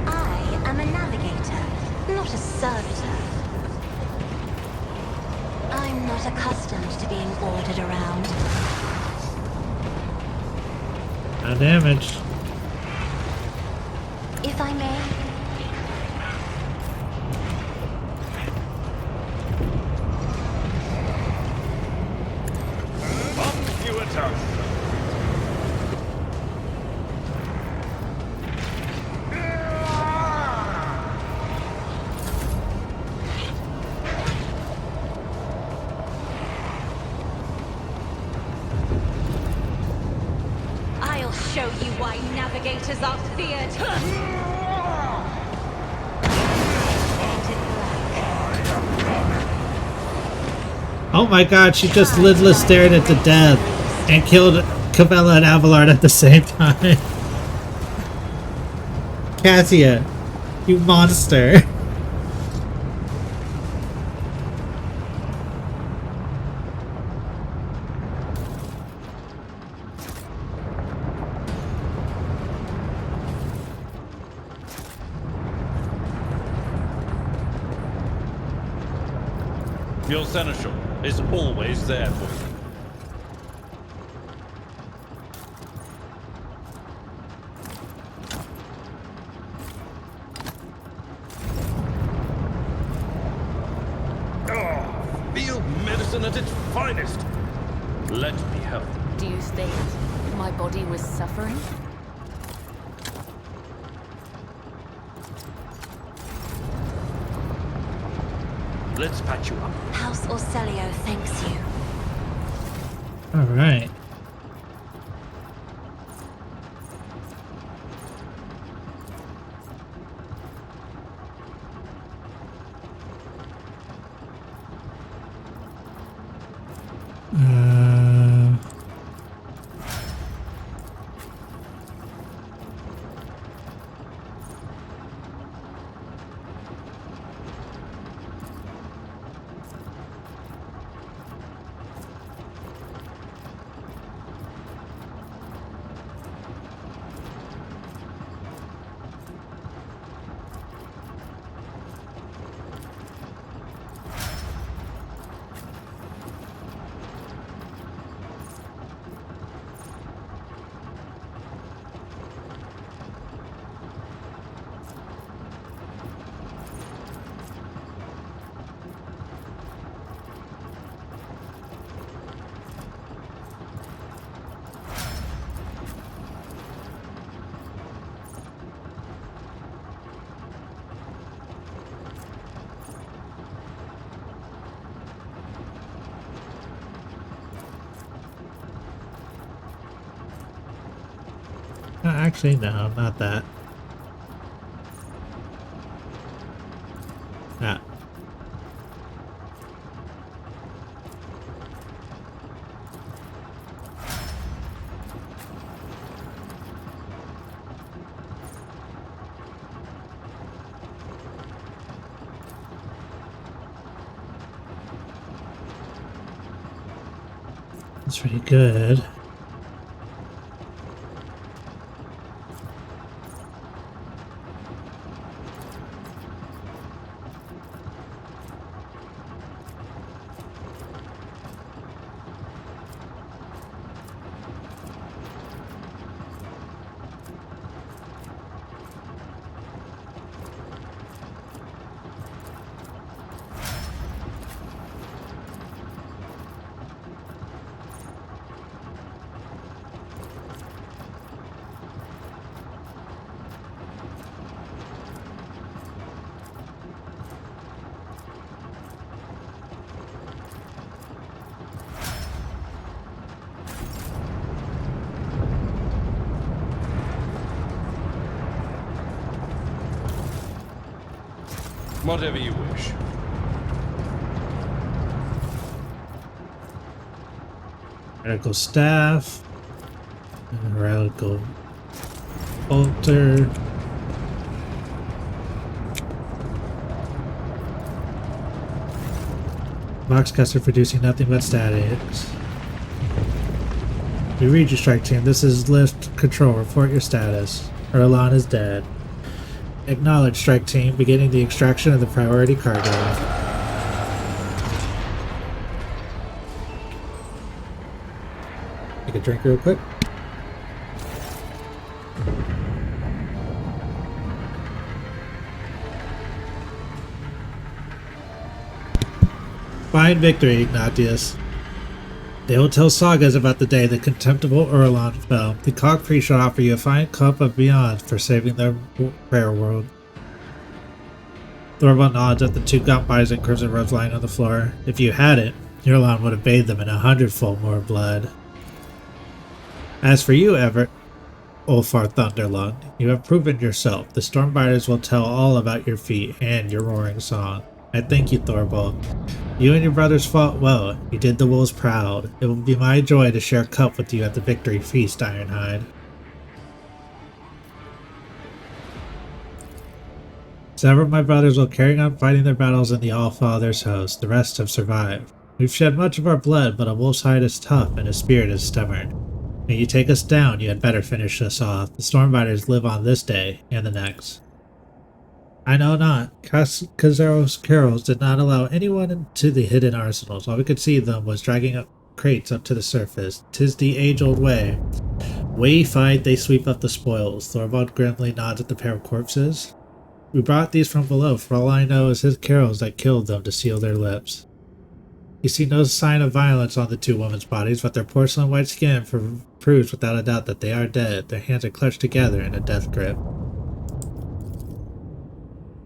I am a navigator, not a servitor. I'm not accustomed to being ordered around. No damage. If I may, On you attack. I'll show you why navigators are feared. Oh my god, she just lidless stared at the death and killed Cabela and Abelard at the same time. Cassia, you monster. Your seneschal is always there for you. Oh, field medicine at its finest. Let me help. Do you think my body was suffering? Let's patch you up. House Orselio thanks you. Alright. Actually, no, not that. Ah. That's pretty good. Whatever you wish. Heretical staff. And heretical altar. Boxcaster producing nothing but statics. We read your strike team. This is lift control. Report your status. Erlan is dead. Acknowledge strike team. Beginning the extraction of the priority cargo. Take a drink real quick. Fine victory, Ignatius. They will tell sagas about the day the contemptible Erlan fell. The Cog Priest shall offer you a fine cup of beyond for saving the prayer world. Thorvald nods at the two gaunt bison crimson robes lying on the floor. If you had it, Erlan would have bathed them in 100-fold more blood. As for you, Everett, Ulfar Thunderlung, you have proven yourself. The Stormbiters will tell all about your feat and your roaring song. I thank you, Thorvald. You and your brothers fought well. You did the wolves proud. It will be my joy to share a cup with you at the victory feast, Ironhide. Several of my brothers will carry on fighting their battles in the All-Father's host. The rest have survived. We've shed much of our blood, but a wolf's hide is tough and his spirit is stubborn. When you take us down, you had better finish us off. The Stormbiters live on this day and the next. I know not. Kazaro's carols did not allow anyone into the hidden arsenals. All we could see them was dragging up crates up to the surface. 'Tis the age-old way. We fight, they sweep up the spoils. Thorvald grimly nods at the pair of corpses. We brought these from below. For all I know, is his carols that killed them to seal their lips. You see no sign of violence on the two women's bodies, but their porcelain white skin proves without a doubt that they are dead. Their hands are clutched together in a death grip.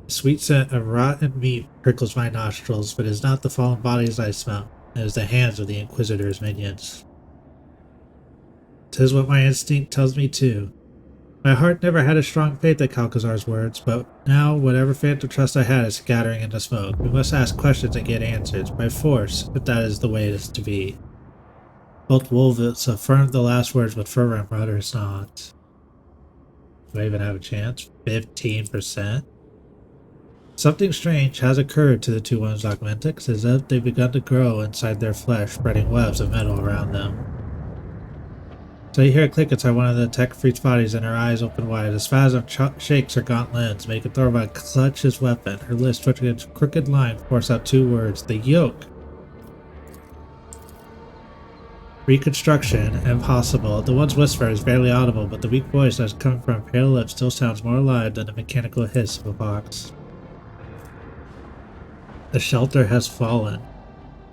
The sweet scent of rotten meat prickles my nostrils, but it is not the fallen bodies I smell. It is the hands of the Inquisitor's minions. 'Tis what my instinct tells me too. My heart never had a strong faith at Calcazar's words, but now whatever phantom trust I had is scattering into smoke. We must ask questions and get answers, by force, if that is the way it is to be. Both wolves affirmed the last words with fervor and brothers not. Do I even have a chance? 15%? Something strange has occurred to the two women's augmentics, as if they've begun to grow inside their flesh, spreading webs of metal around them. So you hear a click inside one of the tech freak's bodies and her eyes open wide. A spasm shakes her gaunt limbs, making Thorvald clutch his weapon. Her lips twitching a crooked line force out two words: the yoke. Reconstruction, impossible. The one's whisper is barely audible, but the weak voice that's coming from her pale lips still sounds more alive than the mechanical hiss of a box. The shelter has fallen.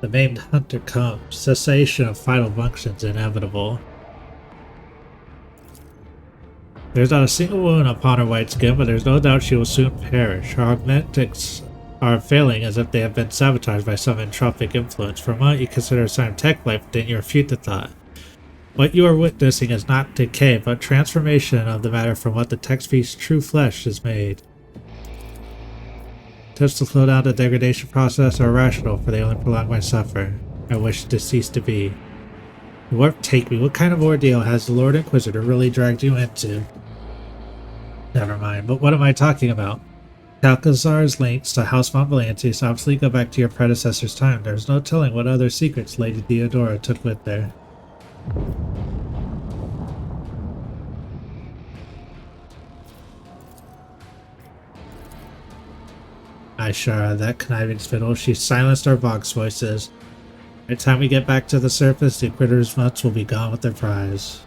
The maimed hunter comes. Cessation of vital functions inevitable. There's not a single wound upon her white skin, but there's no doubt she will soon perish. Her augmentics are failing as if they have been sabotaged by some entropic influence. For a moment you consider a sign of tech life, but then you refute the thought. What you are witnessing is not decay, but transformation of the matter from what the text feast's true flesh is made. Attempts to slow down the degradation process are irrational, for they only prolong my suffering. I wish to cease to be. What take me? What kind of ordeal has the Lord Inquisitor really dragged you into? Never mind, but what am I talking about? Calcazar's links to House Montvalantis obviously go back to your predecessor's time. There's no telling what other secrets Lady Theodora took with her. Ishara, that conniving spittle, she silenced our vox voices. By the time we get back to the surface, the Inquisitor's nuts will be gone with their prize.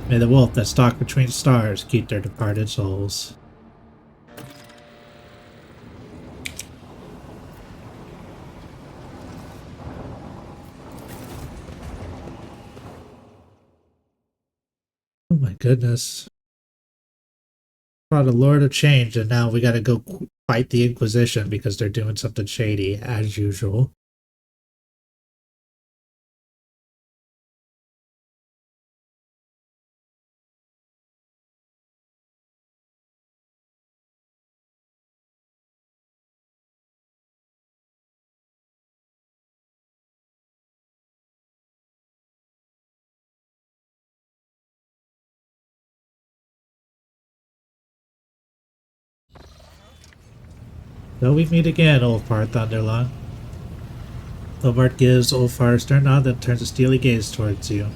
May the wolf that stalked between stars keep their departed souls. Oh my goodness. Brought a Lord of Change, and now we gotta go fight the Inquisition because they're doing something shady, as usual. Till we meet again, Ulfar Thunderlung. Lomart gives Ulfar a stern nod, then turns a steely gaze towards you.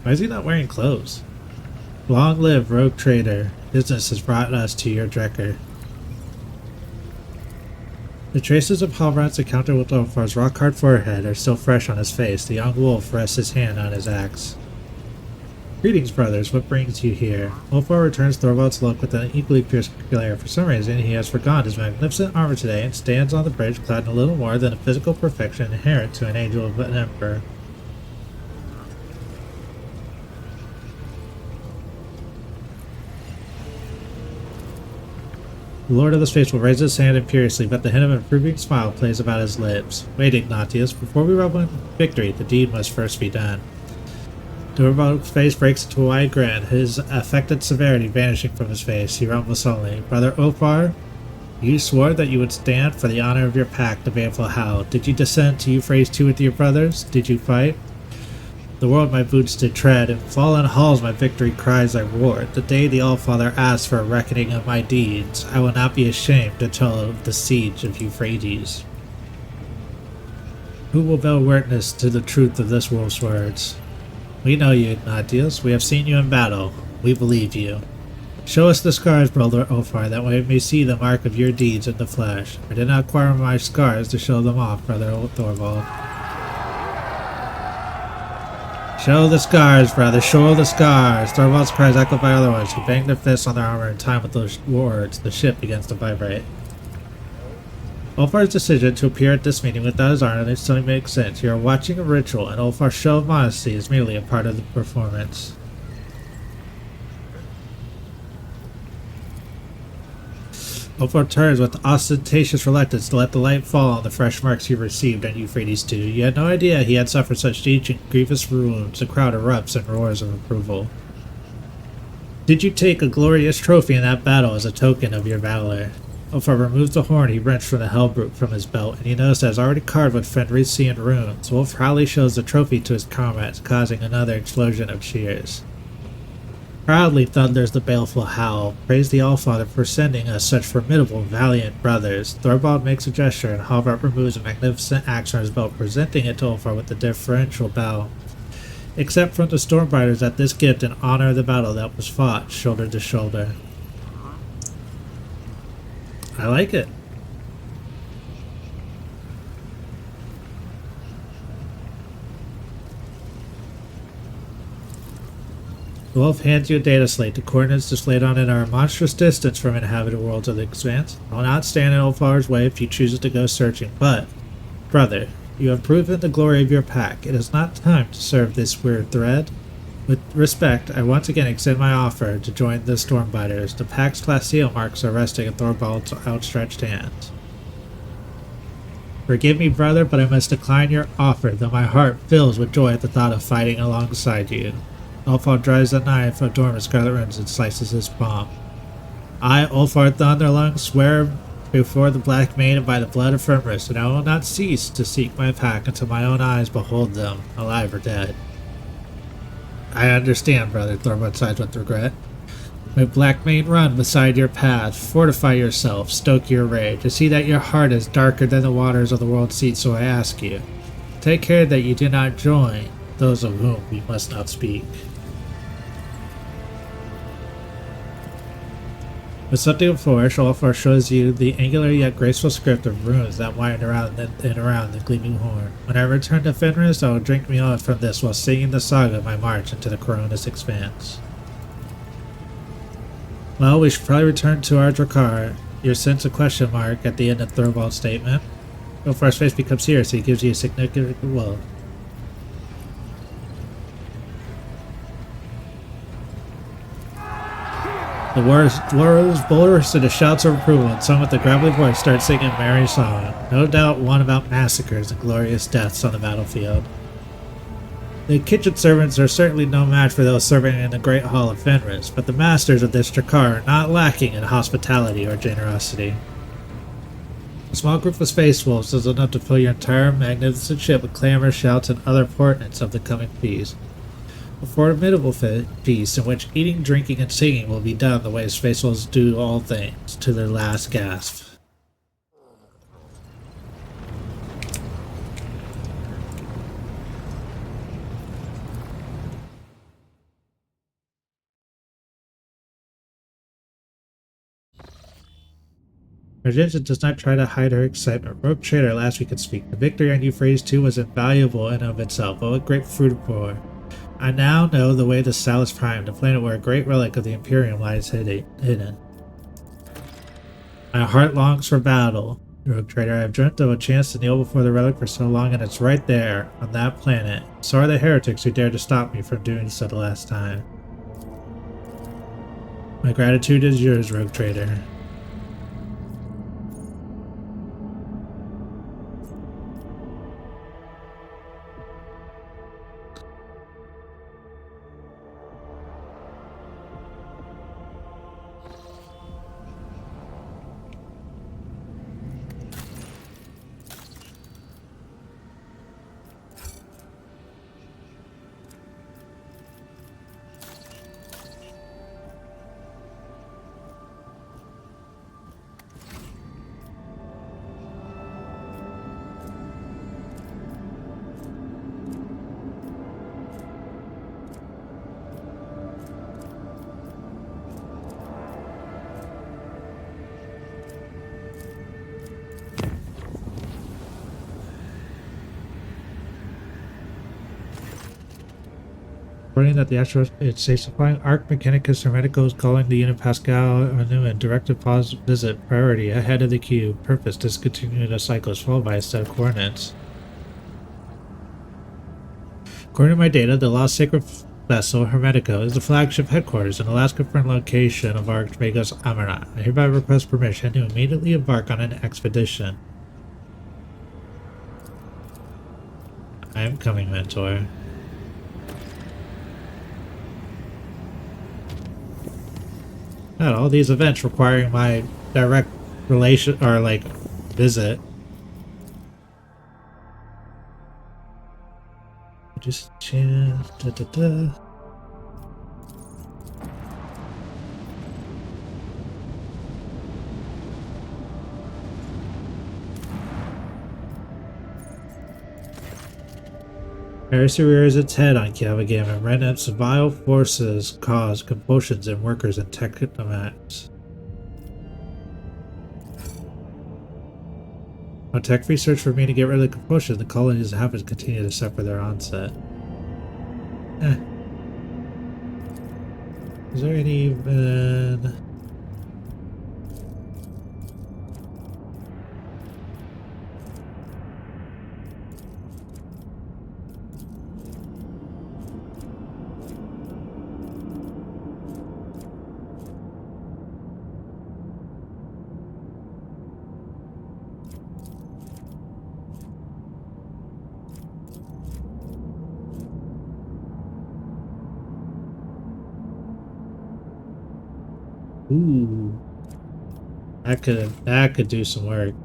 Why is he not wearing clothes? Long live, rogue trader. Business has brought us to your Drekker. The traces of Halbrand's encounter with Ulfar's rock-hard forehead are still fresh on his face. The young wolf rests his hand on his axe. Greetings, brothers. What brings you here? Ulfar returns Thorvald's look with an equally fierce glare. For some reason, he has forgotten his magnificent armor today and stands on the bridge clad in a little more than a physical perfection inherent to an angel of an emperor. The Lord of the Space will raise his hand imperiously, but the hint of an approving smile plays about his lips. Wait, Ignatius. Before we revel in victory, the deed must first be done. Thorvald's face breaks into a wide grin, his affected severity vanishing from his face. He rumbles sullenly. Brother Ulfar, You swore that you would stand for the honor of your pact, the Baleful Howl. Did you descend to Euphrates too with your brothers? Did you fight? The world my boots did tread, in fallen halls my victory cries I roared. The day the Allfather asked for a reckoning of my deeds, I will not be ashamed to tell of the siege of Euphrates. Who will bear witness to the truth of this wolf's words? We know you, Ignatius. We have seen you in battle. We believe you. Show us the scars, brother Ulfar, that we may see the mark of your deeds in the flesh. I did not acquire my scars to show them off, brother Thorvald. Show the scars, brother, show the scars! Thorvald's cries echoed by other ones who banged their fists on their armor in time with those words. The ship begins to vibrate. Ulfar's decision to appear at this meeting without his armor instantly makes sense. You are watching a ritual, and Ulfar's show of modesty is merely a part of the performance. Ulfar turns with ostentatious reluctance to let the light fall on the fresh marks he received on Euphrates II. You had no idea he had suffered such deep and grievous wounds. The crowd erupts in roars of approval. Did you take a glorious trophy in that battle as a token of your valor? Ulfar removes the horn he wrenched from the Hellbrute from his belt, and you notice that it's already carved with Fenrisian runes. Wolf proudly shows the trophy to his comrades, causing another explosion of cheers. Proudly thunders the baleful howl. Praise the Allfather for sending us such formidable, valiant brothers. Thorvald makes a gesture, and Halvard removes a magnificent axe from his belt, presenting it to Ulfar with a deferential bow. Accept from the Stormbriders that this gift in honor of the battle that was fought shoulder to shoulder. I like it. The wolf hands you a data slate. The coordinates displayed on it are a monstrous distance from inhabited worlds of the expanse. I will not stand in Ulfar's way if you choose to go searching, but, brother, you have proven the glory of your pack. It is not time to serve this weird thread. With respect, I once again extend my offer to join the Stormbiters. The pack's class seal marks are resting in Thorvald's outstretched hands. Forgive me, brother, but I must decline your offer, though my heart fills with joy at the thought of fighting alongside you. Ulfar drives the knife of dormant scarlet runes and slices his palm. I, Ulfar Thunderlung, swear before the Black Maid and by the blood of Fenris, and I will not cease to seek my pack until my own eyes behold them, alive or dead. I understand, brother, Thorvald sighs with regret. May Black Maid run beside your path, fortify yourself, stoke your rage. I see that your heart is darker than the waters of the world seat, so I ask you, take care that you do not join those of whom we must not speak. With something of flourish, Ulfar shows you the angular yet graceful script of runes that wind around and around the gleaming horn. When I return to Fenris, I will drink me out from this while singing the saga of my march into the Corona's expanse. Well, we should probably return to our Drakkar. You sense a question mark at the end of Thorvald's statement. Ulfar's face becomes serious, so he gives you a significant look. The words burst into shouts of approval, and some with a gravelly voice start singing a merry song. No doubt one about massacres and glorious deaths on the battlefield. The kitchen servants are certainly no match for those serving in the Great Hall of Fenris, but the masters of this Drakkar are not lacking in hospitality or generosity. A small group of space wolves is enough to fill your entire magnificent ship with clamor, shouts, and other portents of the coming feast. A formidable feast in which eating, drinking, and singing will be done the way space wolves do all things, to their last gasp. Argenta does not try to hide her excitement. Rogue Trader, last we could speak. The victory on Euphrates II was invaluable in of itself, but what great fruit it bore. I now know the way to Salus Prime, the planet where a great relic of the Imperium lies hidden. My heart longs for battle, Rogue Trader. I have dreamt of a chance to kneel before the relic for so long, and it's right there, on that planet. So are the heretics who dared to stop me from doing so the last time. My gratitude is yours, Rogue Trader. Reporting that the actual it's a supplying Arc Mechanicus Hermetico is calling the unit Pascal and directed pause visit priority ahead of the queue. Purpose discontinue the cyclist followed by a set of coordinates. According to my data, the Lost Sacred Vessel Hermetico is the flagship headquarters and the last confirmed location of Archmagos Amaranth. I hereby request permission to immediately embark on an expedition. I am coming, Mentor. God, all these events requiring my direct relation or like visit. Just chance. Heresy rears its head on Calvagam and Renet's vile forces cause compulsions in workers and technomats. On tech research for me to get rid of the compulsion, the colonies and habits continue to suffer their onset. Is there any even... Ooh, that could do some work.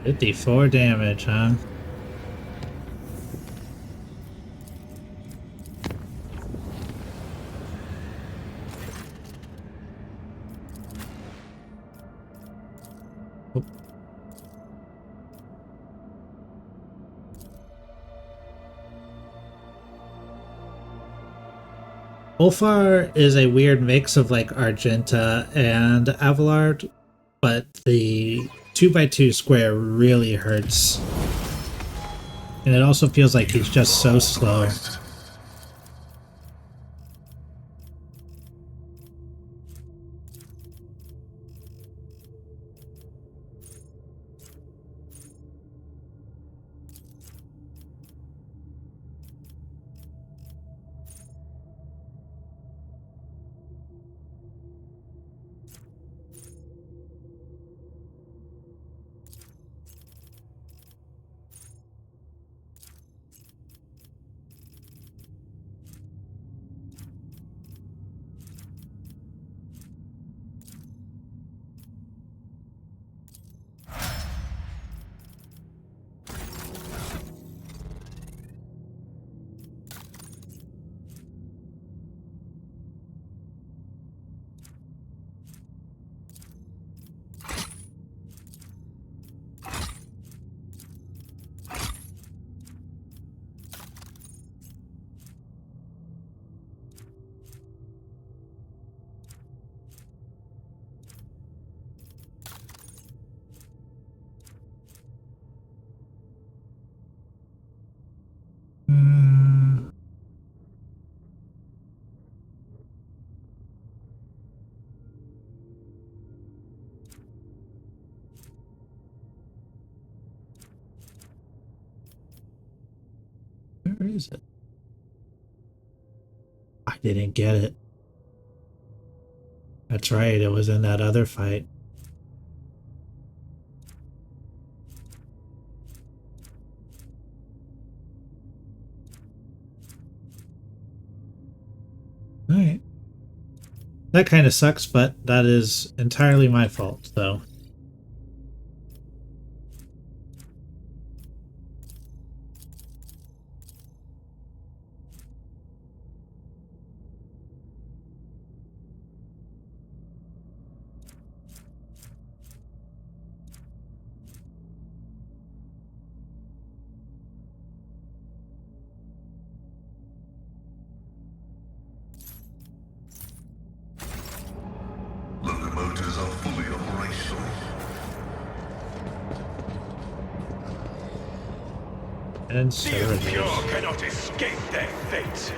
$54 damage, huh? Ulfar is a weird mix of like Argenta and Avalard, but the 2x2 square really hurts. And it also feels like he's just so slow. Where is it? I didn't get it. That's right, it was in that other fight. Alright. That kind of sucks, but that is entirely my fault, though. And The impure cannot escape their fate.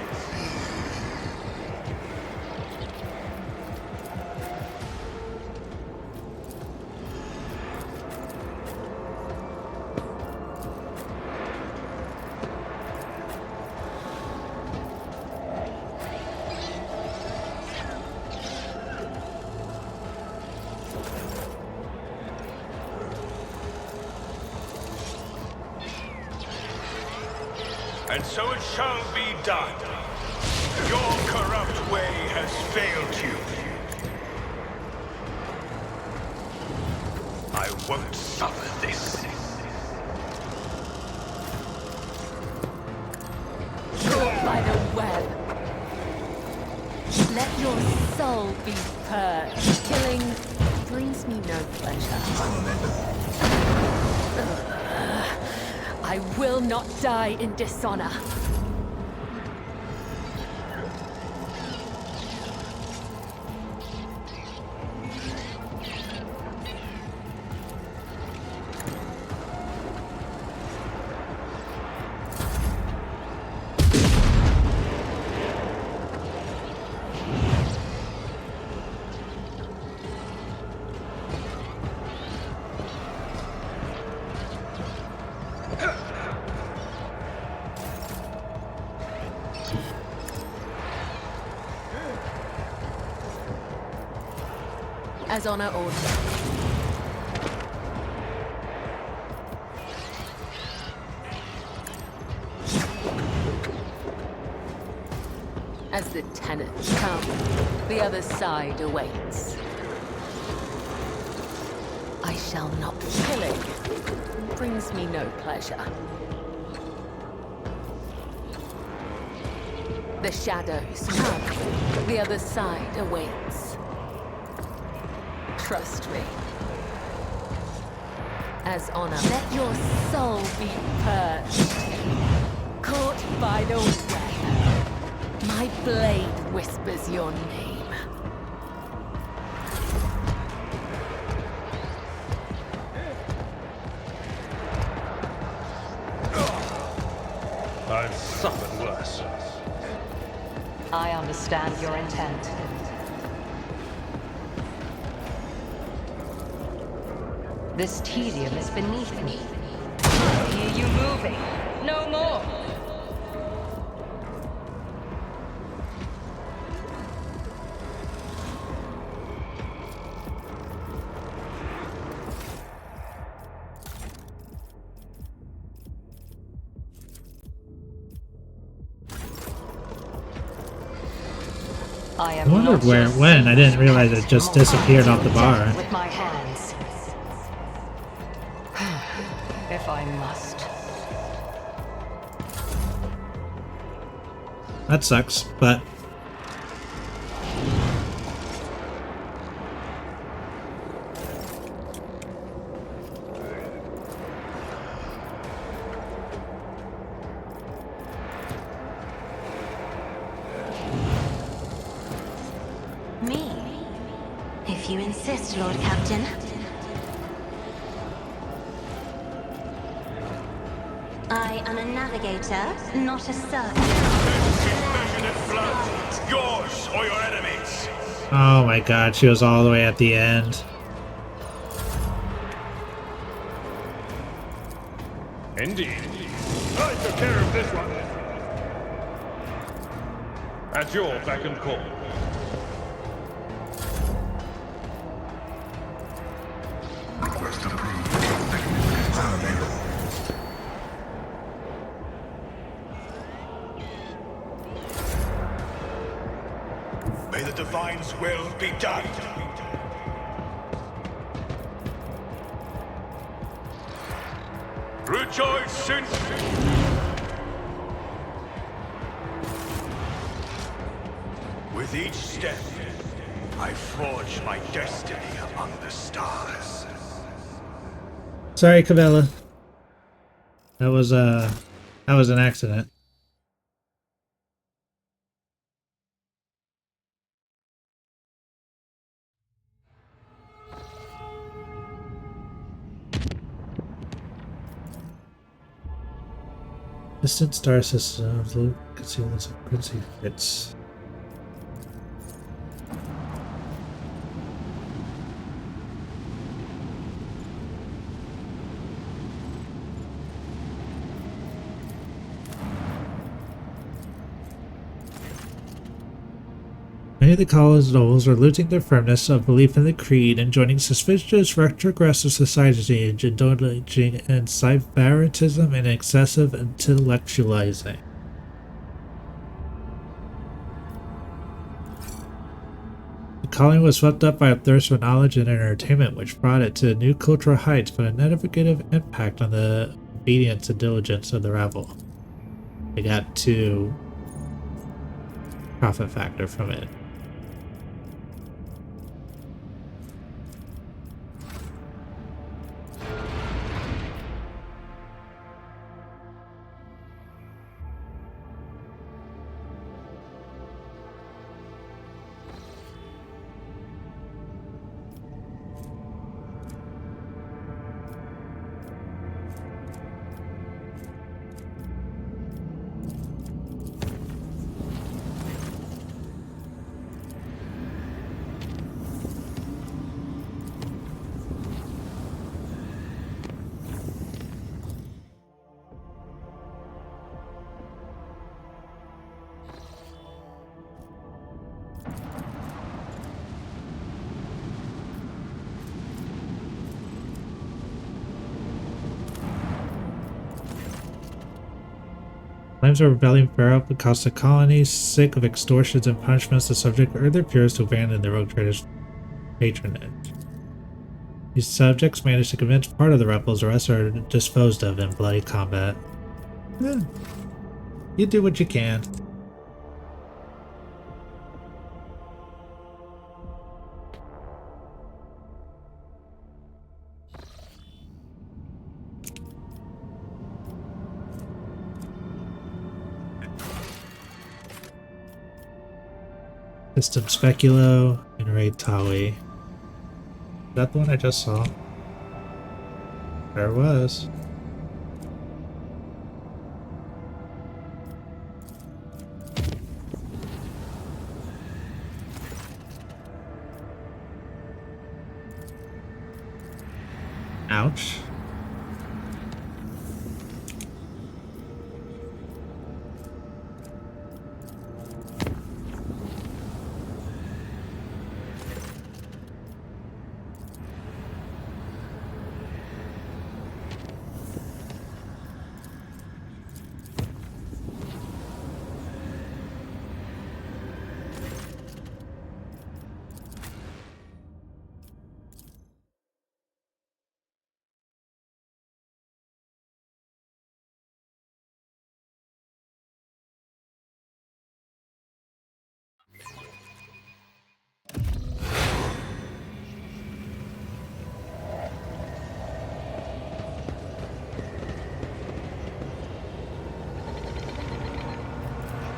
And so it shall be done. Your corrupt way has failed you. I won't suffer this. Caught by the web. Let your soul be purged. Killing brings me no pleasure. I will not die in dishonor. As honor orders. As the tenants come, the other side awaits. I shall not be killing. It brings me no pleasure. The shadows come, the other side awaits. Trust me. As honor, let your soul be purged. Caught by the web, my blade whispers your name. I've suffered worse. I understand your intent. This tedium is beneath me. I hear you moving. No more. I wondered where it went. I didn't realize it just disappeared off the bar. With my hands. If I must. That sucks, but Me? If you insist, Lord Captain. I am a navigator, not a servant. Passionate blood, yours or your enemies. oh my god, she was all the way at the end. Indeed. I took care of this one. At your beck and call. Request approved. Unavailable. May the Divine's will be done. Rejoice in... With each step, I forge my destiny among the stars. Sorry, Cavella. That was an accident. Distant star systems, low concealments of good secrets. Many of the colonists are losing their firmness of belief in the creed and joining suspicious retrogressive societies, indulging in sybaritism and excessive intellectualizing. The colony was swept up by a thirst for knowledge and entertainment, which brought it to new cultural heights, but a negative impact on the obedience and diligence of the rabble. They got to profit factor from it. Flames of rebellion flare up across the colonies, sick of extortions and punishments. The subject urge their peers to abandon their rogue traders' patronage. These subjects manage to convince part of the rebels, the rest are disposed of in bloody combat. You do what you can. System Speculo and Raid Tawi. Is that the one I just saw? There it was. Ouch.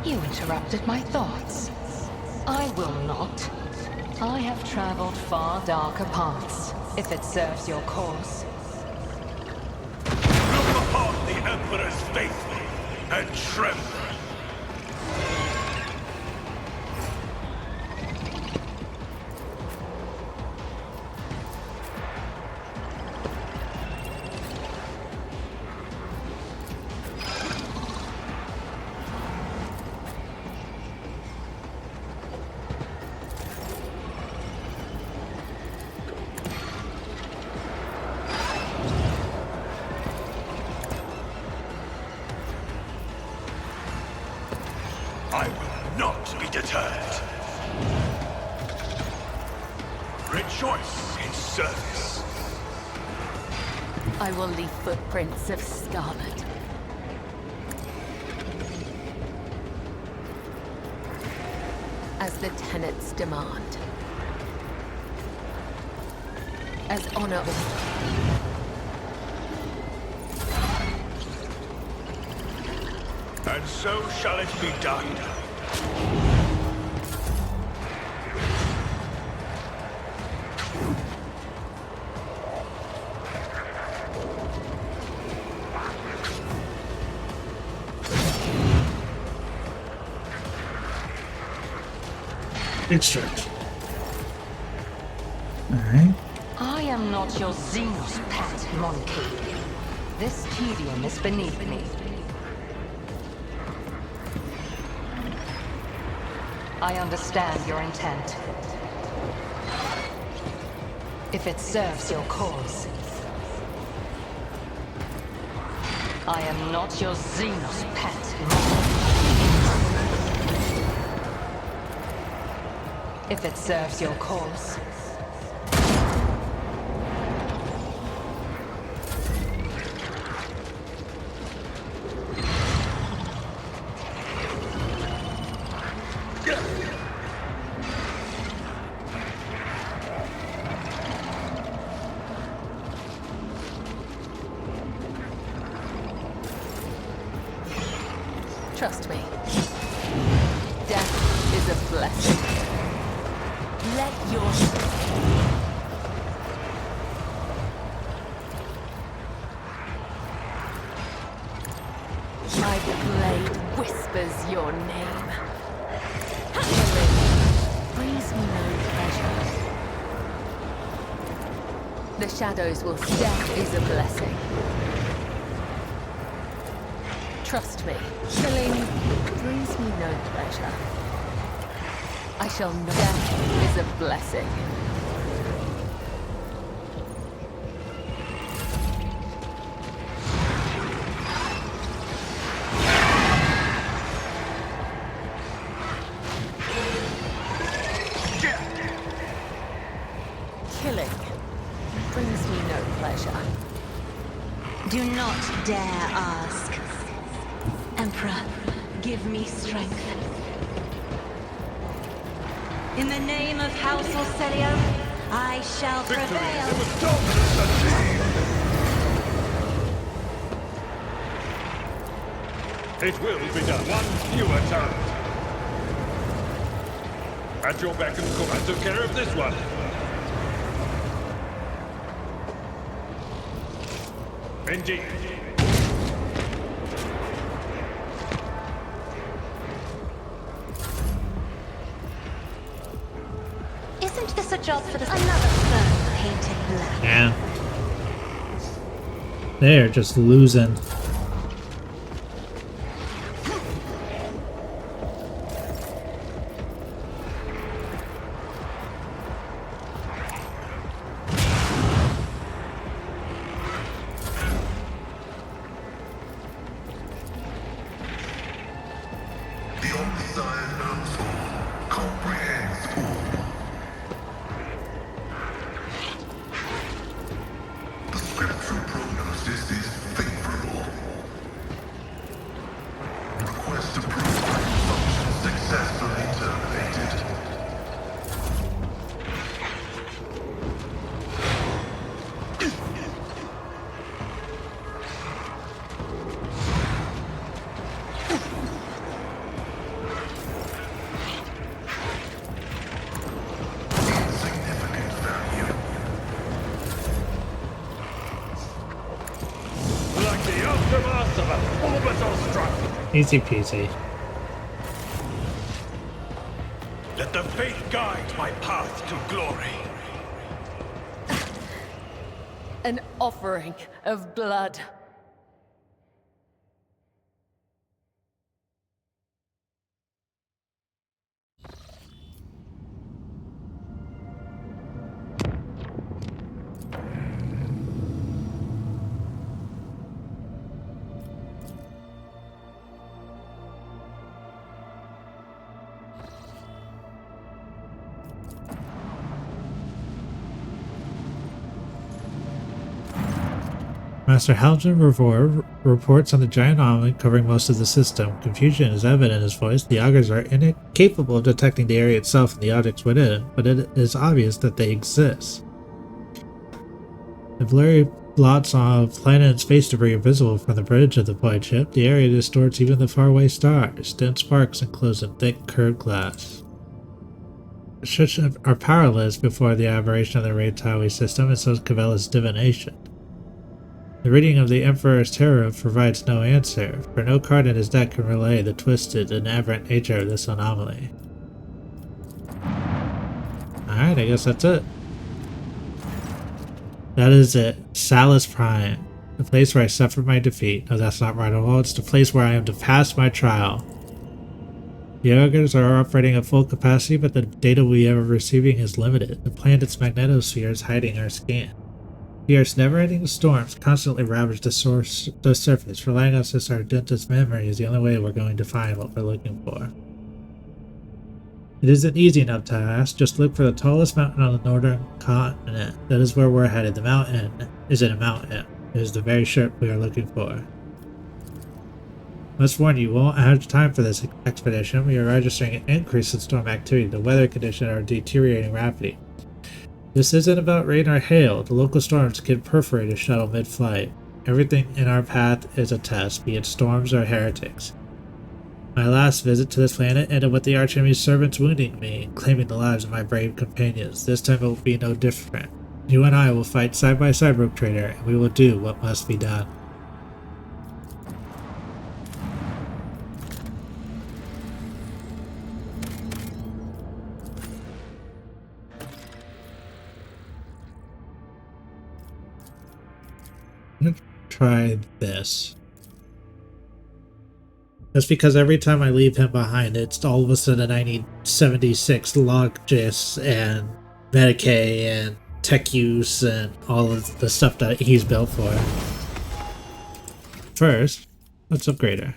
You interrupted my thoughts. I will not. I have traveled far darker paths, if it serves your cause. Look upon the Emperor's faithful and tremble. I will not be deterred. Rejoice in service. I will leave footprints of scarlet. As the tenets demand. As honor. And so shall it be done. Extract. Alright. I am not your Xenos pet, monkey. This tedium is beneath me. I understand your intent. If it serves your cause. I am not your Xenos pet, monkey. If it serves your cause. Trust me. Death is a blessing. Let your... My blade whispers your name. Brings me no pleasure. The shadows will... Death is a blessing. Trust me. Killing brings me no pleasure. I shall know death is a blessing. Killing brings me no pleasure. Do not dare ask. Emperor, give me strength. In the name of House Orcelio, I shall prevail. It will be done. One fewer turret. At your beck and call. I took care of this one. Indeed. Isn't this a job for another firm painted black? Yeah. They're just losing. Easy peasy. Let the faith guide my path to glory. An offering of blood. Master Haljan reports on the giant omelet covering most of the system. Confusion is evident in his voice. The augurs are incapable of detecting the area itself and the objects within, but it is obvious that they exist. The blurry blots of planet and space debris are visible from the bridge of the void ship. The area distorts even the faraway stars. Dense sparks enclosed in thick, curved glass. Ships are powerless before the aberration of the Raytawi system, and so is Cavella's divination. The reading of the Emperor's Terror provides no answer, for no card in his deck can relay the twisted and aberrant nature of this anomaly. Alright, I guess that's it. That is it. Salus Prime. The place where I suffered my defeat. No, that's not right at all. It's the place where I am to pass my trial. The ogres are operating at full capacity, but the data we are receiving is limited. The planet's magnetosphere is hiding our scan. Fierce, never-ending storms constantly ravage the surface. Relying on this our dentist memory is the only way we're going to find what we're looking for. It isn't easy enough to ask. Just look for the tallest mountain on the northern continent. That is where we're headed. The mountain isn't a mountain. It is the very ship we are looking for. Must warn you, we won't have time for this expedition. We are registering an increase in storm activity. The weather conditions are deteriorating rapidly. This isn't about rain or hail. The local storms can perforate a shuttle mid-flight. Everything in our path is a test, be it storms or heretics. My last visit to this planet ended with the Archenemy's servants wounding me and claiming the lives of my brave companions. This time it will be no different. You and I will fight side by side, Rogue Trader, and we will do what must be done. I'm gonna try this. That's because every time I leave him behind, it's all of a sudden I need 76 Logjus and Medicae and tech use and all of the stuff that he's built for. First, let's upgrade her.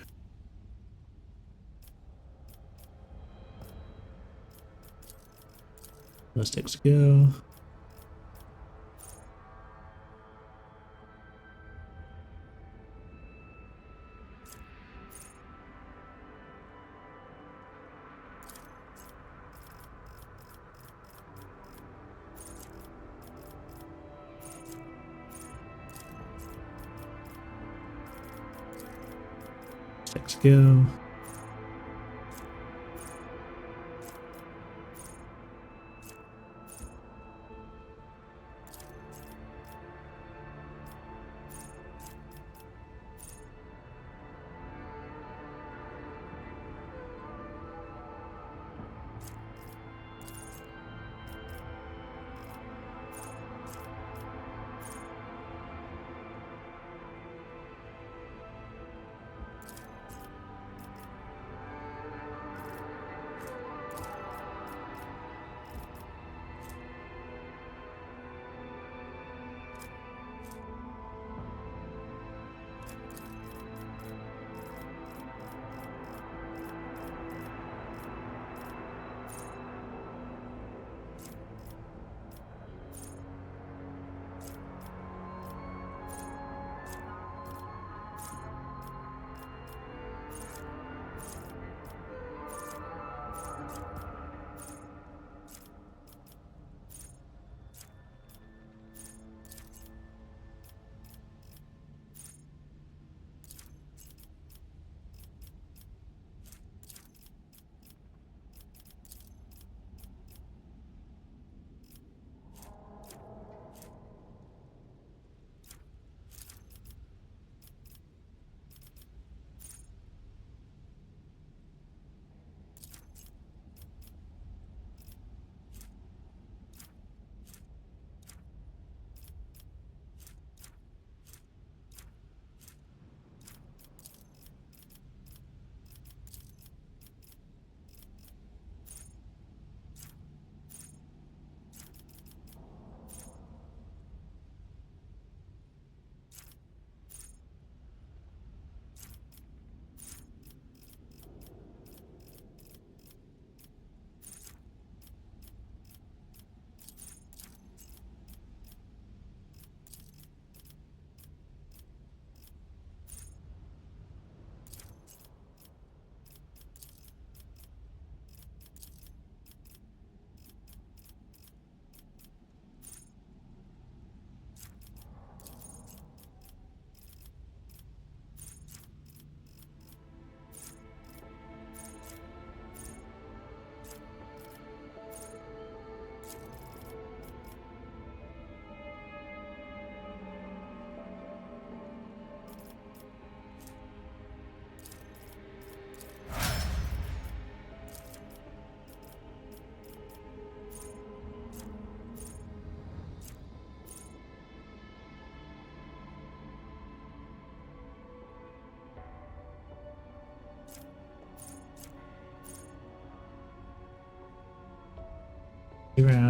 Ballistics go. Let's go.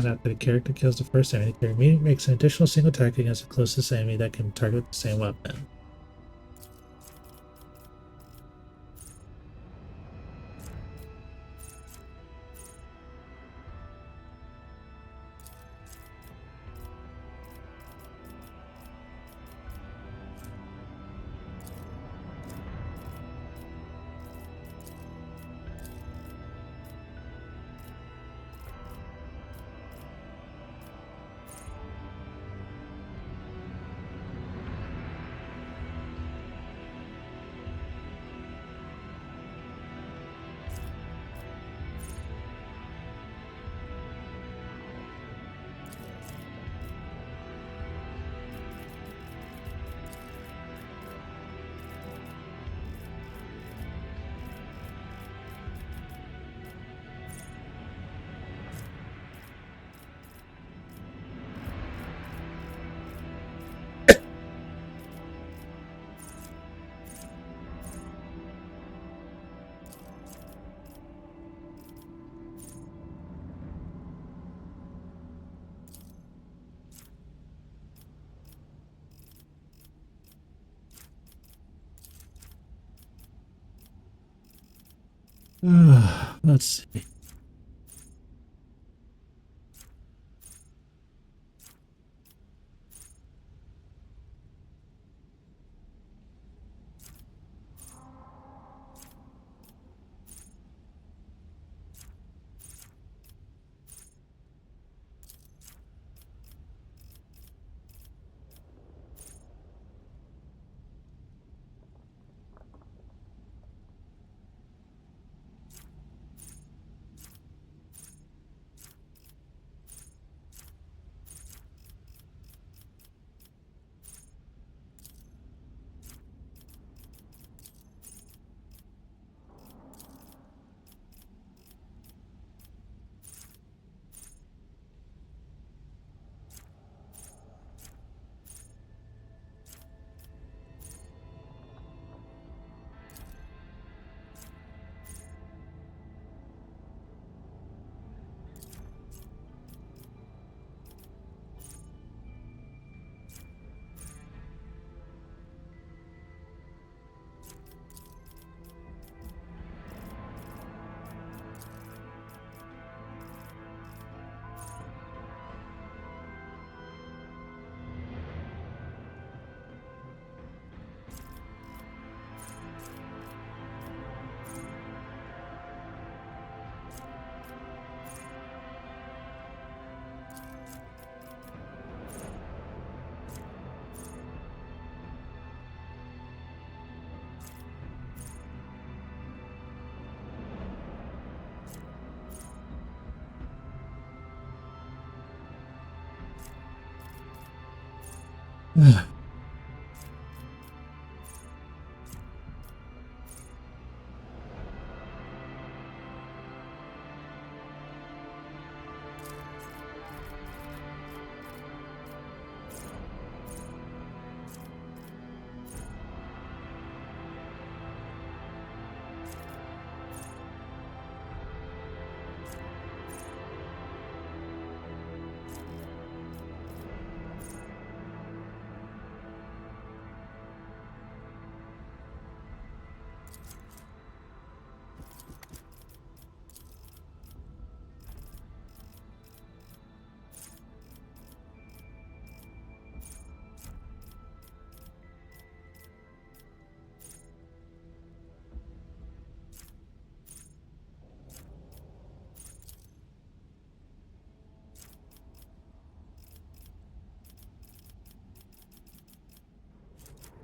round after the character kills the first enemy. The character immediately makes an additional single attack against the closest enemy that can target the same weapon. Let's see.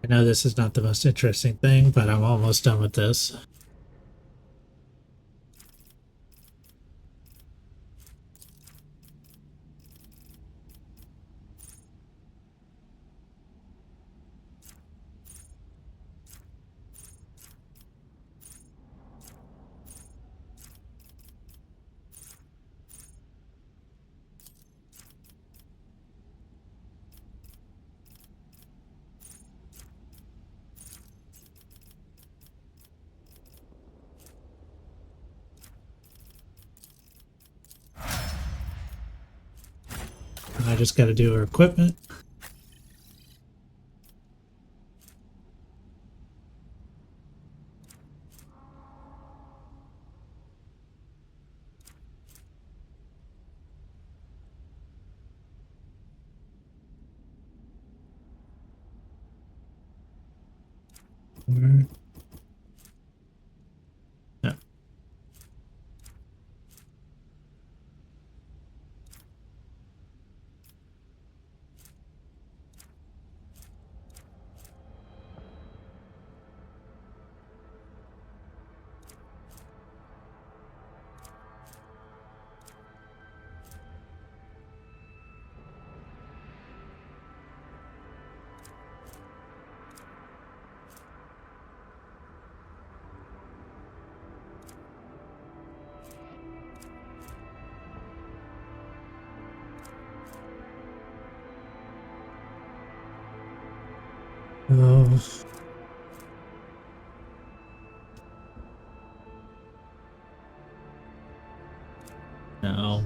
I know this is not the most interesting thing, but I'm almost done with this. I just got to do her equipment. Where? No. Oh. No.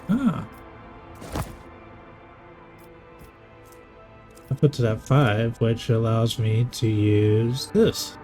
Ah. I put it at 5, which allows me to use this.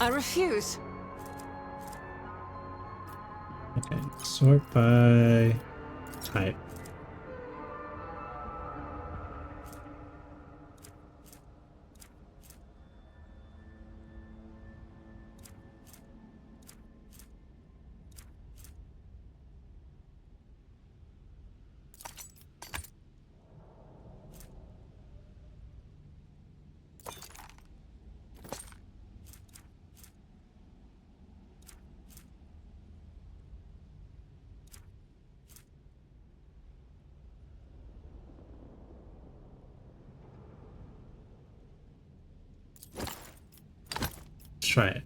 I refuse. Okay, sort by type. Let's try it.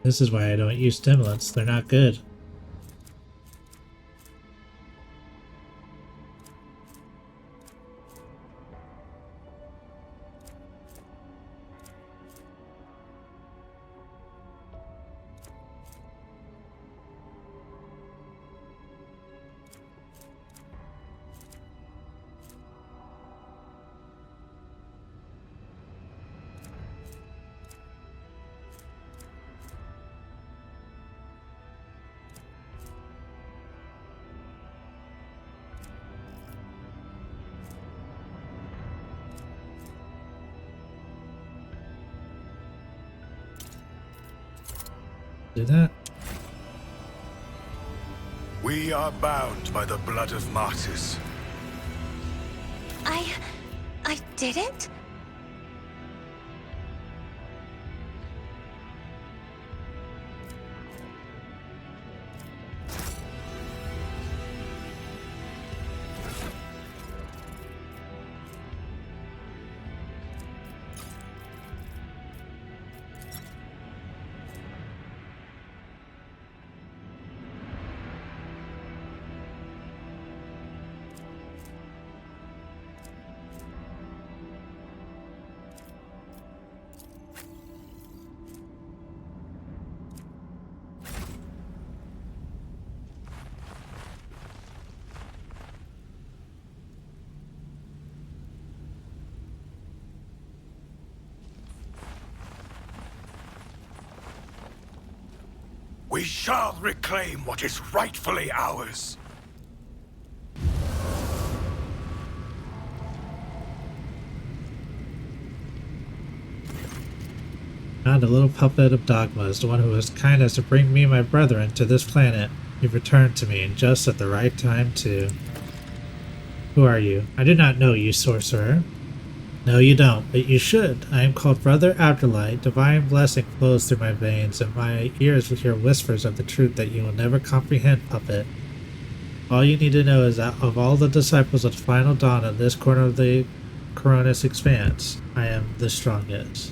This is why I don't use stimulants. They're not good. Do that. We are bound by the blood of martyrs. I didn't? We shall reclaim what is rightfully ours. And the little puppet of Dogma is the one who was kind as to bring me and my brethren to this planet. You've returned to me, and just at the right time, too. Who are you? I do not know you, sorcerer. No, you don't, but you should. I am called Brother Afterlight. Divine blessing flows through my veins, and my ears will hear whispers of the truth that you will never comprehend, puppet. All you need to know is that of all the disciples of the final dawn in this corner of the Coronis expanse, I am the strongest.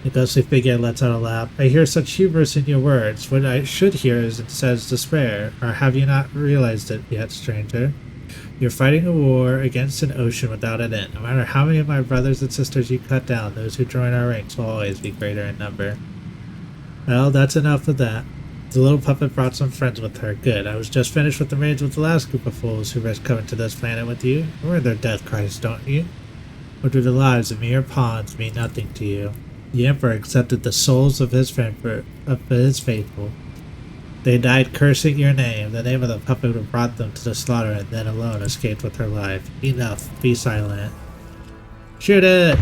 The ghostly figure lets out a laugh. I hear such hubris in your words. What I should hear is it says despair. Or have you not realized it yet, stranger? You're fighting a war against an ocean without an end. No matter how many of my brothers and sisters you cut down, those who join our ranks will always be greater in number. Well, that's enough of that. The little puppet brought some friends with her. Good. I was just finished with the raids with the last group of fools who risked coming to this planet with you. You were their death cries, don't you? Or do the lives of mere pawns mean nothing to you? The Emperor accepted the souls of his faithful. They died cursing your name, the name of the puppet who brought them to the slaughter, and then alone escaped with her life. Enough. Be silent. Shoot it!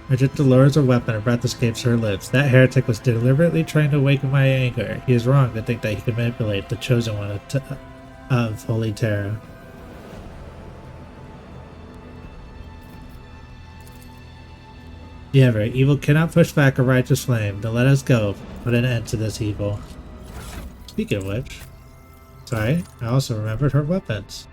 Magenta lowers her weapon, her breath escapes her lips. That heretic was deliberately trying to awaken my anger. He is wrong to think that he can manipulate the chosen one of Holy Terra. Yeah, right. Evil cannot push back a righteous flame. Then let us go. Put an end to this evil. Speaking of which, sorry, I also remembered her weapons.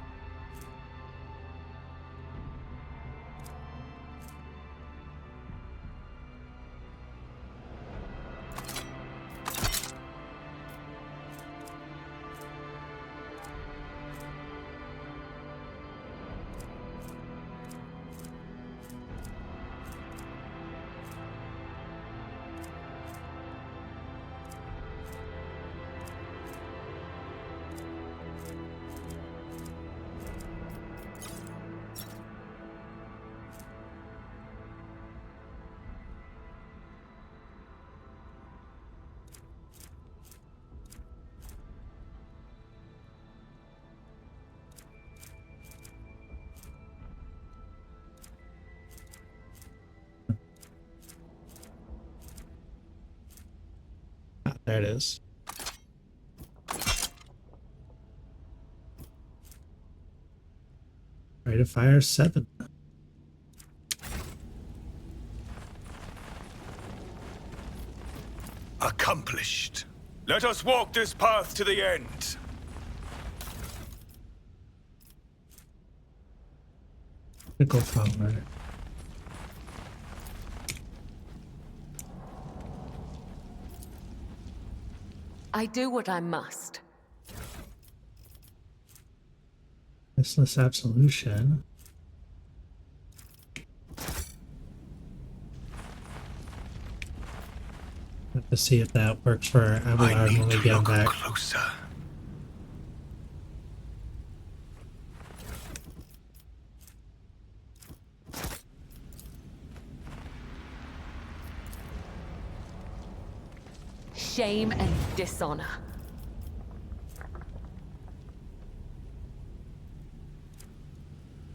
There it is. Rate of fire 7. Accomplished. Let us walk this path to the end. Pickle flower. I do what I must. Listless absolution. Have to see if that works for Abelard when we get him back. Closer. Shame and dishonor.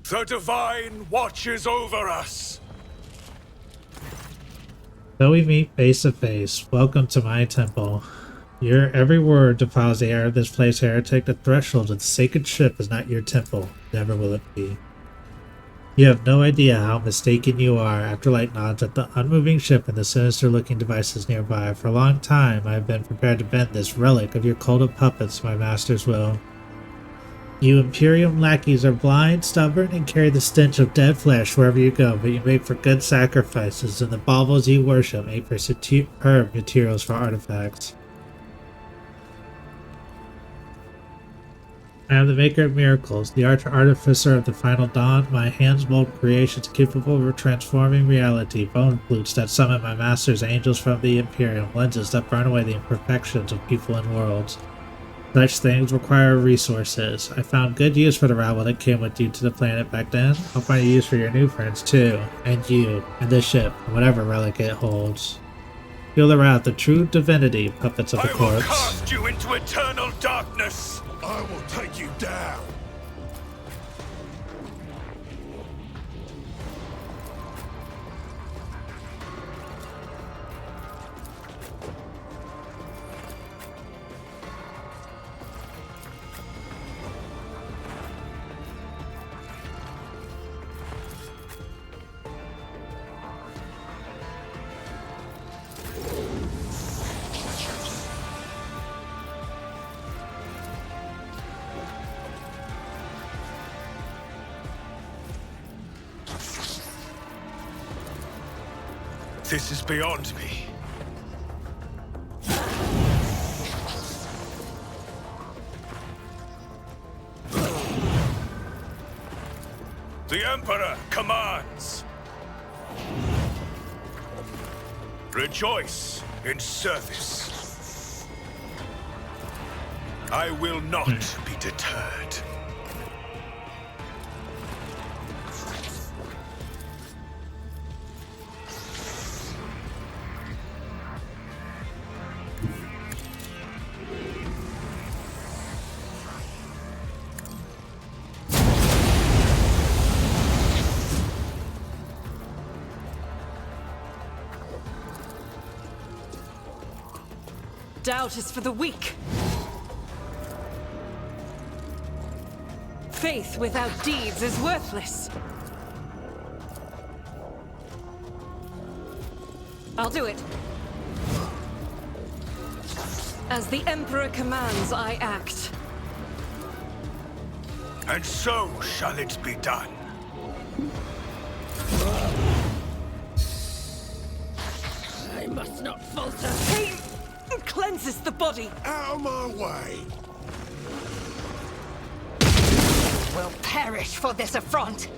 The Divine watches over us. Though we meet face to face, welcome to my temple. Your every word defiles the air of this place, heretic. The threshold of the sacred ship is not your temple. Never will it be. You have no idea how mistaken you are. Afterlight nods at the unmoving ship and the sinister-looking devices nearby. For a long time, I have been prepared to bend this relic of your cult of puppets to my master's will. You Imperium lackeys are blind, stubborn, and carry the stench of dead flesh wherever you go, but you make for good sacrifices, and the baubles you worship make for superb materials for artifacts. I am the maker of miracles, the artificer of the final dawn. My hands mold creations capable of transforming reality, bone flutes that summon my master's angels from the Imperium, lenses that burn away the imperfections of people and worlds. Such things require resources. I found good use for the rabble that came with you to the planet back then. I'll find a use for your new friends too, and you, and this ship, and whatever relic it holds. Feel the wrath, the true divinity, puppets of the I will corpse. cast you into eternal darkness! I will take you down. This is beyond me. The Emperor commands. Rejoice in service. I will not be deterred. Doubt is for the weak. Faith without deeds is worthless. I'll do it. As the Emperor commands, I act. And so shall it be done. I must not falter. Pain cleanses the body. Out of my way. Will perish for this affront.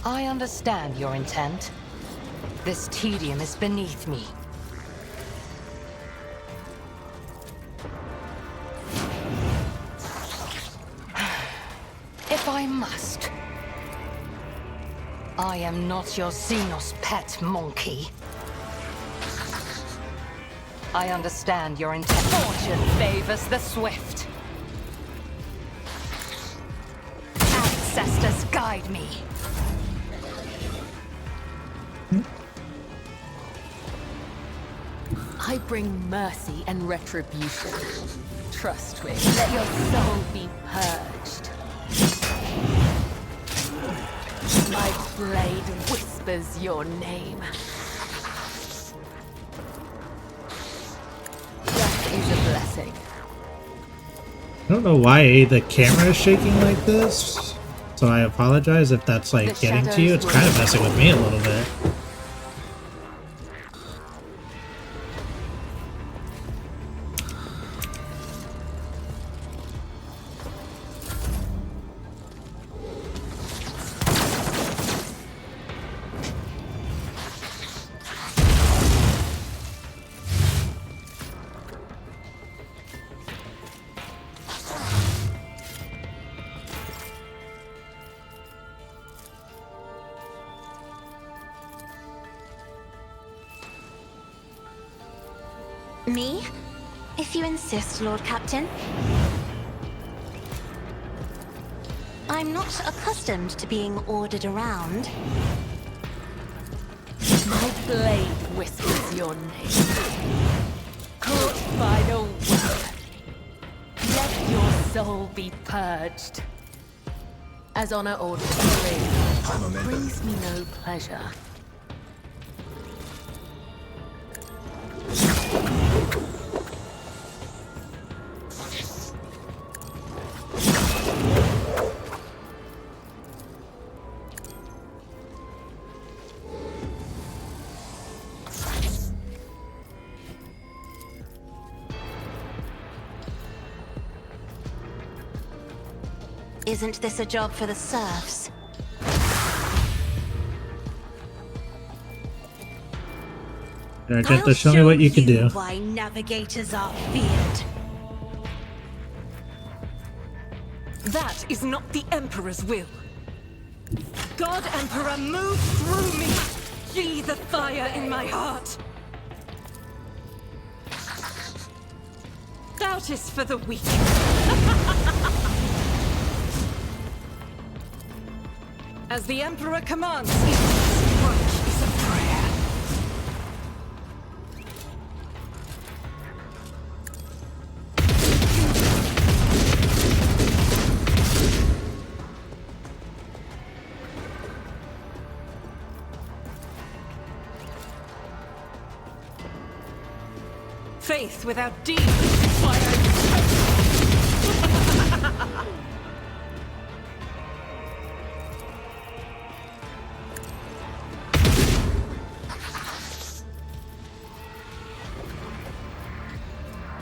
I understand your intent. This tedium is beneath me. If I must. I am not your Xenos pet monkey. I understand your intent. Fortune favors the swift. Ancestors guide me. I bring mercy and retribution. Trust me. Let your soul be purged. My blade whispers your name. Death is a blessing. I don't know why the camera is shaking like this, so I apologize if that's like getting to you. It's kind of messing with me a little bit. Me? If you insist, Lord Captain. I'm not accustomed to being ordered around. My blade whispers your name. Caught by the web. Let your soul be purged. As honor orders, brings me no pleasure. Isn't this a job for the serfs? Argento, show me what you can do. Why navigators are feared. That is not the Emperor's will. God Emperor, move through me! Ye the fire in my heart! Doubt is for the weak. As the Emperor commands, each strike is a prayer. Faith without deed is why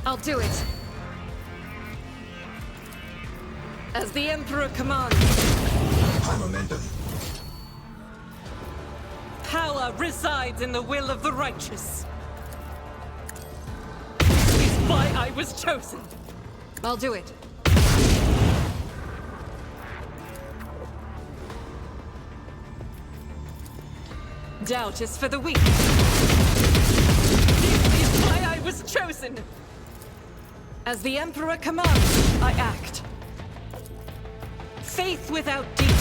I'll do it. As the Emperor commands. High momentum. Power resides in the will of the righteous. Why I was chosen. I'll do it. Doubt is for the weak. This is why I was chosen. As the Emperor commands, I act. Faith without deed.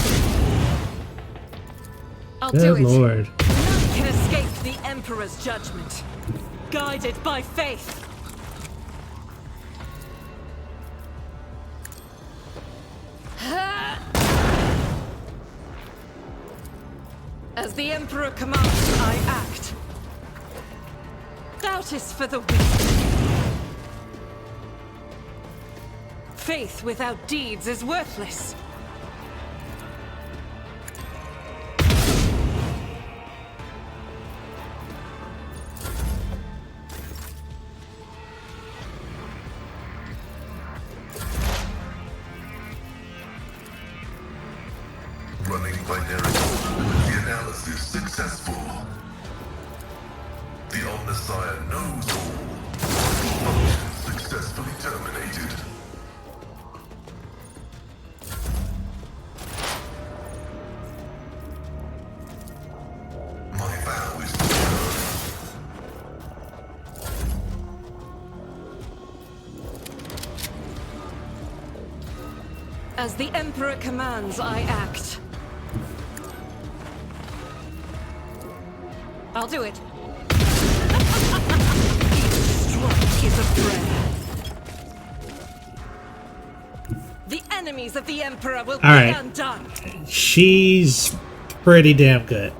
I'll do Good it. lord. None can escape the Emperor's judgment. Guided by faith. As the Emperor commands, I act. Doubt is for the weak. Faith without deeds is worthless. Running by narrative. The analysis successful. The Omnissiah knows all. Function successfully terminated. My vow is to As the Emperor commands, I act. I'll do it. Each strike is a prayer. The enemies of the Emperor will be right. undone. She's pretty damn good.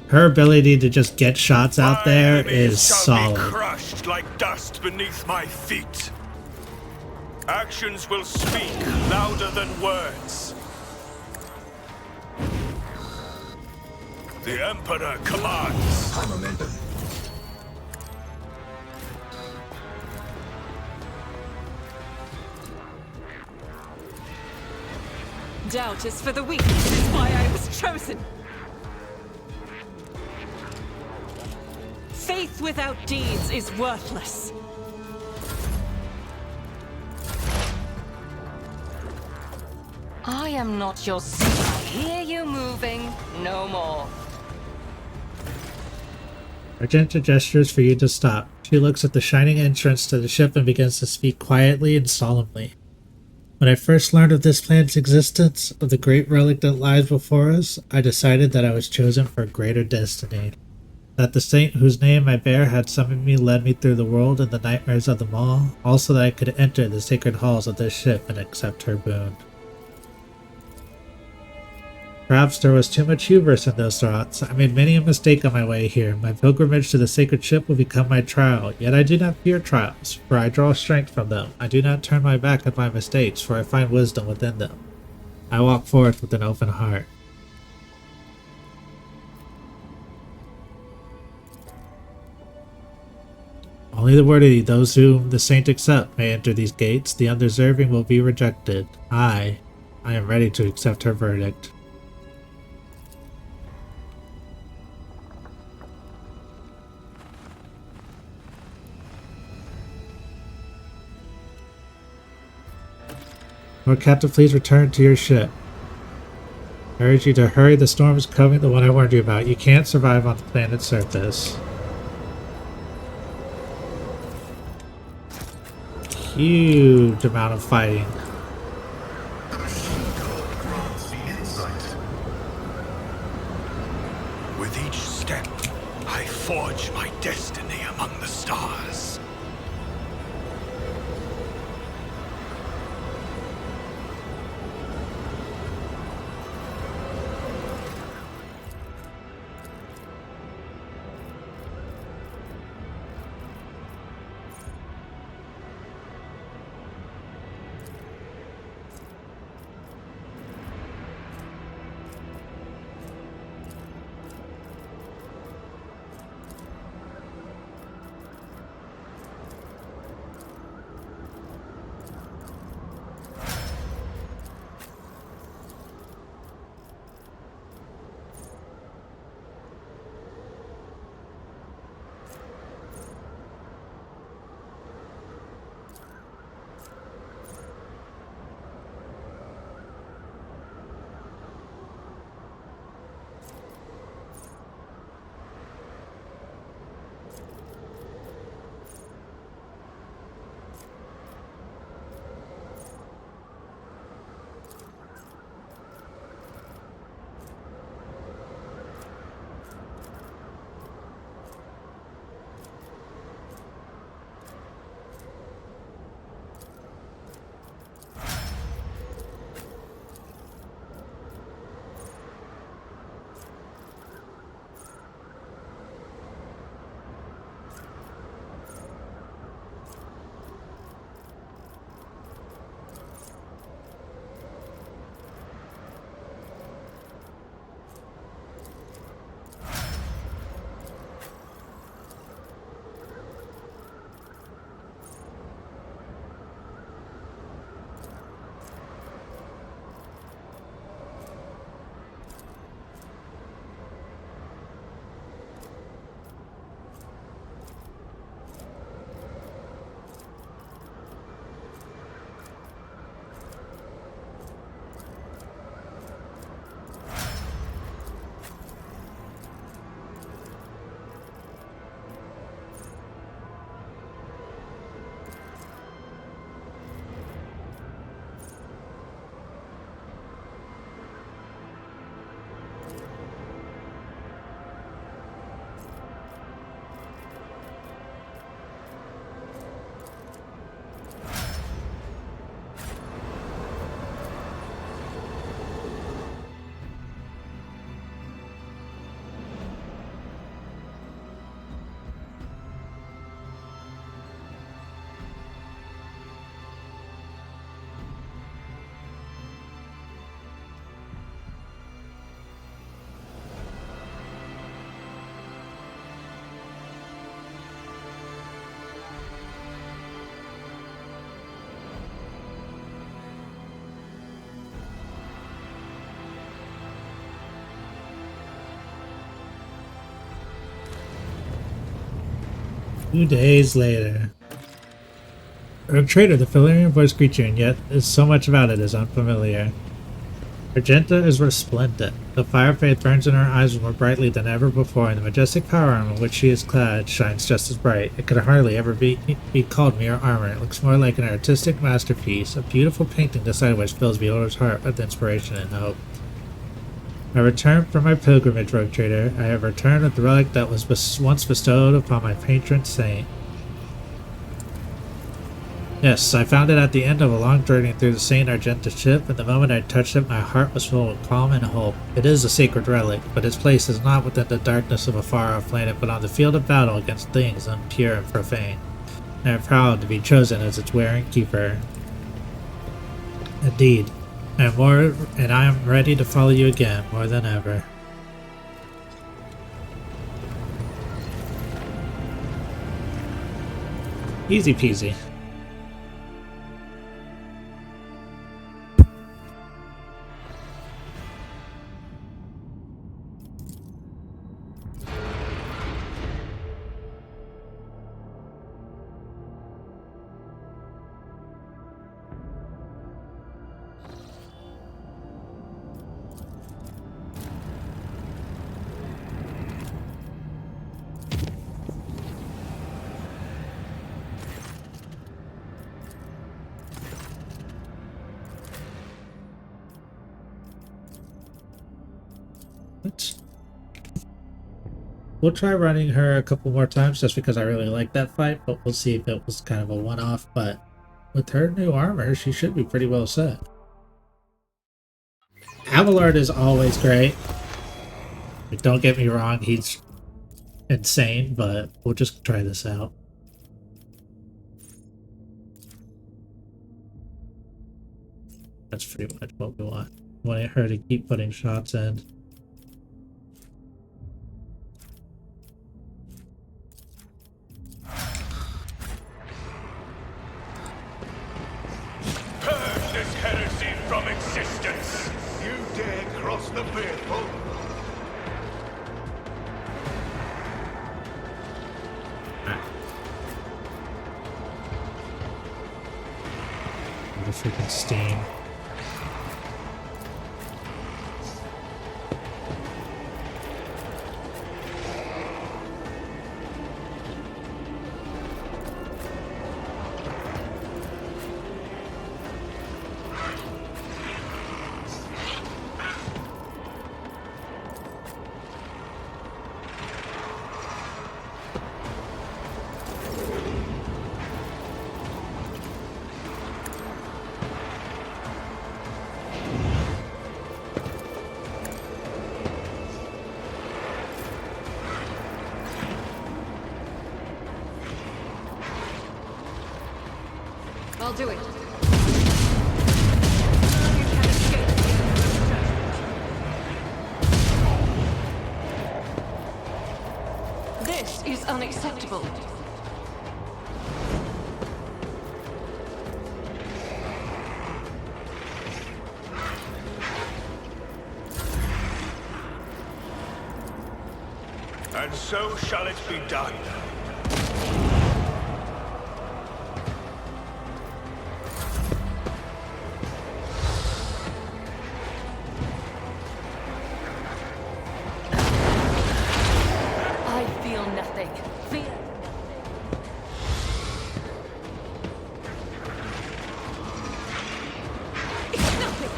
Her ability to just get shots out there My is enemies shall be solid. crushed like dust beneath my feet. Actions will speak louder than words. The Emperor commands. high momentum. Doubt is for the weak. This is why I was chosen. Faith without deeds is worthless. I am not your son. I hear you moving. No more. Argenta gestures for you to stop. She looks at the shining entrance to the ship and begins to speak quietly and solemnly. When I first learned of this planet's existence, of the great relic that lies before us, I decided that I was chosen for a greater destiny. That the saint whose name I bear had summoned me led me through the world and the nightmares of them all, also that I could enter the sacred halls of this ship and accept her boon. Perhaps there was too much hubris in those thoughts. I made many a mistake on my way here. My pilgrimage to the sacred ship will become my trial, yet I do not fear trials, for I draw strength from them. I do not turn my back on my mistakes, for I find wisdom within them. I walk forth with an open heart. Only the worthy, those whom the saint accept, may enter these gates. The undeserving will be rejected. I am ready to accept her verdict. Lord Captain, please return to your ship. I urge you to hurry. The storm is coming, the one I warned you about. You can't survive on the planet's surface. Huge amount of fighting. With each step, I forge my destiny among the stars. Two days later. Rogue Trader, the familiar voice creature, and yet so much about it is unfamiliar. Argenta is resplendent. The fire of faith burns in her eyes more brightly than ever before, and the majestic power armor in which she is clad shines just as bright. It could hardly ever be called mere armor. It looks more like an artistic masterpiece, a beautiful painting the sight of which fills beholder's heart with inspiration and hope. I returned from my pilgrimage, Rogue Trader. I have returned with the relic that was once bestowed upon my patron saint. Yes, I found it at the end of a long journey through the Saint Argenta ship, and the moment I touched it, my heart was filled with calm and hope. It is a sacred relic, but its place is not within the darkness of a far-off planet, but on the field of battle against things impure and profane. I am proud to be chosen as its wearing keeper. Indeed, I am ready to follow you again, more than ever. Easy peasy. We'll try running her a couple more times just because I really like that fight, but we'll see if it was kind of a one-off. But with her new armor, she should be pretty well set. Abelard is always great. Don't get me wrong, he's insane, but we'll just try this out. That's pretty much what we want. We want her to keep putting shots in. Purge this heresy from existence! You dare cross the faithful? The freaking steam. I'll do it. This is unacceptable. And so shall it be done. I feel nothing. Fear. It's nothing.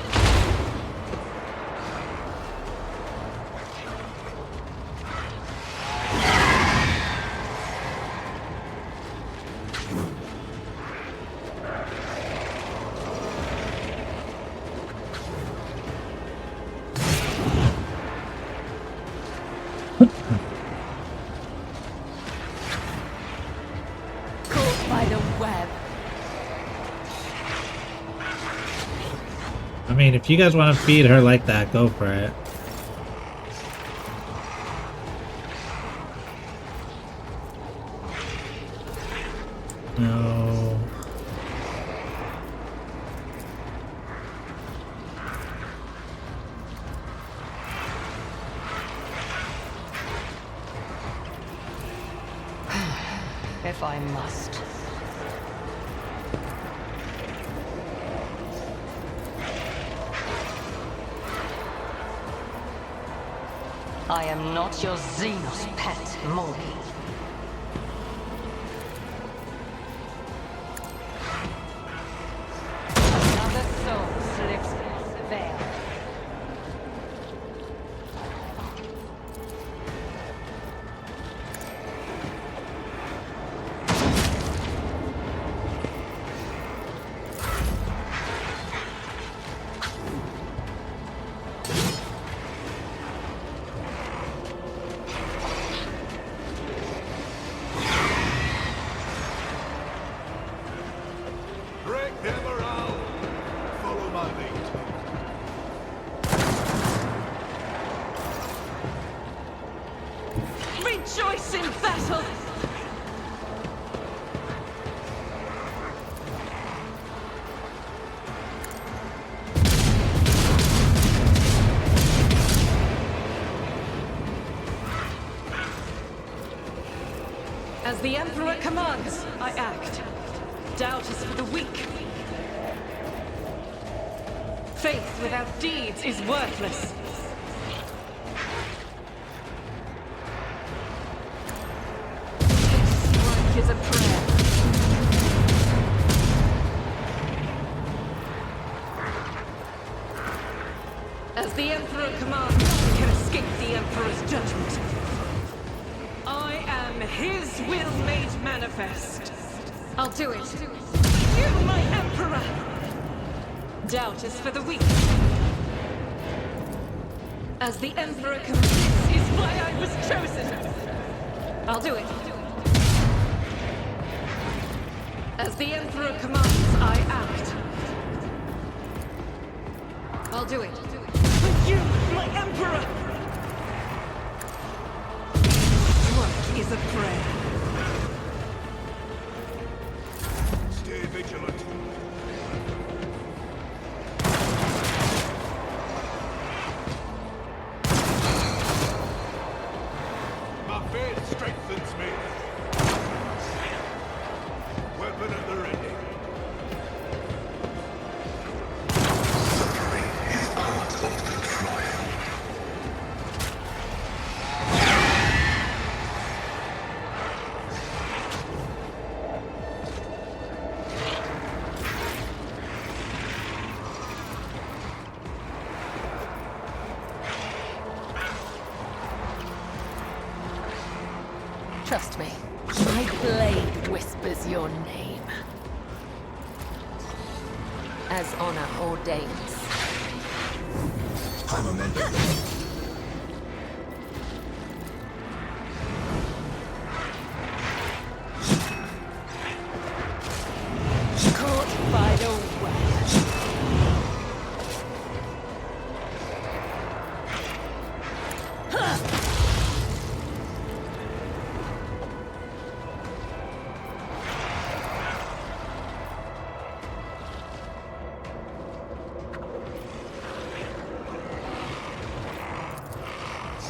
Caught by the web. I mean, if you guys want to feed her like that, go for it. No. If I must. I am not your Xenos pet, Molly. Another soul slips the veil. Break them around. Follow my lead. Rejoice in battle. As the Emperor commands, I act. Doubt is for the weak. Faith without deeds is worthless. This strike is a prayer. As the Emperor commands, we can escape the Emperor's judgment. I am his will made manifest. I'll do it. You, my Emperor! Doubt is for the weak. As the Emperor commits is why I was chosen. I'll do it. As the Emperor commands, I act. I'll do it. For you, my Emperor! Work is a prayer. Stay vigilant. My faith strengthens me. Weapon at the ready. Trust me, my blade whispers your name. As honor ordains. I'm a mentor. Caught by the web.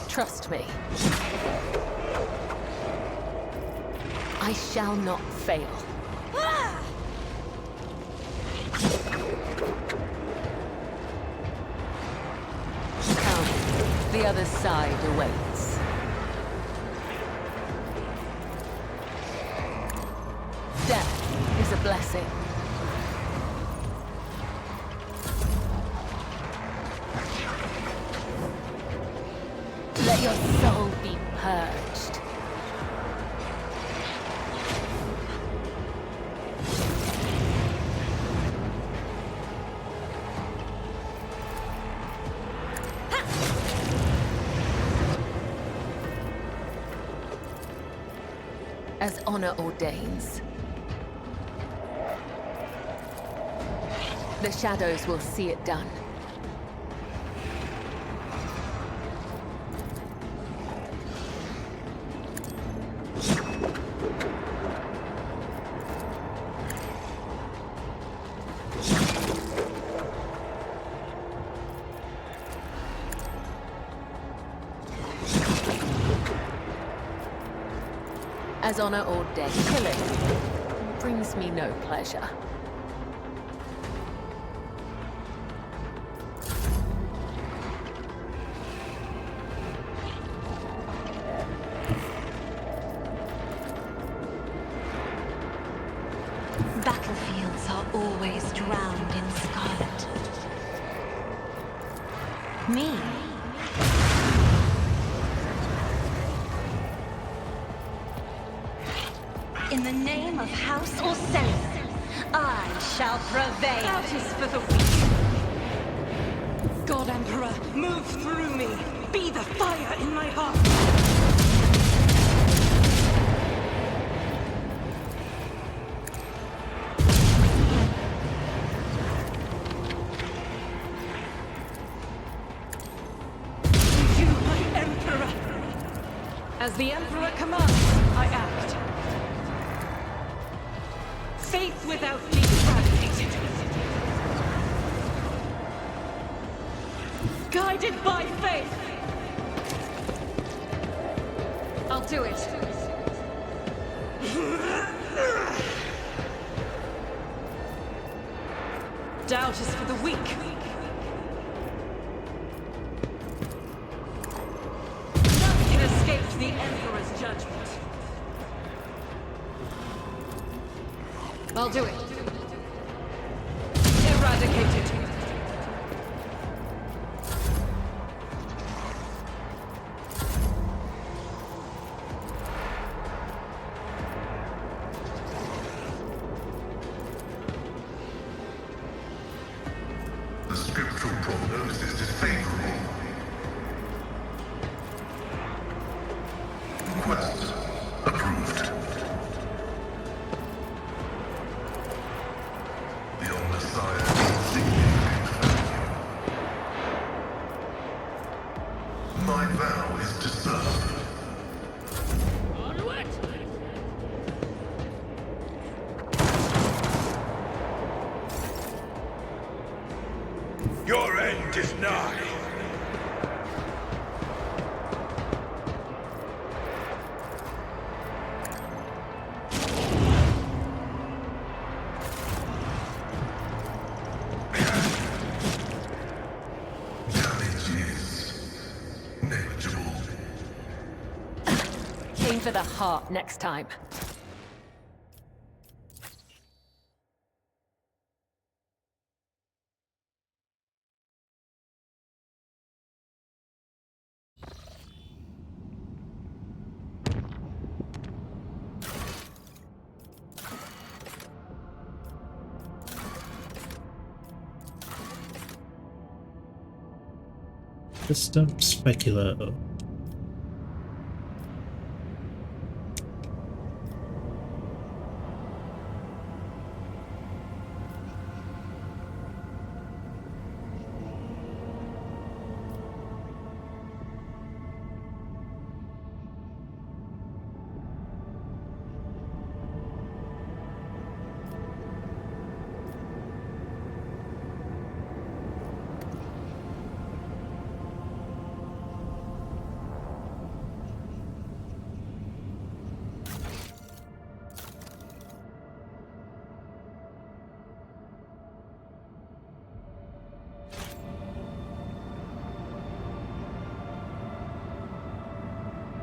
Trust me. I shall not fail. Come, the other side awaits. Death is a blessing. Let your soul be purged. As honor ordains. The shadows will see it done. As honor ordained, killing brings me no pleasure. Battlefields are always drowned in scarlet. Me? In the name of House Orselius, I shall prevail. That is for the weak. God Emperor, move through me. Be the fire in my heart. You, my Emperor. As the Emperor commands, I act. Faith without deed eradicated. Guided by faith. I'll do it. Doubt is for the weak. None can escape the Emperor's judgment. I'll do it. Eradicated. prognosis is favorable. Quest approved. The old Messiah my vow is to serve. Your end is nigh. Aim for the heart next time. System Speculo.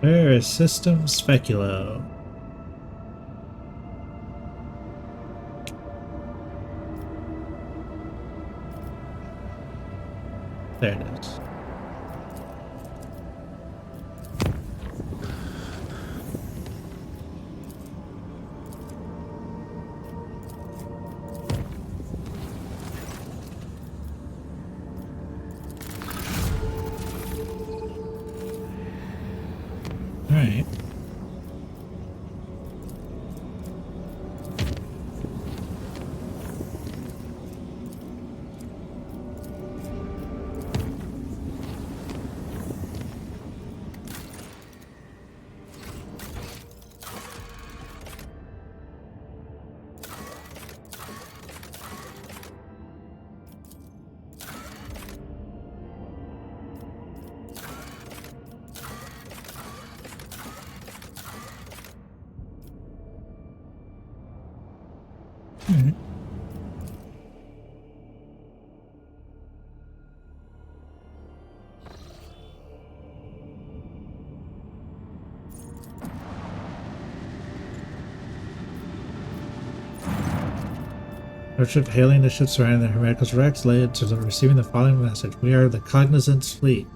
Where is System Speculo? There it is. Alright. Our ship hailing the ship surrounding the Hermeticus Rex lay to receiving the following message. We are the Cognizance Fleet.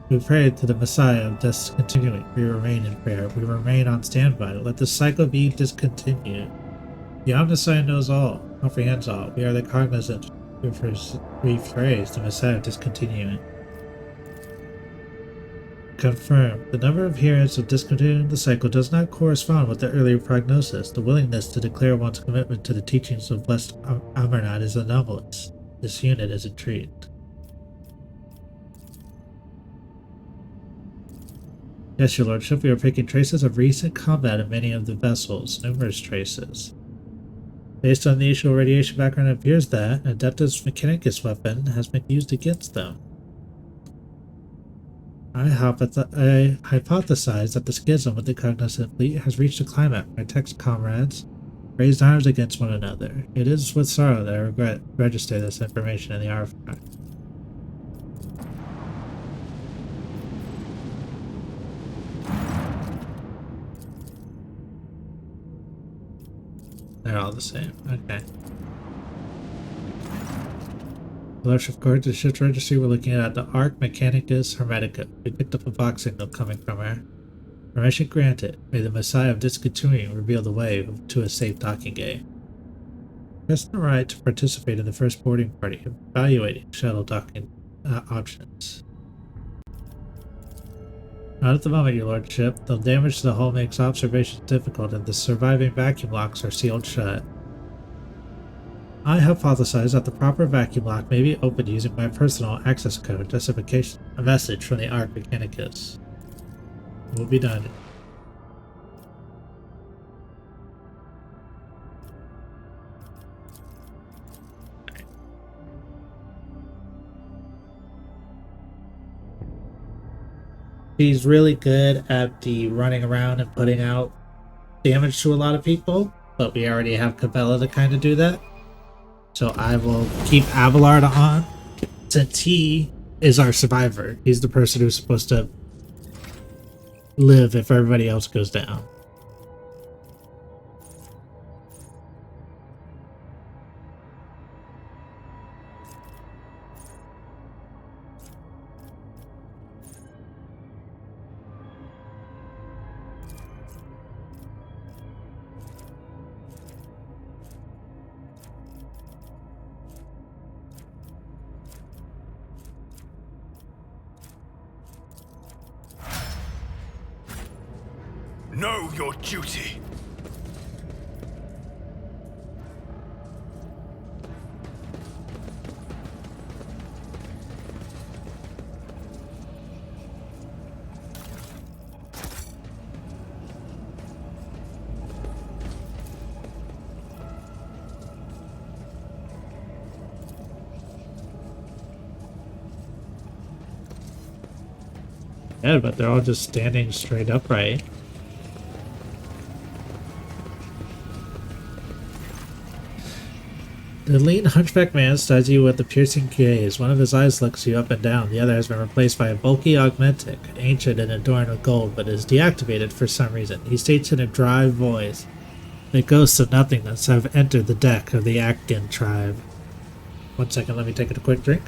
We pray to the Messiah of discontinuing. We remain in prayer. We remain on standby. Let the cycle be discontinued. The Omniscient knows all, comprehends all. We are the Cognizant. We rephrase the Messiah of discontinuing. Confirmed. The number of adherents of discontinuing the cycle does not correspond with the earlier prognosis. The willingness to declare one's commitment to the teachings of Blessed Amarnad is anomalous. This unit is intrigued. Yes, your lordship, we are picking traces of recent combat in many of the vessels. Numerous traces. Based on the initial radiation background, it appears that Adeptus Mechanicus weapon has been used against them. I hypothesize that the schism with the Cognizant Fleet has reached a climax. My text comrades raised arms against one another. It is with sorrow that I regret to register this information in the artifact. They're all the same. Okay. Lordship, according to the ship's registry, we're looking at the Arc Mechanicus Hermetica. We picked up a box signal coming from her. Permission granted. May the Messiah of Discontinuing reveal the way to a safe docking gate. Press the right to participate in the first boarding party, evaluating shuttle docking options. Not at the moment, your lordship. The damage to the hull makes observation difficult, and the surviving vacuum locks are sealed shut. I hypothesize that the proper vacuum lock may be opened using my personal access code justification, a message from the Arc Mechanicus. It will be done. He's really good at the running around and putting out damage to a lot of people, but we already have Cabela to kind of do that. So I will keep Abelard on, since he is our survivor. He's the person who's supposed to live if everybody else goes down. Know your duty. Yeah, but they're all just standing straight upright. The lean hunchback man studies you with a piercing gaze. One of his eyes looks you up and down. The other has been replaced by a bulky augmentic, ancient and adorned with gold, but is deactivated for some reason. He states in a dry voice, "The ghosts of nothingness have entered the deck of the Akin tribe." 1 second, let me take a quick drink.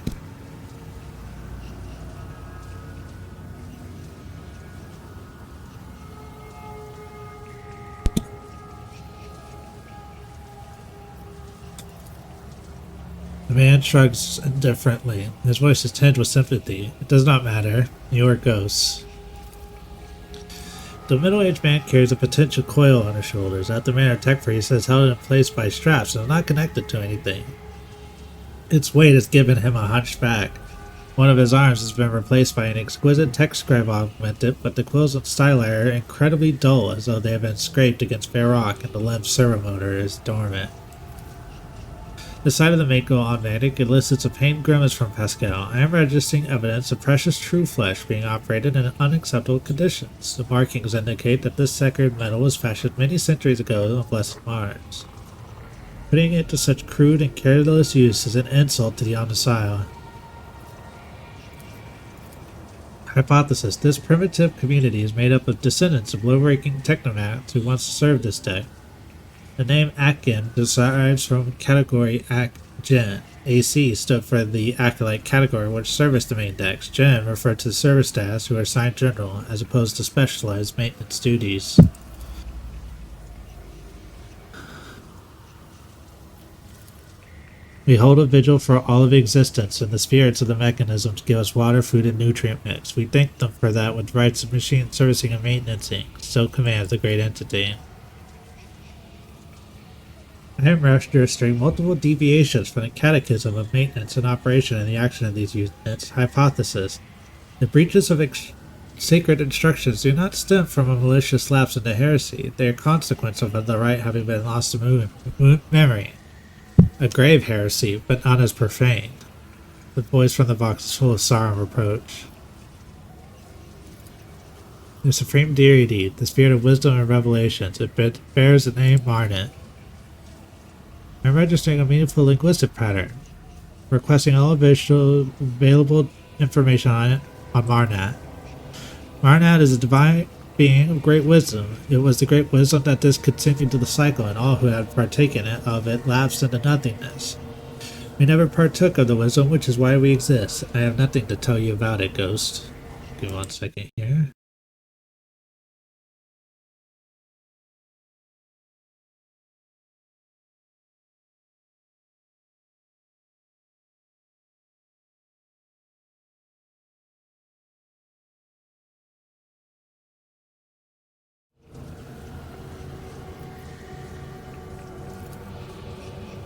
The man shrugs indifferently. His voice is tinged with sympathy. "It does not matter. You are ghosts." The middle-aged man carries a potential coil on his shoulders. At the manner tech priest is held in place by straps and is not connected to anything. Its weight has given him a hunched back. One of his arms has been replaced by an exquisite tech scribe augmented, but the quills and styli are incredibly dull, as though they have been scraped against bare rock, and the limb servomotor is dormant. The sight of the mate go automatic elicits a pained grimace from Pascal. I am registering evidence of precious true flesh being operated in unacceptable conditions. The markings indicate that this sacred metal was fashioned many centuries ago on blessed Mars. Putting it to such crude and careless use is an insult to the Omnissiah. Hypothesis: this primitive community is made up of descendants of low-ranking technomats who once served this deck. The name Akin derives from category Ak-Gen. AC stood for the Acolyte category, which serviced the main decks. Gen referred to the service staffs who are assigned general, as opposed to specialized maintenance duties. We hold a vigil for all of existence, and the spirits of the mechanisms give us water, food, and nutrient mix. We thank them for that with rights of machine servicing and maintenancing. So commands the great entity. I am registering multiple deviations from the catechism of maintenance and operation in the action of these units. Hypothesis: the breaches of sacred instructions do not stem from a malicious lapse into heresy. They are a consequence of the right having been lost to memory. A grave heresy, but not as profaned. The voice from the box is full of sorrow and reproach. The supreme deity, the spirit of wisdom and revelations, it bears the name Marnet. I'm registering a meaningful linguistic pattern, requesting all available information on Marnat. Marnat is a divine being of great wisdom. It was the great wisdom that discontinued the cycle, and all who had partaken of it lapsed into nothingness. We never partook of the wisdom, which is why we exist. I have nothing to tell you about it, Ghost. Give me 1 second here.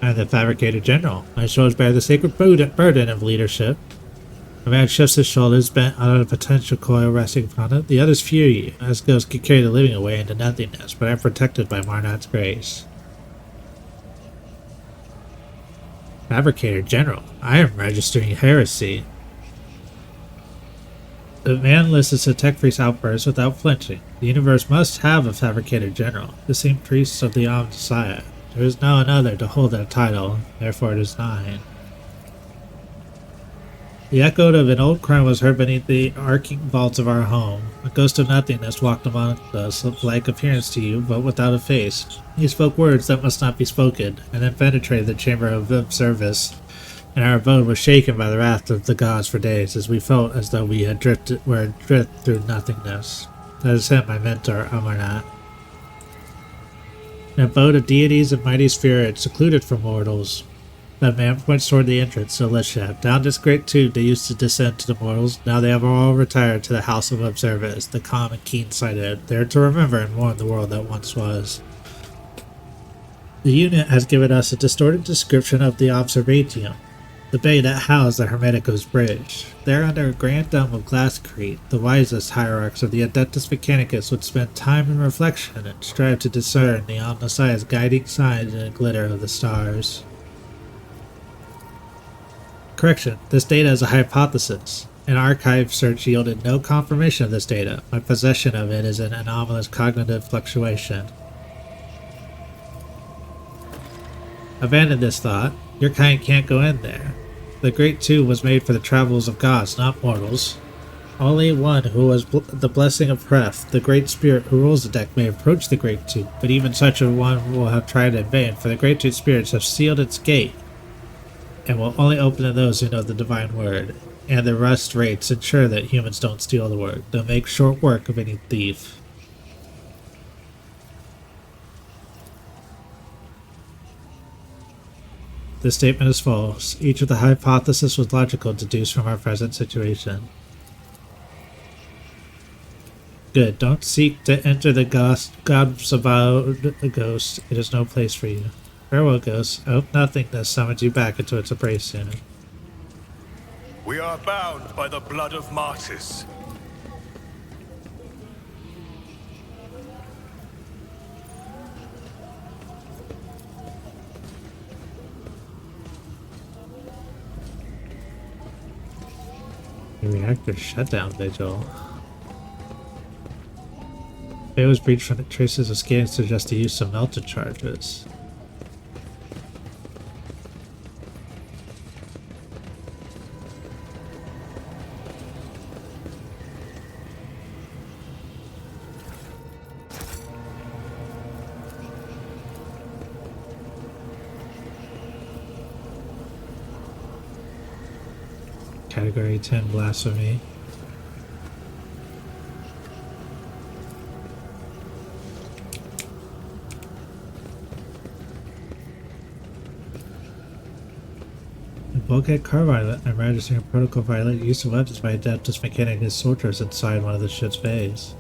I'm the Fabricator General. My shoulders bear the sacred burden of leadership. A man shifts his shoulders, bent on a potential coil resting upon it. The others fear you, as ghosts can carry the living away into nothingness, but I'm protected by Marnot's grace. Fabricator General, I am registering heresy. The man listens to Tech Priest's outbursts without flinching. The universe must have a Fabricator General, the same priest of the Messiah. There is now another to hold that title, therefore it is mine. The echo of an old crime was heard beneath the arcing vaults of our home. A ghost of nothingness walked among us, of like appearance to you, but without a face. He spoke words that must not be spoken, and then penetrated the chamber of service, and our abode was shaken by the wrath of the gods for days, as we felt as though we had were adrift through nothingness. That is him, my mentor, Amarnat. An abode of deities and mighty spirits, secluded from mortals. That man points toward the entrance to Lishab. Down this great tube they used to descend to the mortals. Now they have all retired to the House of Observers, the calm and keen-sighted, there to remember and mourn the world that once was. The unit has given us a distorted description of the Observatium, the bay that housed the Hermeticos Bridge. There under a grand dome of glasscrete, the wisest hierarchs of the Adeptus Mechanicus would spend time in reflection and strive to discern the Omnissiah's guiding signs in the glitter of the stars. Correction, this data is a hypothesis. An archive search yielded no confirmation of this data. My possession of it is an anomalous cognitive fluctuation. Abandon this thought. Your kind can't go in there. The Great Tube was made for the travels of gods, not mortals. Only one who was the blessing of Pref, the great spirit who rules the deck, may approach the Great Tube, but even such a one will have tried in vain, for the Great Tube spirits have sealed its gate, and will only open to those who know the divine word, and the rust rates ensure that humans don't steal the word. They'll make short work of any thief. This statement is false. Each of the hypotheses was logical, deduced from our present situation. Good. Don't seek to enter the God's avowed ghost. It is no place for you. Farewell, ghost. I hope nothingness summons you back into its embrace soon. We are bound by the blood of martyrs. The reactor shutdown vigil. It was breached from the traces of scans suggest the use of melted charges. Category 10 blasphemy. In Bulkhead car violet, I'm registering a protocol violet use of weapons by Adeptus Mechanicus soldiers inside one of the ship's bays.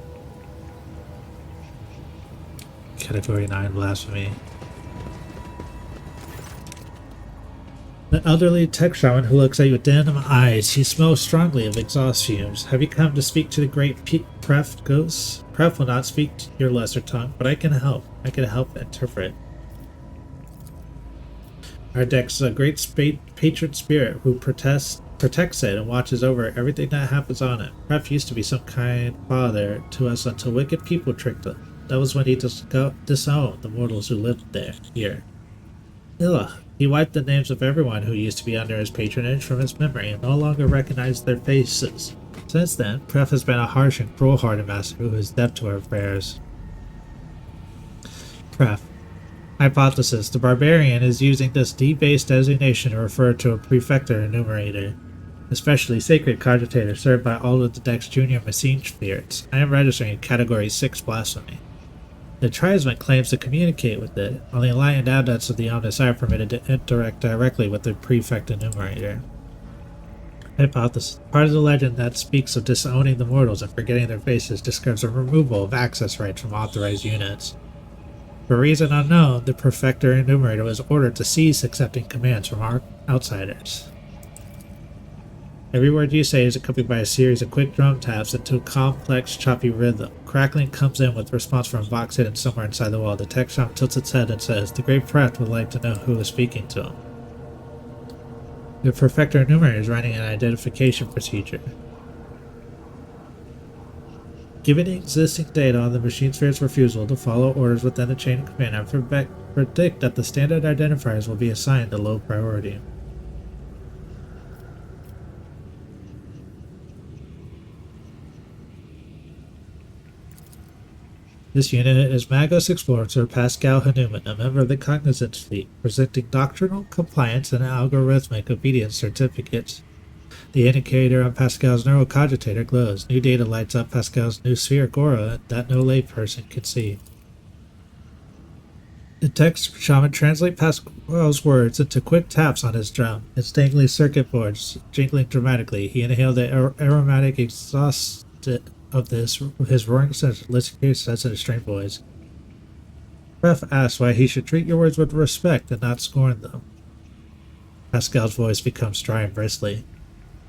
Category 9 blasphemy. The elderly tech shaman who looks at you with denim eyes. He smells strongly of exhaust fumes. Have you come to speak to the great Pref ghosts? Pref will not speak your lesser tongue, but I can help. I can help interpret. Our deck's a great patron spirit who protects it and watches over everything that happens on it. Pref used to be some kind father to us until wicked people tricked him. That was when he disowned the mortals who lived here. Ugh. He wiped the names of everyone who used to be under his patronage from his memory and no longer recognized their faces. Since then, Pref has been a harsh and cruel-hearted master who is deaf to our prayers. Pref. Hypothesis. The barbarian is using this debased designation to refer to a prefector enumerator, especially sacred cogitator served by all of the deck's junior machine spirits. I am registering in Category 6 blasphemy. The tribesman claims to communicate with it. Only enlightened adepts of the Omnissiah are permitted to interact directly with the prefect enumerator. Hypothesis. Part of the legend that speaks of disowning the mortals and forgetting their faces describes a removal of access rights from authorized units. For a reason unknown, the Perfector Enumerator was ordered to cease accepting commands from our outsiders. Every word you say is accompanied by a series of quick drum taps into a complex, choppy rhythm. Crackling comes in with response from a box hidden somewhere inside the wall. The tech shop tilts its head and says, "The Great Press would like to know who is speaking to him." The Perfector Enumerator is writing an identification procedure. Given existing data on the machine sphere's refusal to follow orders within the chain of command, I predict that the standard identifiers will be assigned a low priority. This unit is Magos Explorer Sir Pascal Hanuman, a member of the Cognizance Fleet, presenting doctrinal compliance and algorithmic obedience certificates. The indicator on Pascal's neurocogitator glows. New data lights up Pascal's new spheric aura that no layperson can see. The text shaman translates Pascal's words into quick taps on his drum, its dangling circuit boards jingling dramatically. He inhaled the aromatic exhaust of his roaring sophisticated sensitive strained voice. Ref asks why he should treat your words with respect and not scorn them. Pascal's voice becomes dry and bristly.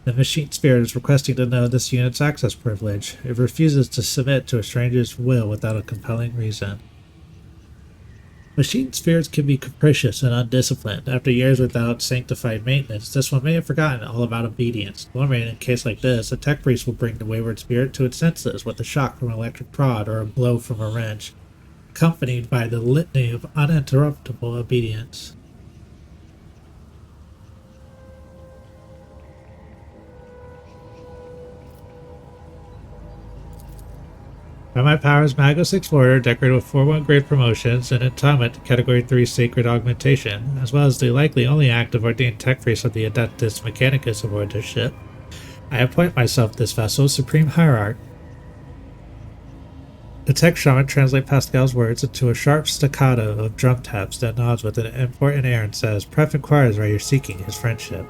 The machine spirit is requesting to know this unit's access privilege. It refuses to submit to a stranger's will without a compelling reason. Machine spirits can be capricious and undisciplined. After years without sanctified maintenance, this one may have forgotten all about obedience. Normally, in a case like this, a tech priest will bring the wayward spirit to its senses with a shock from an electric prod or a blow from a wrench, accompanied by the litany of uninterruptible obedience. By my powers, Magos Explorer, decorated with 4-1 grade promotions and entitlement to Category 3 Sacred Augmentation, as well as the likely only active ordained tech priest of the Adeptus Mechanicus aboard this ship, I appoint myself this vessel's supreme hierarch. The tech shaman translates Pascal's words into a sharp staccato of drum taps that nods with an important air and says, "Pref inquires why you're seeking his friendship."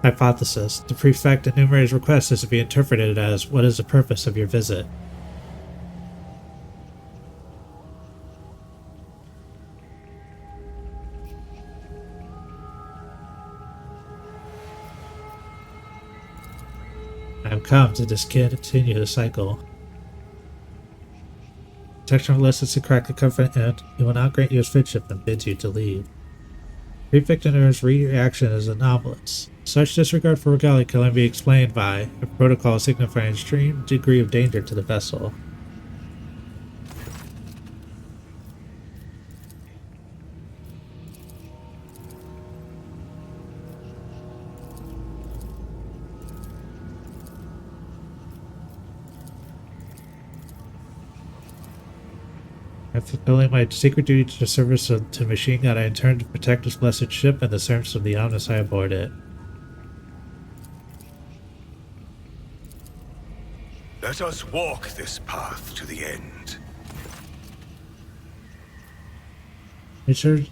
Hypothesis: the prefect enumerator's request is to be interpreted as, "What is the purpose of your visit?" I have come to discontinue the cycle. Protection listens to crack the covenant and he will not grant you his friendship and bids you to leave. Prefect Enumerator's reaction is anomalous. Such disregard for regalia can only be explained by a protocol signifying extreme degree of danger to the vessel. After fulfilling my sacred duty to the service to Machine God, I intend to protect this blessed ship and the servants of the Omnisci aboard it. Let us walk this path to the end.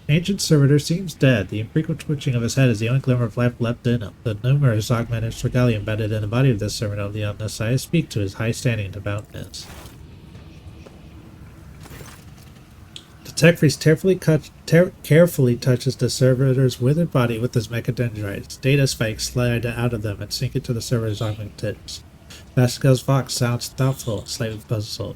Ancient servitor seems dead. The infrequent twitching of his head is the only glimmer of life left in him. The numerous augmented regalia embedded in the body of this servant of the Omnisci speak to his high standing and devoutness. The tech priest carefully touches the servitor's withered body with his mechadendrites. Data spikes slide out of them and sink into the servitor's augmented tips. Pascal's vox sounds thoughtful and slightly puzzled.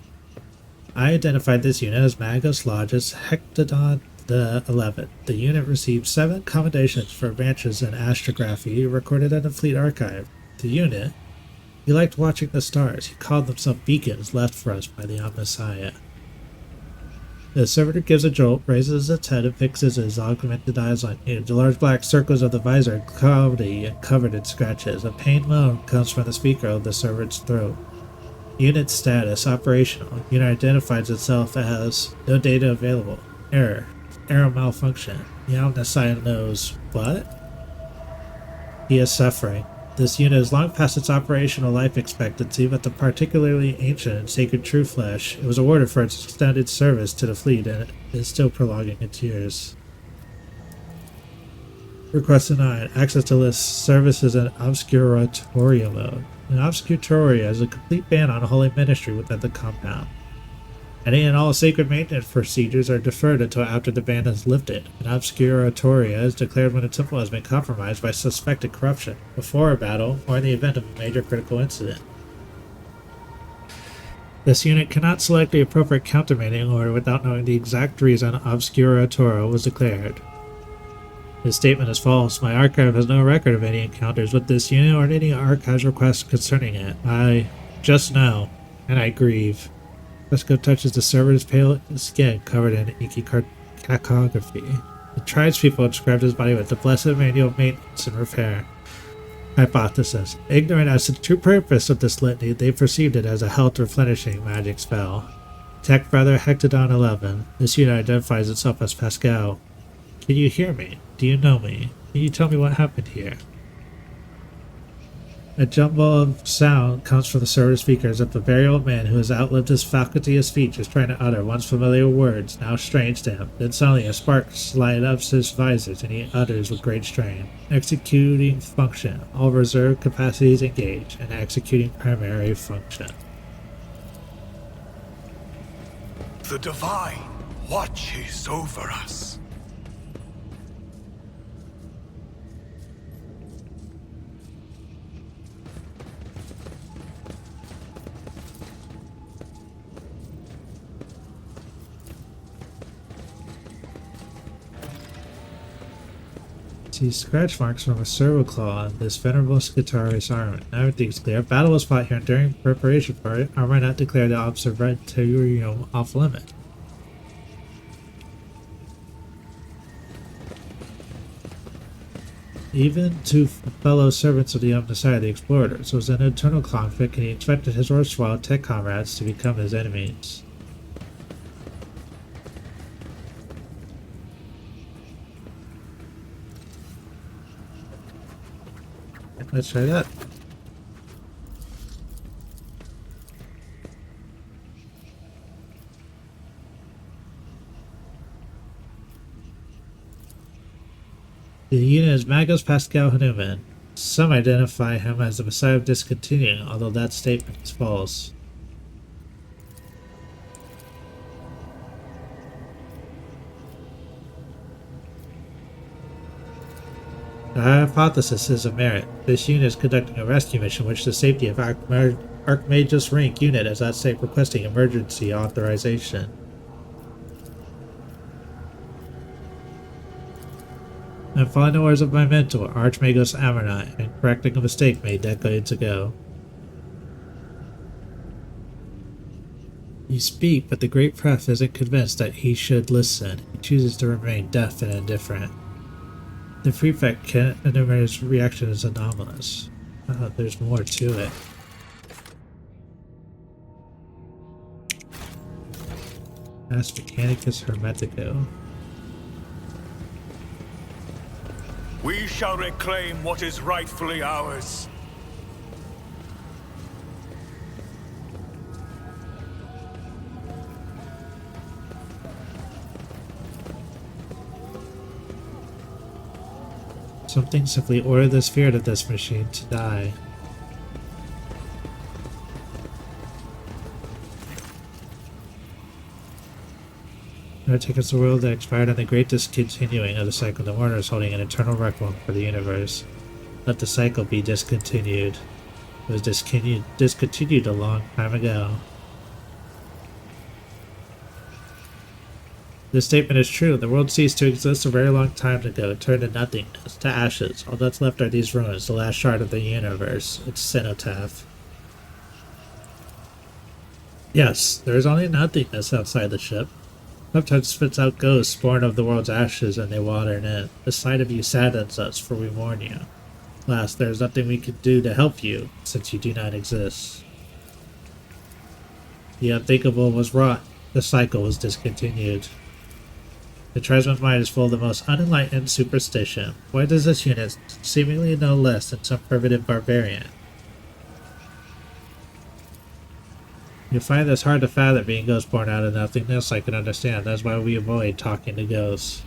I identified this unit as Magos Lodge's Hectodon the 11th. The unit received 7 commendations for advances in astrography recorded in the Fleet Archive. The unit, he liked watching the stars. He called themselves beacons left for us by the Omnisci. The servitor gives a jolt, raises its head, and fixes his augmented eyes on you. The large black circles of the visor are cloudy and covered in scratches. A pained moan comes from the speaker of the servant's throat. Unit status: operational. Unit identifies itself as no data available. Error malfunction. The Omnisci knows what? He is suffering. This unit is long past its operational life expectancy, but the particularly ancient and sacred True Flesh, it was awarded for its extended service to the fleet and it is still prolonging its years. Request denied. Access to list services in Obscuratoria mode. An Obscuratoria is a complete ban on holy ministry within the compound. Any and all sacred maintenance procedures are deferred until after the ban is lifted. An obscuratoria is declared when a temple has been compromised by suspected corruption, before a battle, or in the event of a major critical incident. This unit cannot select the appropriate countermeasure order without knowing the exact reason obscuratoria was declared. This statement is false. My archive has no record of any encounters with this unit or any archives requests concerning it. I just know, and I grieve. Fresco touches the server's pale skin covered in inky cacography. The tribespeople described his body with the blessed manual of maintenance and repair. Hypothesis. Ignorant as to the true purpose of this litany, they perceived it as a health replenishing magic spell. Tech Brother Hectodon 11. This unit identifies itself as Pascal. Can you hear me? Do you know me? Can you tell me what happened here? A jumble of sound comes from the server speakers of a very old man who has outlived his faculty of speech is trying to utter once familiar words, now strange to him. Then suddenly a spark slides up his visors, and he utters with great strain. Executing function. All reserve capacities engaged, and executing primary function. The Divine watches over us. See scratch marks from a servo claw on this venerable Skitaris armament. Now everything's clear. Battle was fought here during preparation for it. Armor not declared the observatorium off limit. Even to fellow servants of the Omnicide, the Explorers, was an internal conflict, and he expected his erstwhile tech comrades to become his enemies. Let's try that. The unit is Magos Pascal Hanuman. Some identify him as the Messiah of Discontinuing, although that statement is false. The hypothesis is a merit. This unit is conducting a rescue mission which the safety of Archmagus rank unit is at stake, requesting emergency authorization. I'm following the orders of my mentor, Archmagus Amernite, and correcting a mistake made decades ago. You speak, but the great Pref isn't convinced that he should listen. He chooses to remain deaf and indifferent. The prefect Kennemer's reaction is anomalous. There's more to it. As Mechanicus Hermetico. We shall reclaim what is rightfully ours. Something simply ordered the spirit of this machine to die. Take us the world that expired on the great discontinuing of the cycle. The Warner is holding an eternal requiem for the universe. Let the cycle be discontinued. It was discontinued a long time ago. This statement is true. The world ceased to exist a very long time ago. It turned to nothingness, to ashes. All that's left are these ruins, the last shard of the universe. Its cenotaph. Yes, there is only nothingness outside the ship. Sometimes spits out ghosts born of the world's ashes, and they water it in. The sight of you saddens us, for we warn you. Alas, there is nothing we can do to help you, since you do not exist. The unthinkable was wrought. The cycle was discontinued. The tribesman's mind is full of the most unenlightened superstition. Why does this unit seemingly know less than some primitive barbarian? You find this hard to fathom, being ghosts born out of nothingness. I can understand. That's why we avoid talking to ghosts.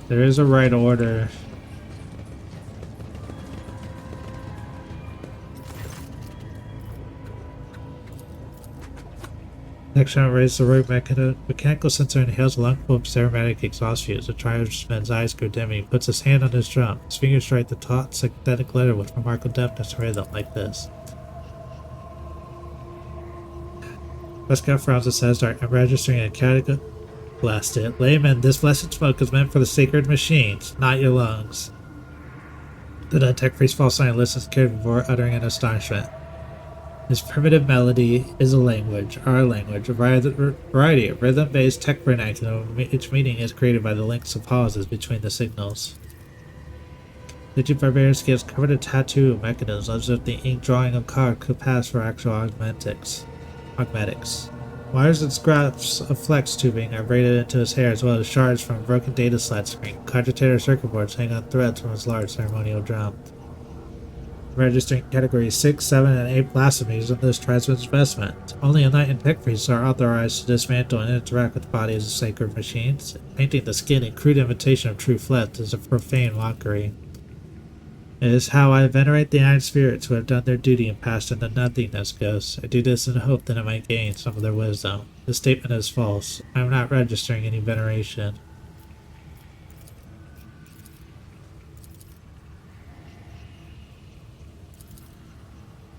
There is a right order. Next round, raise the right mechanical sensor inhales a lungful of aromatic exhaust fumes. The tribesman's eyes go dim and he puts his hand on his drum. His fingers strike the taut, synthetic letter with remarkable deftness and rhythm, like this. Prescott frowns and says, I'm registering a category. Blast it. Layman, this blessed smoke is meant for the sacred machines, not your lungs. The tech priest falls silent and listens carefully before uttering an astonishment. This primitive melody is a language, our language, a variety of rhythm-based tech vernacular. Each meaning is created by the links of pauses between the signals. Digit barbarian skills covered in tattoo mechanisms as if the ink drawing of card could pass for actual augmetics. Wires and scraps of flex tubing are braided into his hair, as well as shards from a broken data slide screen. Cogitator circuit boards hang on threads from his large ceremonial drum. Registering categories 6, 7, and 8 blasphemies of this tribesman's investment. Only enlightened tech priests are authorized to dismantle and interact with the bodies of sacred machines. Painting the skin in crude imitation of true flesh is a profane mockery. It is how I venerate the iron spirits who have done their duty and passed into nothingness, ghosts. I do this in hope that I might gain some of their wisdom. This statement is false. I am not registering any veneration.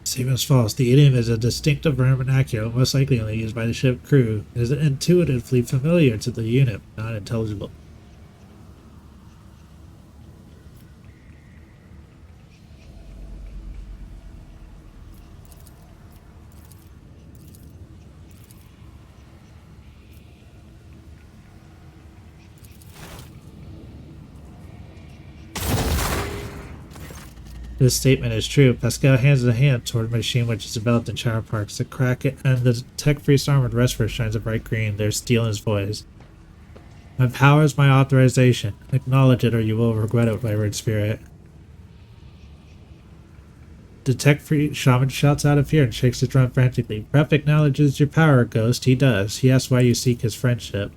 Statement is false. The idiom is a distinctive vernacular, most likely only used by the ship crew. It is intuitively familiar to the unit, but not intelligible. This statement is true. Pascal hands a hand toward a machine which is developed in Shower Parks. The crack and the tech priest's armored respirator shines a bright green. There's steel in his voice. My power is my authorization. Acknowledge it or you will regret it, wayward spirit. The tech priest shaman shouts out of fear and shakes the drum frantically. Prep acknowledges your power, ghost. He does. He asks why you seek his friendship.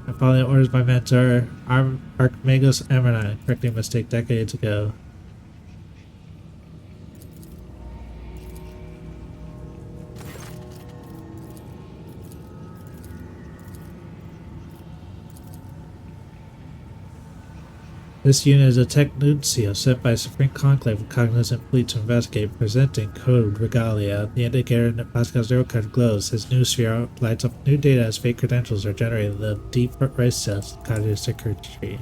I'm following the orders by mentor, Archmagos Emerine, correcting a mistake decades ago. This unit is a tech nuncio sent by a Supreme Conclave of cognizant fleet to investigate, presenting code regalia. The indicator in Pascal's zero card glows. His new sphere lights up new data as fake credentials are generated in the deep race cells of cognitive security.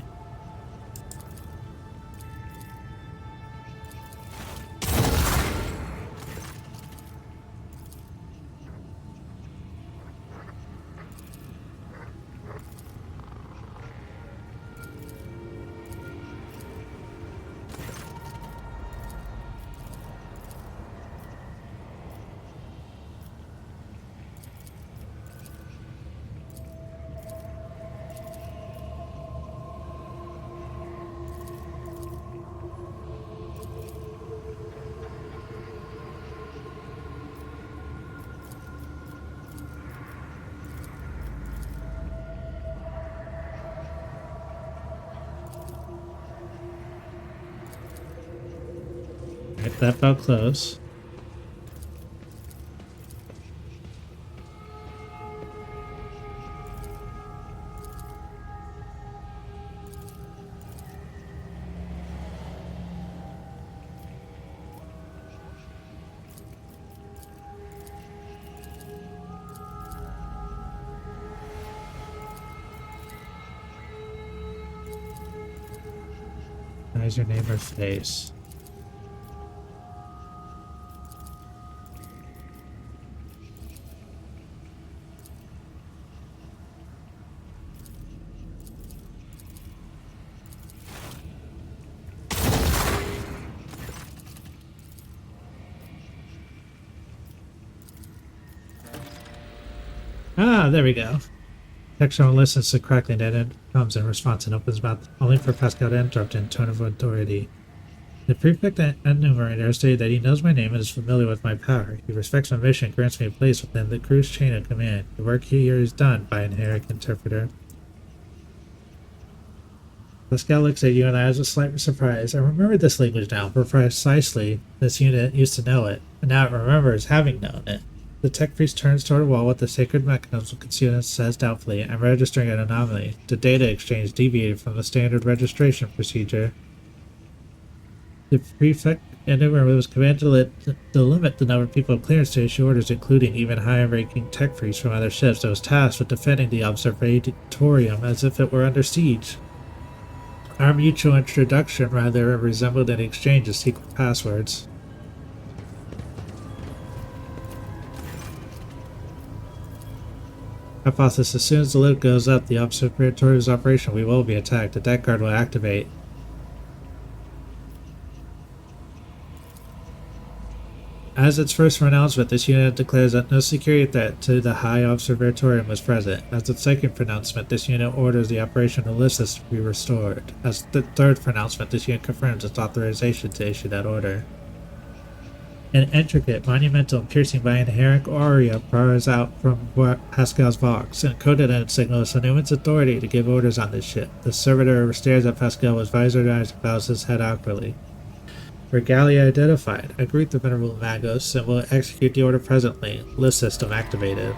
Right, that felt close. Recognize your name or face. Ah, there we go. Textual listens to crackling that comes in response and opens mouth only for Pascal to interrupt in tone of authority. The prefect enumerator stated that he knows my name and is familiar with my power. He respects my mission and grants me a place within the crew's chain of command. The work here is done by an Herrick interpreter. Pascal looks at you and I as a slight surprise. I remember this language now, for precisely this unit used to know it, and now it remembers having known it. The tech priest turns toward a wall with the sacred mechanism concealed and says doubtfully, I'm registering an anomaly. The data exchange deviated from the standard registration procedure. The prefect enumerator was commanded to limit the number of people of clearance to issue orders, including even higher-ranking tech priests from other ships, that was tasked with defending the observatorium as if it were under siege. Our mutual introduction rather resembled an exchange of secret passwords. Hypothesis: as soon as the lift goes up, the observatorium's operation, we will be attacked. The deck guard will activate. As its first pronouncement, this unit declares that no security threat to the High Observatorium was present. As its second pronouncement, this unit orders the operation of Ulysses to be restored. As the third pronouncement, this unit confirms its authorization to issue that order. An intricate, monumental, and piercing by an inherent aura pours out from Pascal's box, and encoded in its signal is Newman's authority to give orders on this ship. The servitor stares at Pascal with visored eyes and bows his head awkwardly. Regalia identified. I greet the Venerable Magos and will execute the order presently. Lift system activated.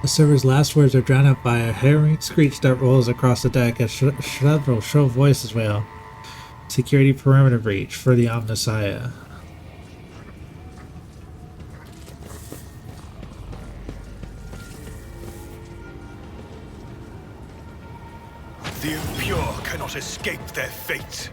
The server's last words are drowned out by a harrowing screech that rolls across the deck as several shrill voices wail. Security perimeter breach for the Omnissiah. The impure cannot escape their fate.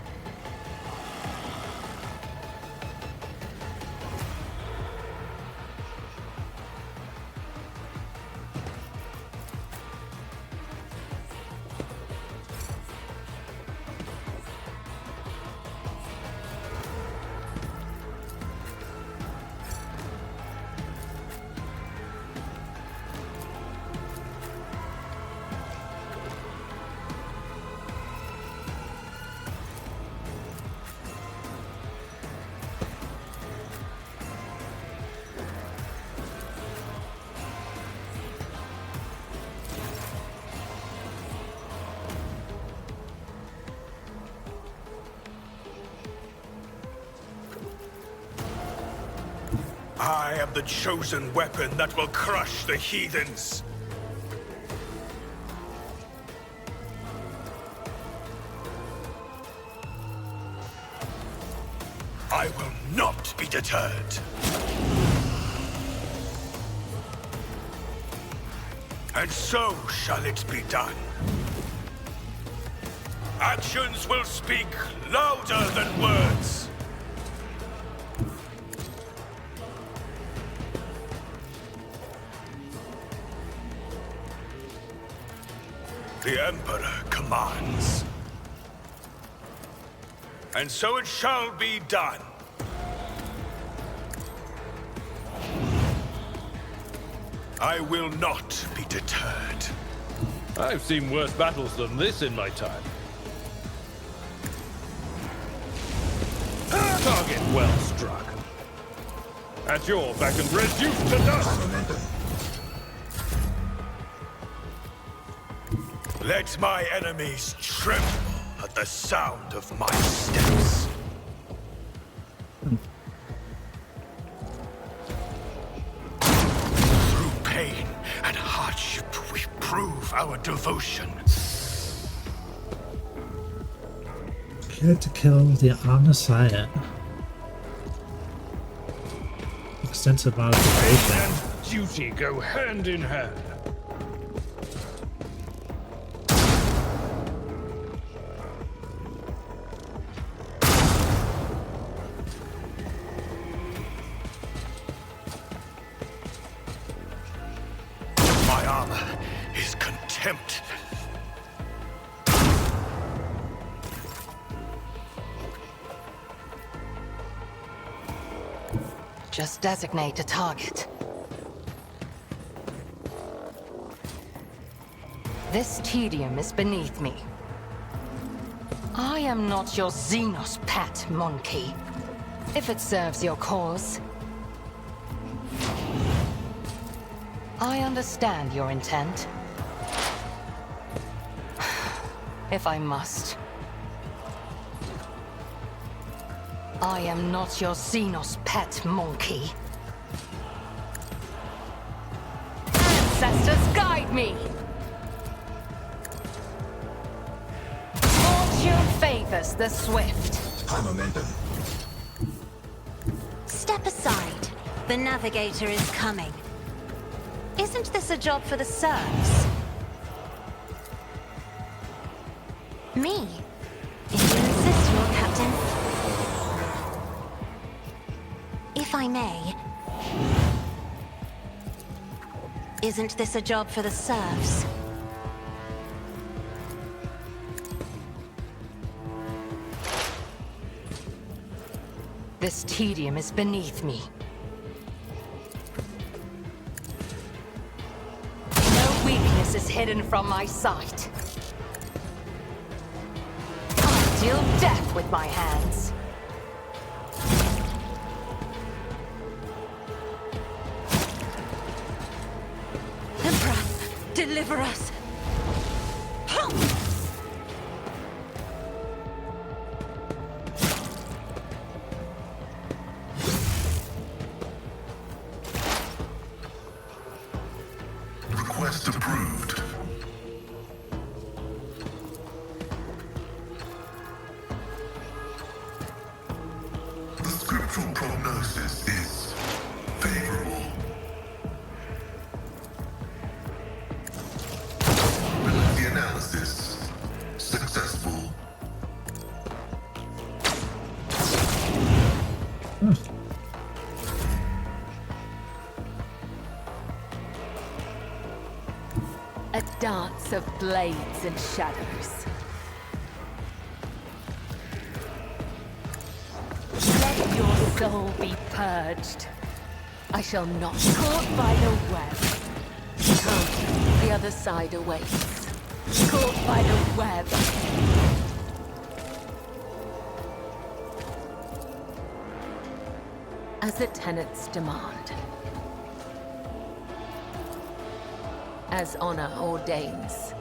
I am the chosen weapon that will crush the heathens. I will not be deterred. And so shall it be done. Actions will speak louder than words. The Emperor commands. And so it shall be done. I will not be deterred. I've seen worse battles than this in my time. Target well struck. At your back and reduced to dust. Let my enemies tremble at the sound of my steps. Through pain and hardship, we prove our devotion. Care to kill the Omnissiah. Extensive modification. And duty go hand in hand. My armor is contempt. Just designate a target. This tedium is beneath me. I am not your Xenos pet, monkey. If it serves your cause. I understand your intent. If I must. I am not your Xenos pet, monkey. Ancestors, guide me! Fortune favors the swift. High momentum. Step aside. The navigator is coming. Isn't this a job for the serfs? Me? If you insist, Lord Captain. If I may. Isn't this a job for the serfs? This tedium is beneath me. No weakness is hidden from my sight. I deal death with my hands. Emperor, deliver us! Request approved. The scriptural prognosis is favorable. The analysis successful. A dance of blades and shadows. Let your soul be purged. I shall not be caught by the web. Come, the other side awaits. Caught by the web. As the tenets demand. As honor ordains.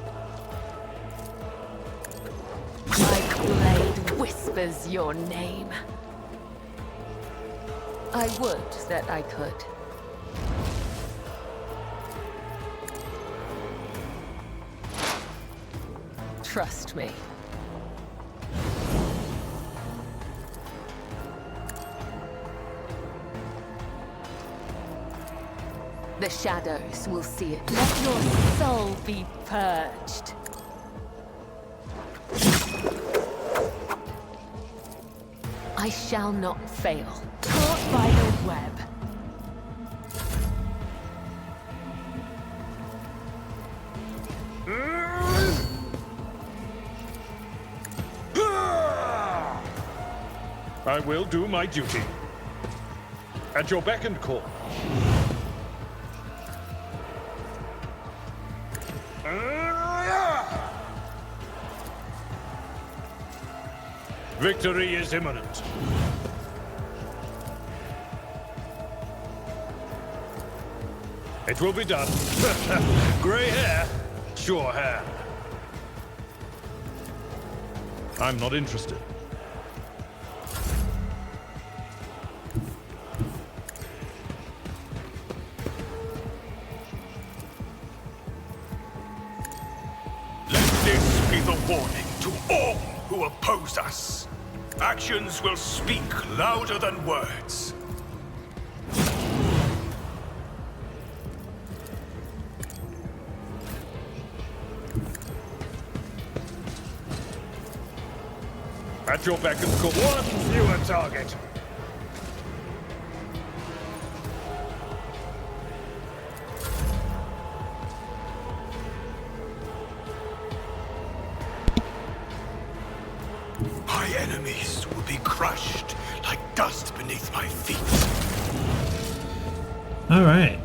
My blade whispers your name. I would that I could. Trust me. The shadows will see it. Let your soul be purged. I shall not fail. Caught by the web. I will do my duty. At your beck and call. Victory is imminent. It will be done. Gray hair, sure hair. I'm not interested. Let this be the warning to all who oppose us. Actions will speak louder than words. At your beck and call. One fewer target. My enemies will be crushed like dust beneath my feet. All right.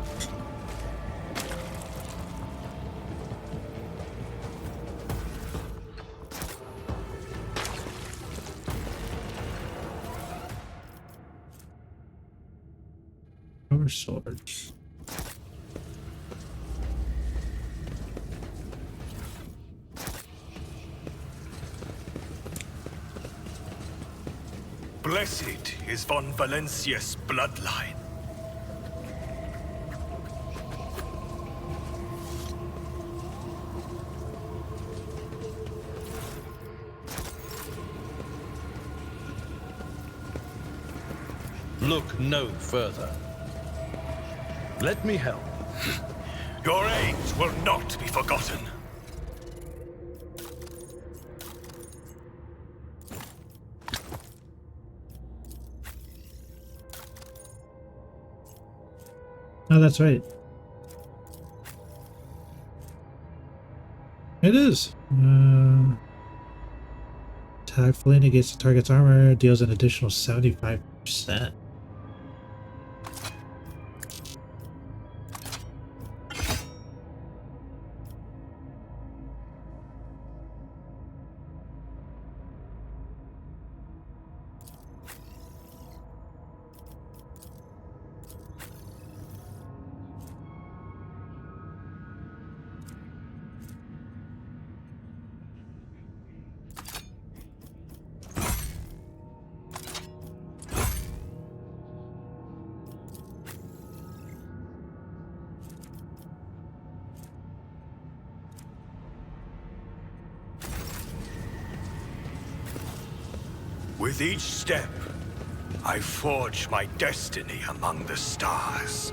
More swords. Blessed is von Valencia's bloodline. Look no further. Let me help. Your aims will not be forgotten. Oh, that's right. It is. Attack fully negates the target's armor, deals an additional 75%. With each step, I forge my destiny among the stars.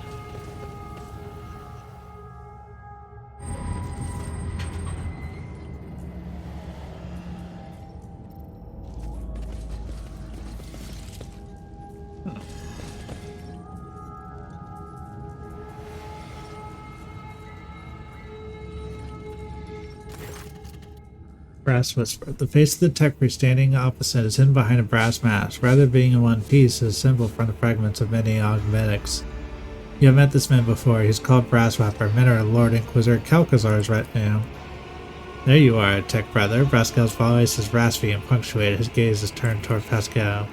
Brass whisper. The face of the tech priest standing opposite is hidden behind a brass mask. Rather than being in one piece, is assembled from the fragments of many augmentics. You have met this man before. He's called Brasswapper, mentor of Lord Inquisitor Calcazar's retinue. There you are, tech brother. Pascal's voice is raspy and punctuated. His gaze is turned toward Pascal.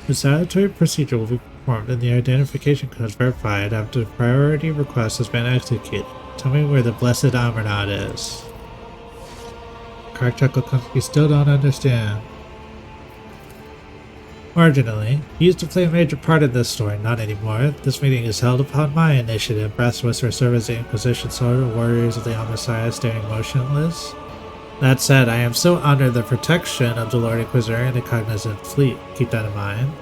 The salutary procedure will be performed and the identification code is verified after the priority request has been executed. Tell me where the blessed Amarnad is. Crack chuckle comes, you still don't understand. Marginally. He used to play a major part in this story, not anymore. This meeting is held upon my initiative. Brass Whisper serve as the Inquisition sword of warriors of the Omnissiah staring motionless. That said, I am still under the protection of the Lord Inquisitor and the Cognizant Fleet. Keep that in mind.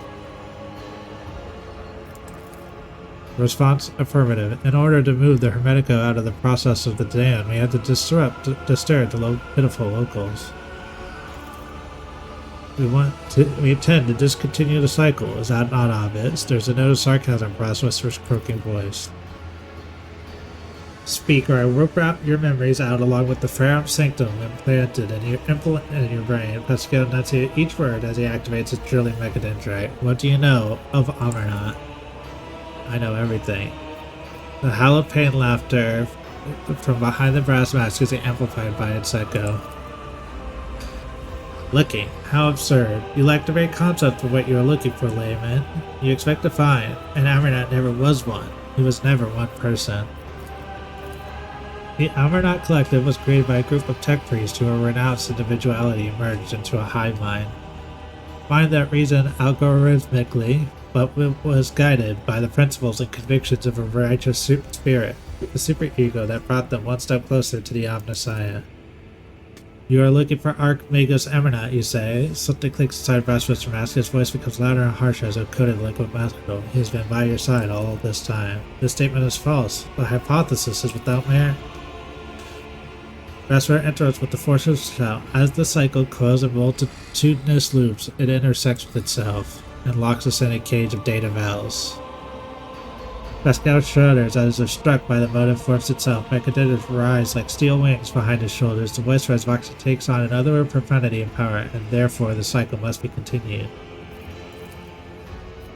Response affirmative. In order to move the Hermetico out of the process of the dam, we had to disturb the pitiful locals. We intend to discontinue the cycle. Is that not obvious? There's a note of sarcasm in Brass Whisper's croaking voice. Speak, or I will rip your memories out along with the Ferrum Sanctum implanted in your brain. Pascal enunciates each word as he activates his drilling mechadendrite. What do you know of Amarnad? I know everything. The howl of pain laughter from behind the brass mask is amplified by its echo. Looking. How absurd. You lack the very concept of what you are looking for, layman. You expect to find, and Amarnad never was one. He was never one person. The Amarnad Collective was created by a group of tech priests who were renounced individuality and merged into a hive mind. Mind that reasoned algorithmically, but was guided by the principles and convictions of a righteous spirit, the superego that brought them one step closer to the Omnissiah. You are looking for Archmagus Amarnad, you say. Something clicks inside Brass Whisper Mask. His voice becomes louder and harsher as a coated liquid masculine. He has been by your side all this time. This statement is false. The hypothesis is without merit. Brass Whisper enters with the force of shout. As the cycle coils in multitudinous loops, it intersects with itself and locks us in a cage of data valves. Pascal shudders as if struck by the motive force itself. Mechadendrites rise like steel wings behind his shoulders. The voice of Vox takes on another profanity and power, and therefore the cycle must be continued.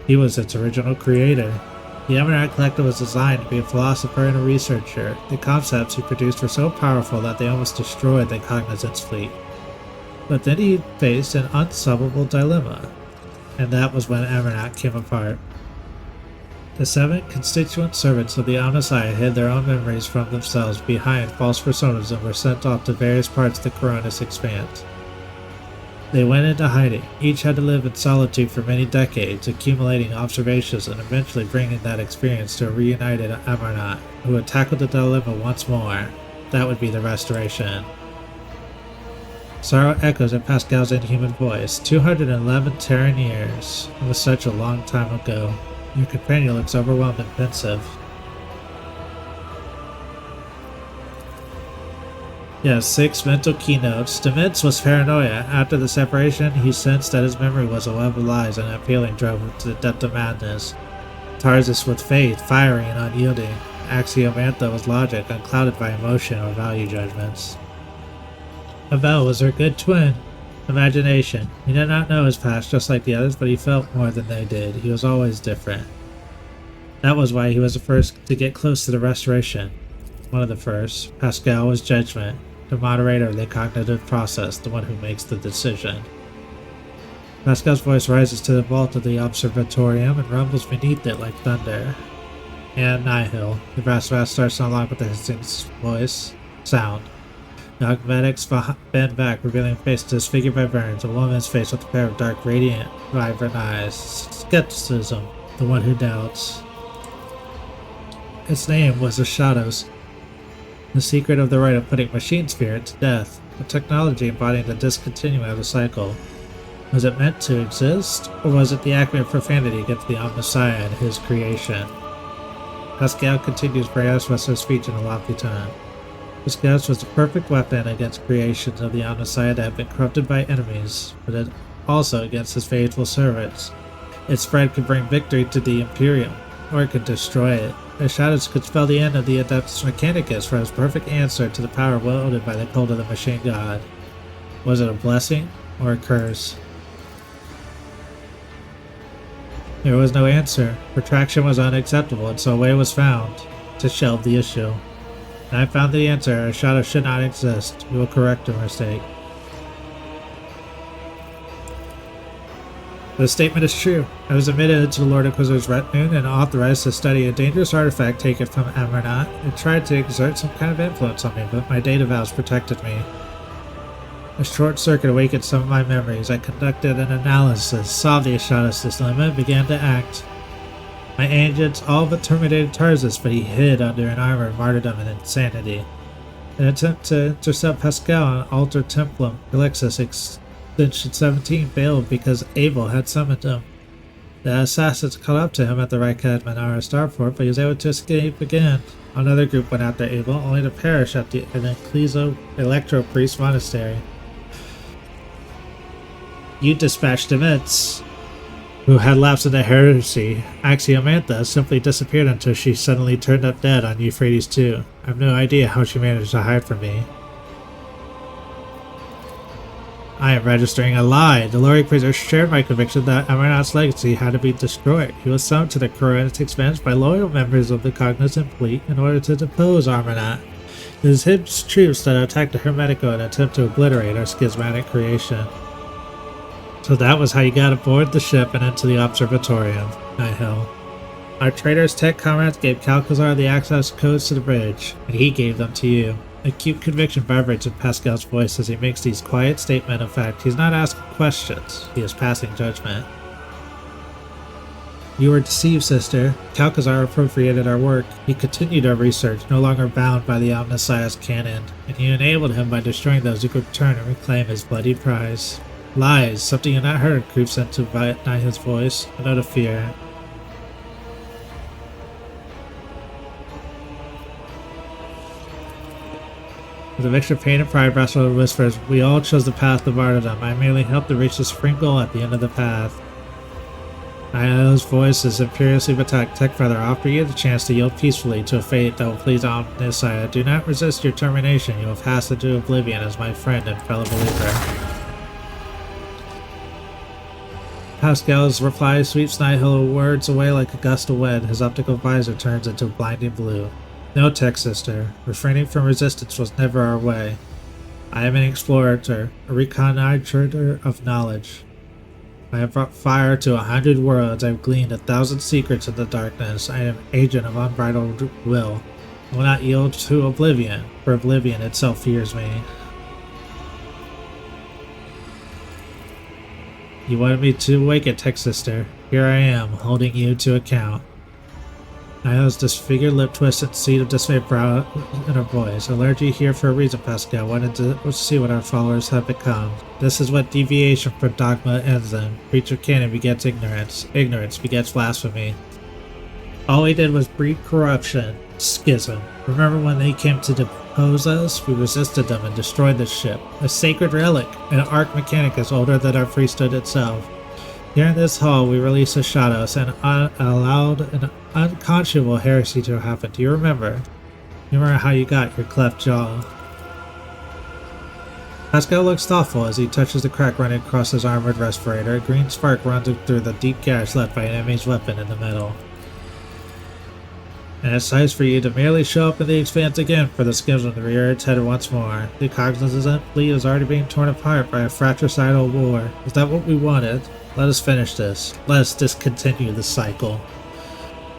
He was its original creator. The Amarnad Collective was designed to be a philosopher and a researcher. The concepts he produced were so powerful that they almost destroyed the Cognizance Fleet. But then he faced an unsolvable dilemma. And that was when Amarnad came apart. The 7 constituent servants of the Omnissiah hid their own memories from themselves behind false personas and were sent off to various parts of the Coronis expanse. They went into hiding. Each had to live in solitude for many decades, accumulating observations and eventually bringing that experience to a reunited Amarnat, who would tackle the dilemma once more. That would be the restoration. Sorrow echoes in Pascal's inhuman voice. 211 Terran years. It was such a long time ago. Your companion looks overwhelmed and pensive. Yes, 6 mental keynotes. Dements was paranoia. After the separation, he sensed that his memory was a web of lies, and that feeling drove him to the depth of madness. Tarzus with faith, fiery and unyielding. Axiomantha was logic, unclouded by emotion or value judgments. Abel was her good twin. Imagination. He did not know his past just like the others, but he felt more than they did. He was always different. That was why he was the first to get close to the restoration. One of the first. Pascal was judgment, the moderator of the cognitive process, the one who makes the decision. Pascal's voice rises to the vault of the observatorium and rumbles beneath it like thunder. And Nihil. The vast starts to unlock with the hissing voice. Sound. The Augmetics bend back, revealing a face disfigured by burns, a woman's face with a pair of dark, radiant, vibrant eyes. Skepticism, the one who doubts. Its name was the Shadows, the secret of the right of putting machine spirit to death, a technology embodying the discontinuing of the cycle. Was it meant to exist, or was it the acme of profanity against the Omnissiah and his creation? Pascal continues Briaswesser's speech in a lofty tone. This gas was the perfect weapon against creations of the Omnissiah that had been corrupted by enemies, but also against his faithful servants. Its spread could bring victory to the Imperium, or it could destroy it. The Shadows could spell the end of the Adeptus Mechanicus for his perfect answer to the power wielded by the cult of the Machine God. Was it a blessing, or a curse? There was no answer. Retraction was unacceptable, and so a way was found to shelve the issue. And I found the answer. A shadow should not exist. We will correct our mistake. The statement is true. I was admitted into the Lord Inquisitor's retinue and authorized to study a dangerous artifact taken from Amarnat. It tried to exert some kind of influence on me, but my data vows protected me. A short circuit awakened some of my memories. I conducted an analysis, solved the Shadows' dilemma, and began to act. My agents all but terminated Tarzus, but he hid under an armor of martyrdom and insanity. An attempt to intercept Pascal on Alter Templum, Galexus Extension 17 failed because Abel had summoned him. The assassins caught up to him at the Rykad Manara starport, but he was able to escape again. Another group went after Abel, only to perish at the Electro Priest Monastery. You dispatched Dements, who had lapsed into heresy. Axiomantha simply disappeared until she suddenly turned up dead on Euphrates II. I have no idea how she managed to hide from me. I am registering a lie. The Lord Inquisitor shared my conviction that Amarnat's legacy had to be destroyed. He was summoned to the Coronis expanse by loyal members of the Cognizant fleet in order to depose Amarnat. It is his troops that attacked the Hermetico in an attempt to obliterate our schismatic creation. So that was how you got aboard the ship and into the observatorium. Nihil. Our traitorous tech comrades gave Calcazar the access codes to the bridge, and he gave them to you. Acute conviction vibrates in Pascal's voice as he makes these quiet statements of fact. He's not asking questions, he is passing judgment. You were deceived, sister. Calcazar appropriated our work. He continued our research, no longer bound by the Omnissiah's canon, and you enabled him by destroying those who could return and reclaim his bloody prize. Lies, something you've not heard, creeps into Nihil's voice, a note of fear. With a mixture of pain and pride, Braswell whispers, we all chose the path of martyrdom. I merely helped to reach the supreme goal at the end of the path. Nihil's voice is imperiously attacked. Techfeather, I offer you the chance to yield peacefully to a fate that will please Omnissiah. Do not resist your termination. You have passed into oblivion as my friend and fellow believer. Pascal's reply sweeps Nihil words away like a gust of wind. His optical visor turns into blinding blue. No, tech sister. Refraining from resistance was never our way. I am an explorator, a reconnoiter of knowledge. I have brought fire to 100 worlds. I have gleaned 1,000 secrets in the darkness. I am an agent of unbridled will. I will not yield to oblivion, for oblivion itself fears me. You wanted me to awaken, Tech Sister. Here I am, holding you to account. Niall's disfigured lip twisted, seed of dismayed brow in her voice. I lured you here for a reason, Pascal. I wanted to see what our followers have become. This is what deviation from dogma ends in. Breach of canon begets ignorance. Ignorance begets blasphemy. All we did was breed corruption. Schism. Remember when they came to depose us? We resisted them and destroyed the ship. A sacred relic, an arc mechanicus older than our priesthood itself. Here in this hall, we released the shadows and allowed an unconscionable heresy to happen. Do you remember? You remember how you got your cleft jaw? Pascal looks thoughtful as he touches the crack running across his armored respirator. A green spark runs through the deep gash left by an enemy's weapon in the metal. And it's time for you to merely show up in the expanse again for the schism to rear its head once more. The cognizant fleet is already being torn apart by a fratricidal war. Is that what we wanted? Let us finish this. Let us discontinue the cycle.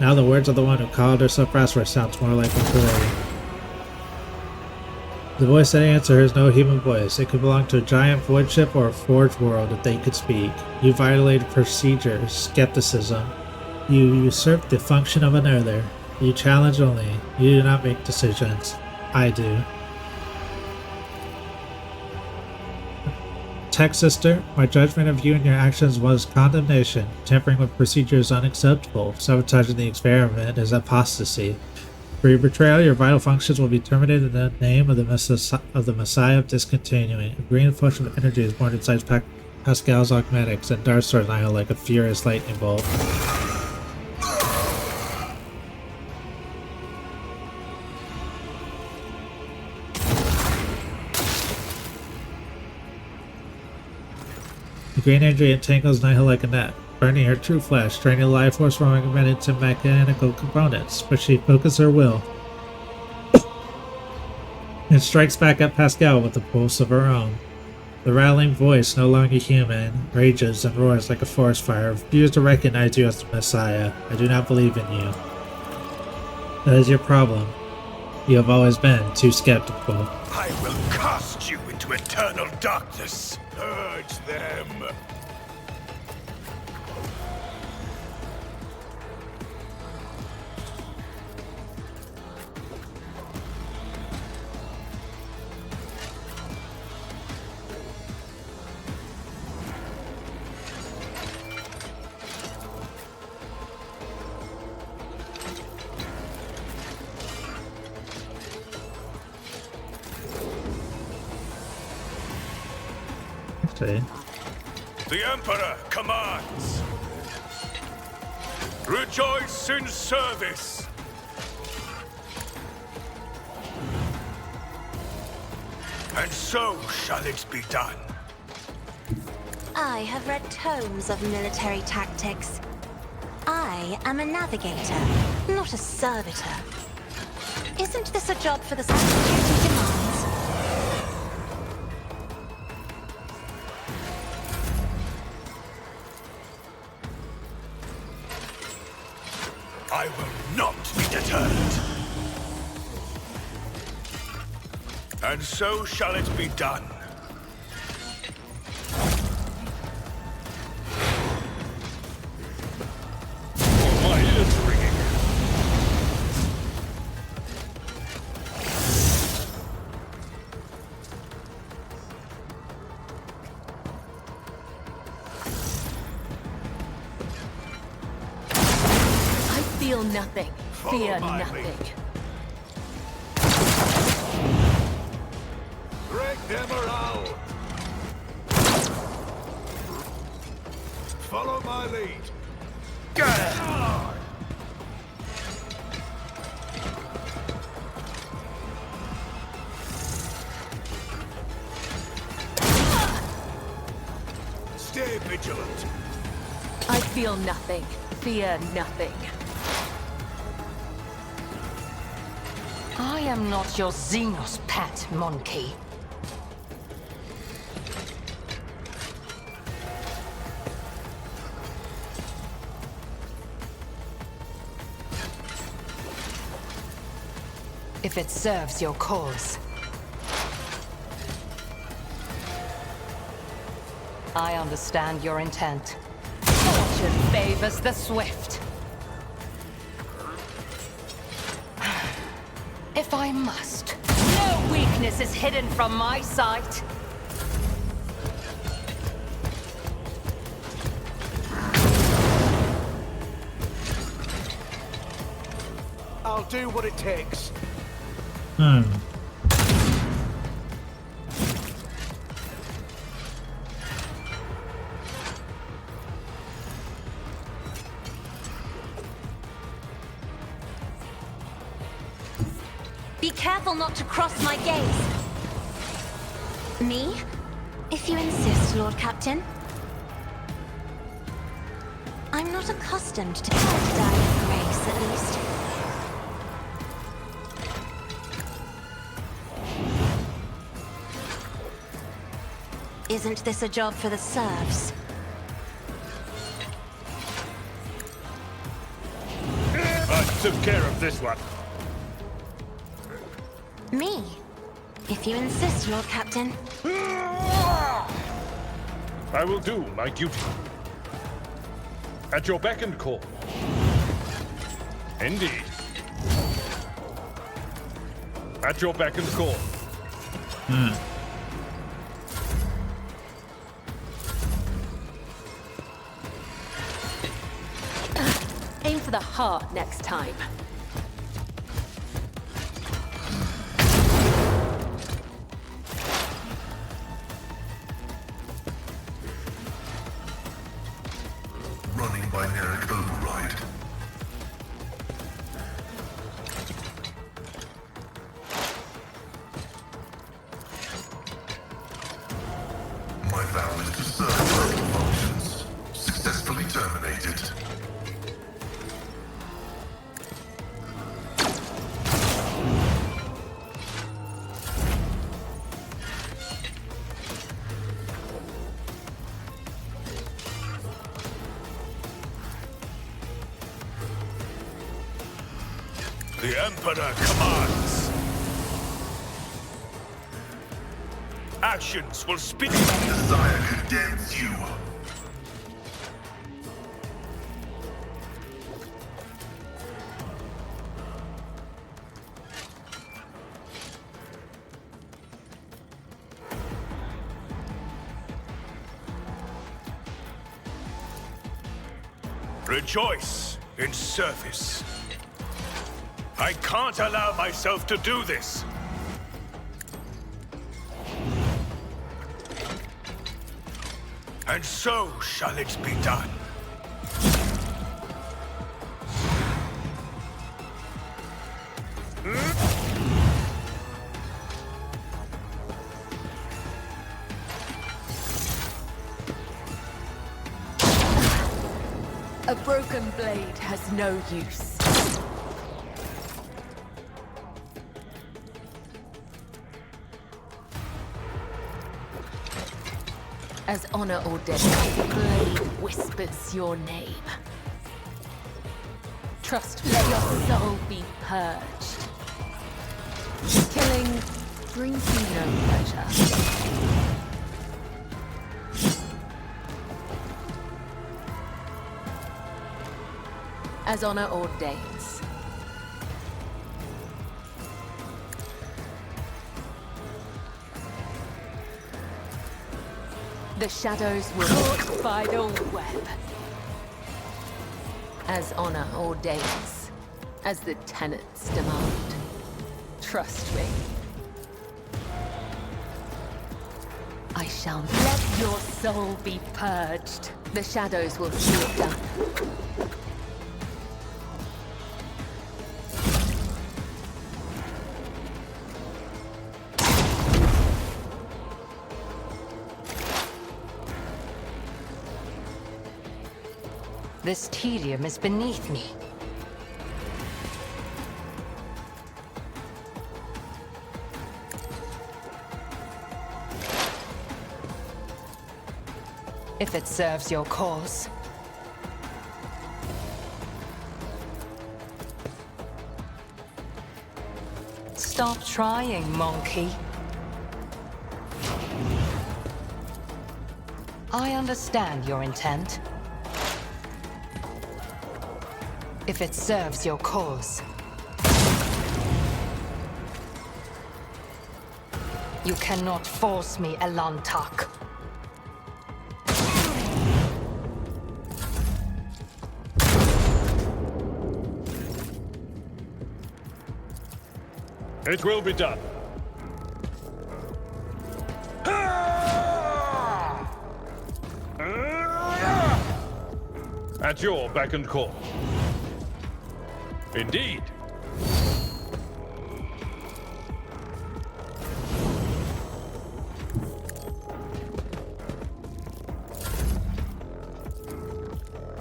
Now the words of the one who called herself Rasper sounds more like a parade. The voice that answers is no human voice. It could belong to a giant void ship or a forged world if they could speak. You violated procedures, skepticism. You usurped the function of another. You challenge only. You do not make decisions. I do. Tech Sister, my judgment of you and your actions was condemnation. Tampering with procedure is unacceptable. Sabotaging the experiment is apostasy. For your betrayal, your vital functions will be terminated in the name of the Messiah of discontinuing. A green flush of energy is born inside Pascal's augmetics and darts toward Niall like a furious lightning bolt. The green energy entangles Niall like a net, burning her true flesh, draining the life force from augmented to mechanical components, but she focuses her will and strikes back at Pascal with a pulse of her own. The rattling voice, no longer human, rages and roars like a forest fire. Refuse to recognize you as the Messiah. I do not believe in you. That is your problem. You have always been too skeptical. I will cast you into eternal darkness. Purge them. The Emperor commands. Rejoice in service. And so shall it be done. I have read tomes of military tactics. I am a navigator, not a servitor. Isn't this a job for the duty demands? I will not be deterred. And so shall it be done. Oh, my ears are ringing. Feel nothing. Fear nothing. Break them around. Follow my lead. Stay vigilant. I feel nothing. Fear nothing. I am not your Xenos pet, monkey. If it serves your cause. I understand your intent. Fortune favors the swift. If I must, no weakness is hidden from my sight. I'll do what it takes. Be careful not to cross my gaze. Me? If you insist, Lord Captain. I'm not accustomed to dying grace, at least. Isn't this a job for the serfs? I took care of this one. Me? If you insist, Lord Captain. I will do my duty. At your beck and call. Indeed. At your beck and call. Aim for the heart next time. Running binaric override. My vow is to serve total functions. Successfully terminated. The Emperor commands. Actions will speak. Desire condemns you. Rejoice in service. I can't allow myself to do this. And so shall it be done. A broken blade has no use. As honor ordains, the blade whispers your name. Trust me, let your soul be purged. Killing brings you no pleasure. As honor ordains. The shadows will caught by the web. As honor ordains, as the tenets demand. Trust me. I shall let your soul be purged. The shadows will see it done. This tedium is beneath me. If it serves your cause. stop trying, monkey? I understand your intent. If it serves your cause. You cannot force me, Elantak. It will be done. At your beck and call. Indeed.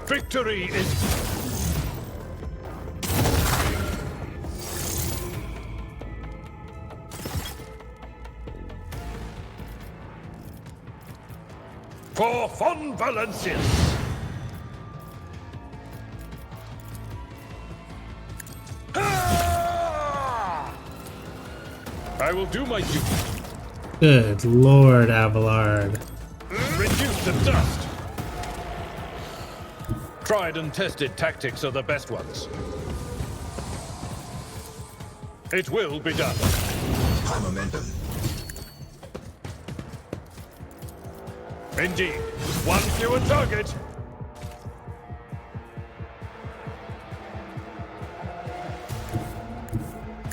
Victory is... For Von Valencius! I will do my duty. Good Lord, Abelard. Reduce to dust! Tried and tested tactics are the best ones. It will be done. High momentum. Indeed. One fewer target.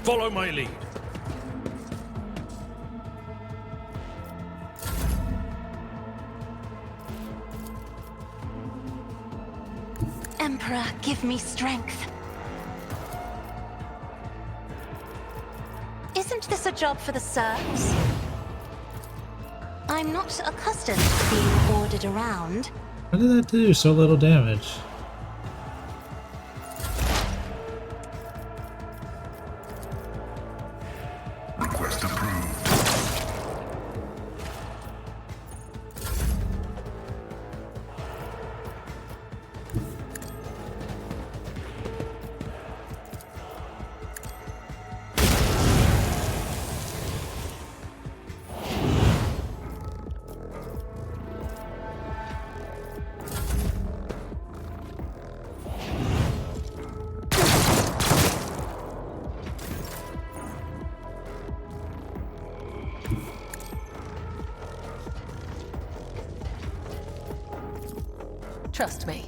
Follow my lead. Emperor, give me strength. Isn't this a job for the serfs? I'm not accustomed to being ordered around. How did that do so little damage? Request approved. Trust me.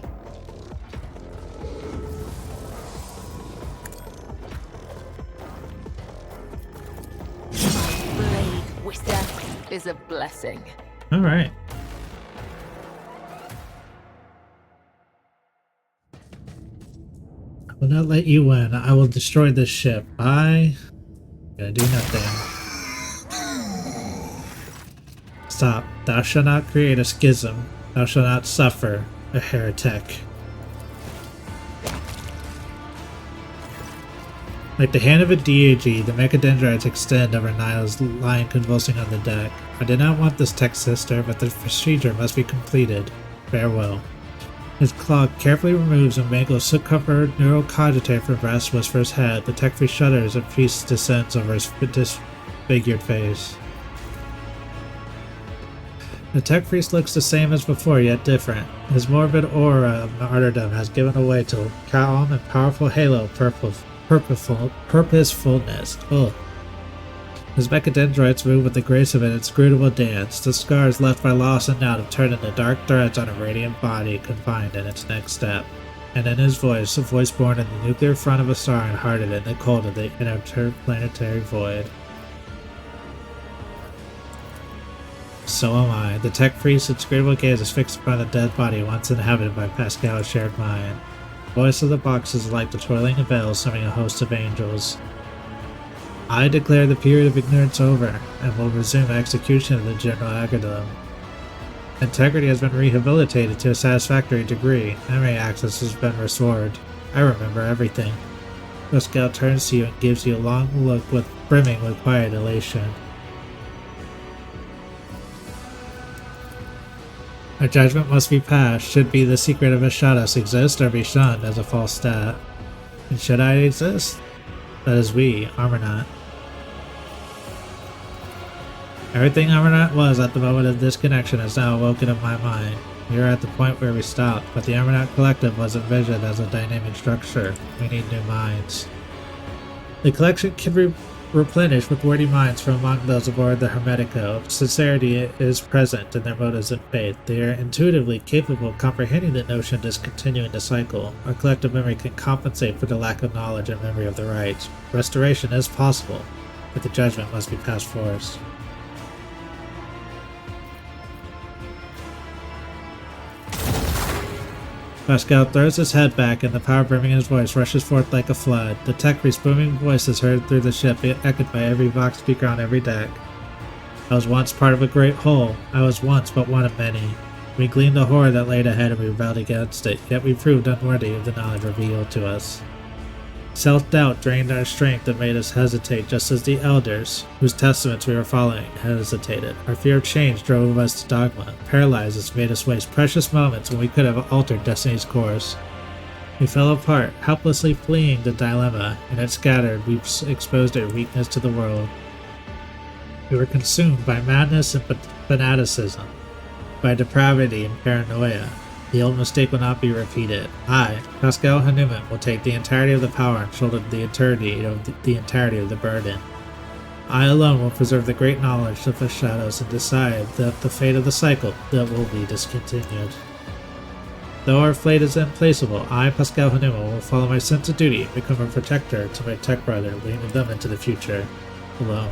Blade Whisker is a blessing. All right. I will not let you win. I will destroy this ship. I gonna do nothing. Stop. Thou shalt not create a schism. Thou shalt not suffer a heretic. Like the hand of a deity, the mechadendrites extend over Niles lying convulsing on the deck. I did not want this tech sister, but the procedure must be completed. Farewell. His claw carefully removes a mangled soot-covered neurocogitator from Brass Whisper's head. The tech free shudders and peace descends over his disfigured face. The tech priest looks the same as before, yet different. His morbid aura of martyrdom has given way to a calm and powerful halo of purposefulness. Ugh. His mechadendrites move with the grace of an inscrutable dance. The scars left by loss and doubt have turned into dark threads on a radiant body confined in its next step. And in his voice, a voice born in the nuclear front of a star and hearted in the cold of the interplanetary void. So am I. The tech priest's inscrutable gaze is fixed upon the dead body once inhabited by Pascal's shared mind. The voice of the box is like the twirling of bells summoning a host of angels. I declare the period of ignorance over, and will resume execution of the general algorithm. Integrity has been rehabilitated to a satisfactory degree. Memory access has been restored. I remember everything. Pascal turns to you and gives you a long look brimming with quiet elation. Our judgment must be passed. Should be the secret of Ashados exist or be shunned as a false stat. And should I exist? That is we, Armor not. Everything Armanaut was at the moment of this connection is now awoken in my mind. We are at the point where we stopped, but the Armanaut Collective was envisioned as a dynamic structure. We need new minds. The collection can be replenished with worthy minds from among those aboard the Hermetico. Sincerity is present in their motives and faith. They are intuitively capable of comprehending the notion is continuing the cycle. Our collective memory can compensate for the lack of knowledge and memory of the rites. Restoration is possible, but the judgment must be passed first. Pascal throws his head back and the power brimming in his voice rushes forth like a flood. The Techri's booming voice is heard through the ship, echoed by every vox speaker on every deck. I was once part of a great whole. I was once but one of many. We gleaned the horror that laid ahead and we rebelled against it, yet we proved unworthy of the knowledge revealed to us. Self-doubt drained our strength and made us hesitate, just as the elders, whose testaments we were following, hesitated. Our fear of change drove us to dogma, paralyzed us, made us waste precious moments when we could have altered destiny's course. We fell apart, helplessly fleeing the dilemma, and it scattered, we exposed our weakness to the world. We were consumed by madness and fanaticism, by depravity and paranoia. The old mistake will not be repeated. I, Pascal Hanuman, will take the entirety of the power and shoulder the entirety of the burden. I alone will preserve the great knowledge of the shadows and decide that the fate of the cycle that will be discontinued. Though our fate is implaceable, I, Pascal Hanuman, will follow my sense of duty and become a protector to my tech brother, leading them into the future alone.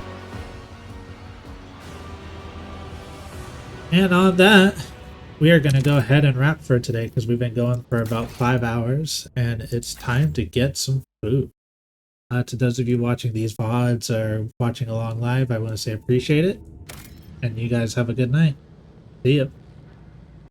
And on that, we are going to go ahead and wrap for today because we've been going for about 5 hours and it's time to get some food. To those of you watching these VODs or watching along live, I want to say appreciate it. And you guys have a good night. See ya.